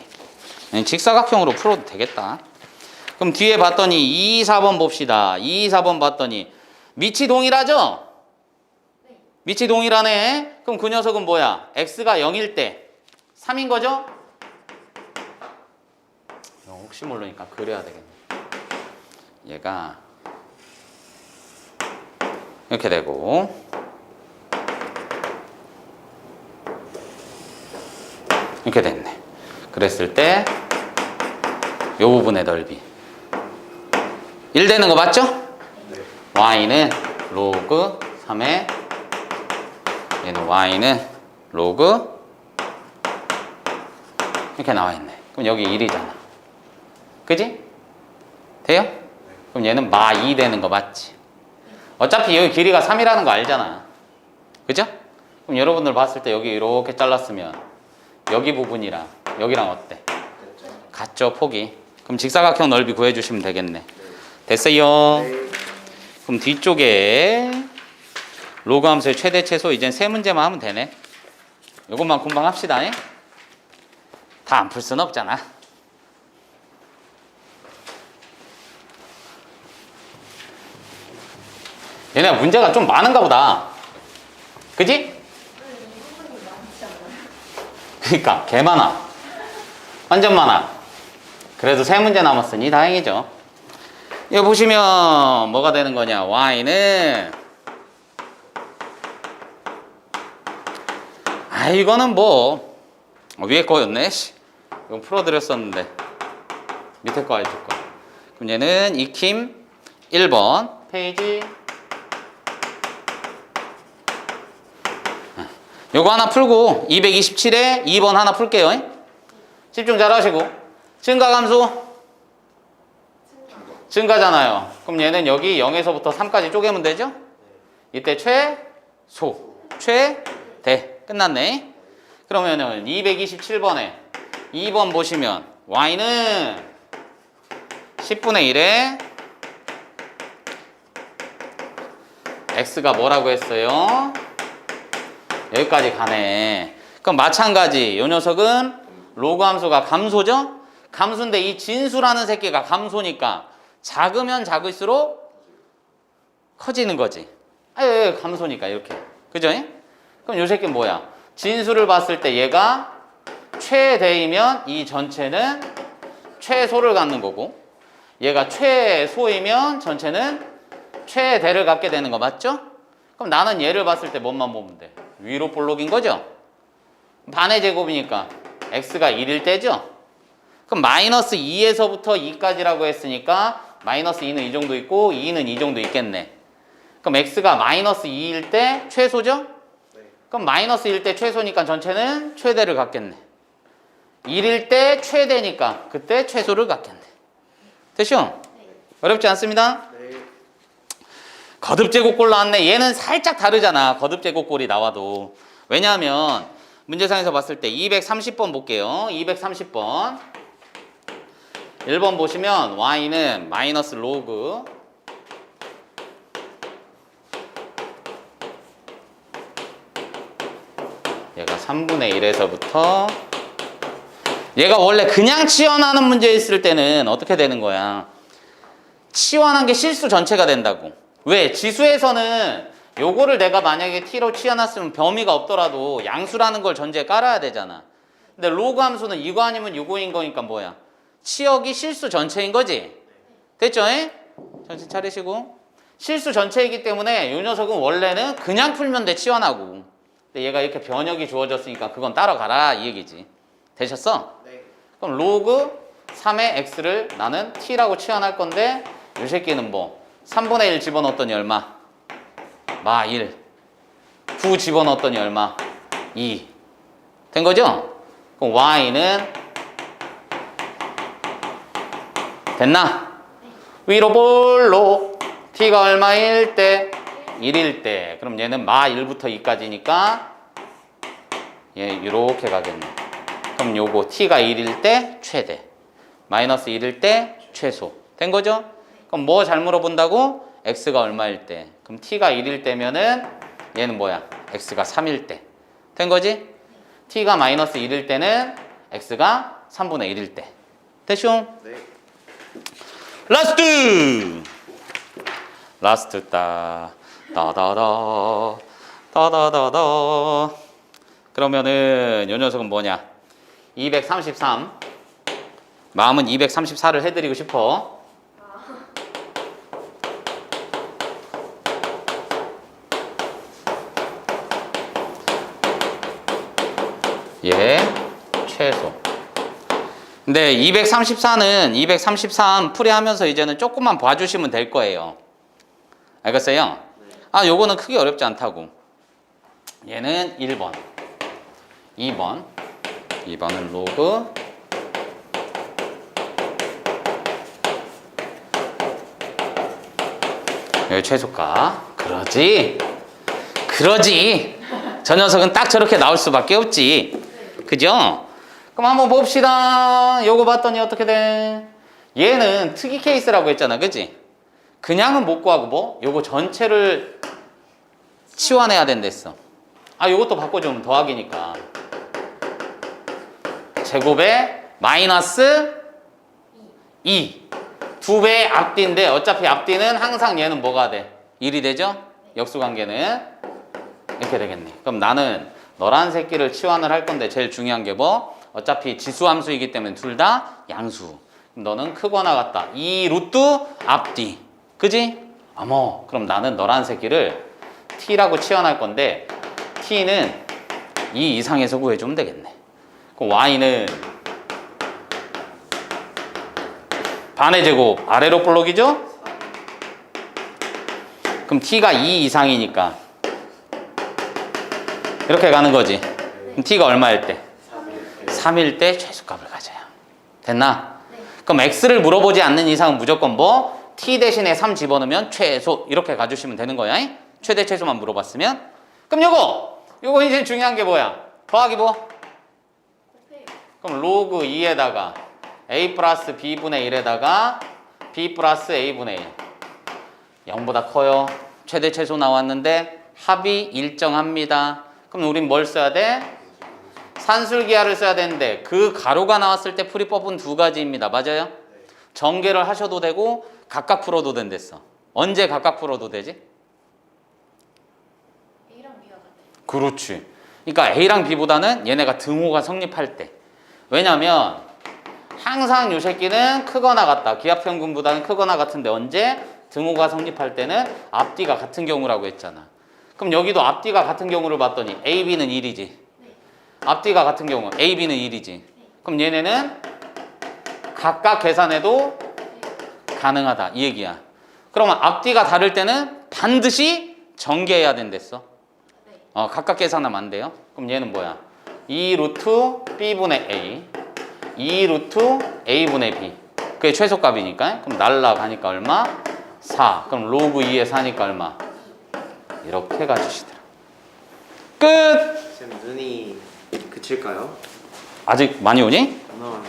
직사각형으로 풀어도 되겠다. 그럼 뒤에 봤더니 2, 4번 봅시다. 2, 4번 봤더니 밑이 동일하죠? 밑이 동일하네. 그럼 그 녀석은 뭐야? x가 0일 때 3인 거죠? 혹시 모르니까 그려야 되겠네. 얘가 이렇게 되고 이렇게 됐네. 그랬을 때 요 부분의 넓이 1 되는 거 맞죠? y는 로그 3에 얘는 y는 로그 이렇게 나와 있네. 그럼 여기 1이잖아. 그지? 돼요? 그럼 얘는 마 2 되는 거 맞지? 어차피 여기 길이가 3이라는 거 알잖아. 그죠? 그럼 여러분들 봤을 때 여기 이렇게 잘랐으면 여기 부분이랑 여기랑 어때? 같죠, 폭이. 그럼 직사각형 넓이 구해주시면 되겠네. 됐어요? 그럼 뒤쪽에 로그 함수의 최대 최소 이젠 세 문제만 하면 되네. 이것만 금방 합시다. 다 안 풀 수는 없잖아. 얘네 문제가 좀 많은가 보다. 그지? 이 부분이 많지 않아요? 그러니까 개 많아. 완전 많아. 그래도 세 문제 남았으니 다행이죠. 여기 보시면 뭐가 되는 거냐? y는 이거는 뭐 위에 거였네. 이건 풀어드렸었는데 밑에 거 해줄 거. 그럼 얘는 익힘 1번 페이지. 요거 하나 풀고 227에 2번 하나 풀게요. 집중 잘 하시고. 증가감수 증가잖아요. 그럼 얘는 여기 0에서부터 3까지 쪼개면 되죠? 이때 최소, 최대 끝났네. 그러면은 227번에 2번 보시면 y는 10분의 1에 x가 뭐라고 했어요? 여기까지 가네. 그럼 마찬가지 요 녀석은 로그 함수가 감소죠? 감소인데 이 진수라는 새끼가 감소니까 작으면 작을수록 커지는 거지. 감소니까 이렇게. 그죠? 그럼 요 새끼는 뭐야? 진수를 봤을 때 얘가 최대이면 이 전체는 최소를 갖는 거고 얘가 최소이면 전체는 최대를 갖게 되는 거 맞죠? 그럼 나는 얘를 봤을 때 뭔만 보면 돼? 위로 볼록인 거죠? 반의 제곱이니까 x가 1일 때죠? 그럼 마이너스 2에서부터 2까지라고 했으니까 마이너스 2는 이 정도 있고 2는 이 정도 있겠네. 그럼 x가 마이너스 2일 때 최소죠? 그럼 마이너스 1일 때 최소니까 전체는 최대를 갖겠네. 1일 때 최대니까 그때 최소를 갖겠네. 됐죠? 어렵지 않습니다? 네. 거듭제곱골 나왔네. 얘는 살짝 다르잖아. 거듭제곱골이 나와도. 왜냐하면 문제상에서 봤을 때 230번 볼게요. 230번 1번 보시면 y는 마이너스 로그 얘가 3분의 1에서부터 얘가 원래 그냥 치환하는 문제 있을 때는 어떻게 되는 거야? 치환한 게 실수 전체가 된다고. 왜? 지수에서는 요거를 내가 만약에 t로 치환했으면 범위가 없더라도 양수라는 걸 전제에 깔아야 되잖아. 근데 로그 함수는 이거 아니면 이거인 거니까 뭐야? 치역이 실수 전체인 거지? 됐죠? 정신 차리시고. 실수 전체이기 때문에 이 녀석은 원래는 그냥 풀면 돼, 치환하고. 근데 얘가 이렇게 변역이 주어졌으니까 그건 따라가라 이 얘기지. 되셨어? 네. 그럼 로그 3의 x를 나는 t라고 치환할 건데 이 새끼는 뭐 3분의 1 집어넣었더니 얼마? 마 1. 9 집어넣었더니 얼마? 2. 된 거죠? 그럼 y는 됐나? 위로 볼록 t가 얼마일 때? 1일 때. 그럼 얘는 마 1부터 2까지니까 얘 이렇게 가겠네. 그럼 요거 t가 1일 때 최대, 마이너스 1일 때 최소. 된 거죠? 그럼 뭐 잘 물어본다고? x가 얼마일 때. 그럼 t가 1일 때면은 얘는 뭐야? x가 3일 때. 된 거지? t가 마이너스 1일 때는 x가 3분의 1일 때. 됐쇼? 네. 라스트 따다다 그러면은 요 녀석은 뭐냐? 233. 마음은 234를 해드리고 싶어. 예, 최소. 근데 233 풀이하면서 이제는 조금만 봐주시면 될 거예요. 알겠어요? 아, 요거는 크게 어렵지 않다고. 얘는 1번, 2번은 로그, 여기 최소가. 그러지. 저 녀석은 딱 저렇게 나올 수밖에 없지. 그죠? 그럼 한번 봅시다. 요거 봤더니 어떻게 돼? 얘는 특이 케이스라고 했잖아. 그지? 그냥은 못 구하고 뭐? 요거 전체를 치환해야 된댔어. 아, 요것도 바꿔주면 더하기니까. 제곱에 마이너스 2. 2배의 앞뒤인데 어차피 앞뒤는 항상 얘는 뭐가 돼? 1이 되죠? 역수관계는 이렇게 되겠네. 그럼 나는 너란 새끼를 치환을 할 건데 제일 중요한 게 뭐? 어차피 지수함수이기 때문에 둘 다 양수. 그럼 너는 크거나 같다. 이 루트 앞뒤. 그지? 어머, 그럼 나는 너란 새끼를 t라고 치환할 건데 t는 2 이상에서 구해주면 되겠네. 그럼 y는 반의 제곱 아래로 볼록이죠? 그럼 t가 2 이상이니까 이렇게 가는 거지. 그럼 t가 얼마일 때? 3일 때 최소값을 가져요. 됐나? 그럼 x를 물어보지 않는 이상은 무조건 뭐? t 대신에 3 집어넣으면 최소 이렇게 가주시면 되는 거야. 최대 최소만 물어봤으면. 그럼 요거 이제 중요한 게 뭐야? 더하기 뭐? 그럼 로그 2에다가 a 플러스 b분의 1에다가 b 플러스 a분의 1. 0보다 커요. 최대 최소 나왔는데 합이 일정합니다. 그럼 우린 뭘 써야 돼? 산술기하를 써야 되는데 그 가로가 나왔을 때 풀이법은 두 가지입니다. 맞아요? 전개를 하셔도 되고 각각 풀어도 된댔어. 언제 각각 풀어도 되지? A랑 B가 같아. 그렇지. 그러니까 A랑 B보다는 얘네가 등호가 성립할 때. 왜냐면 항상 요 새끼는 크거나 같다. 기하평균보다는 크거나 같은데 언제? 등호가 성립할 때는 앞뒤가 같은 경우라고 했잖아. 그럼 여기도 앞뒤가 같은 경우를 봤더니 A, B는 1이지. 앞뒤가 같은 경우 A, B는 1이지. 그럼 얘네는 각각 계산해도 가능하다 이 얘기야. 그러면 앞뒤가 다를 때는 반드시 전개해야 된댔어. 각각 계산하면 안 돼요. 그럼 얘는 뭐야? 2 루트 B분의 A 2 루트 A분의 B 그게 최소값이니까. 그럼 날라가니까 얼마? 4. 그럼 로그 2에 4니까 얼마? 이렇게 가주시더라. 끝! 쌤 눈이 그칠까요? 아직 많이 오니? 안 나와요.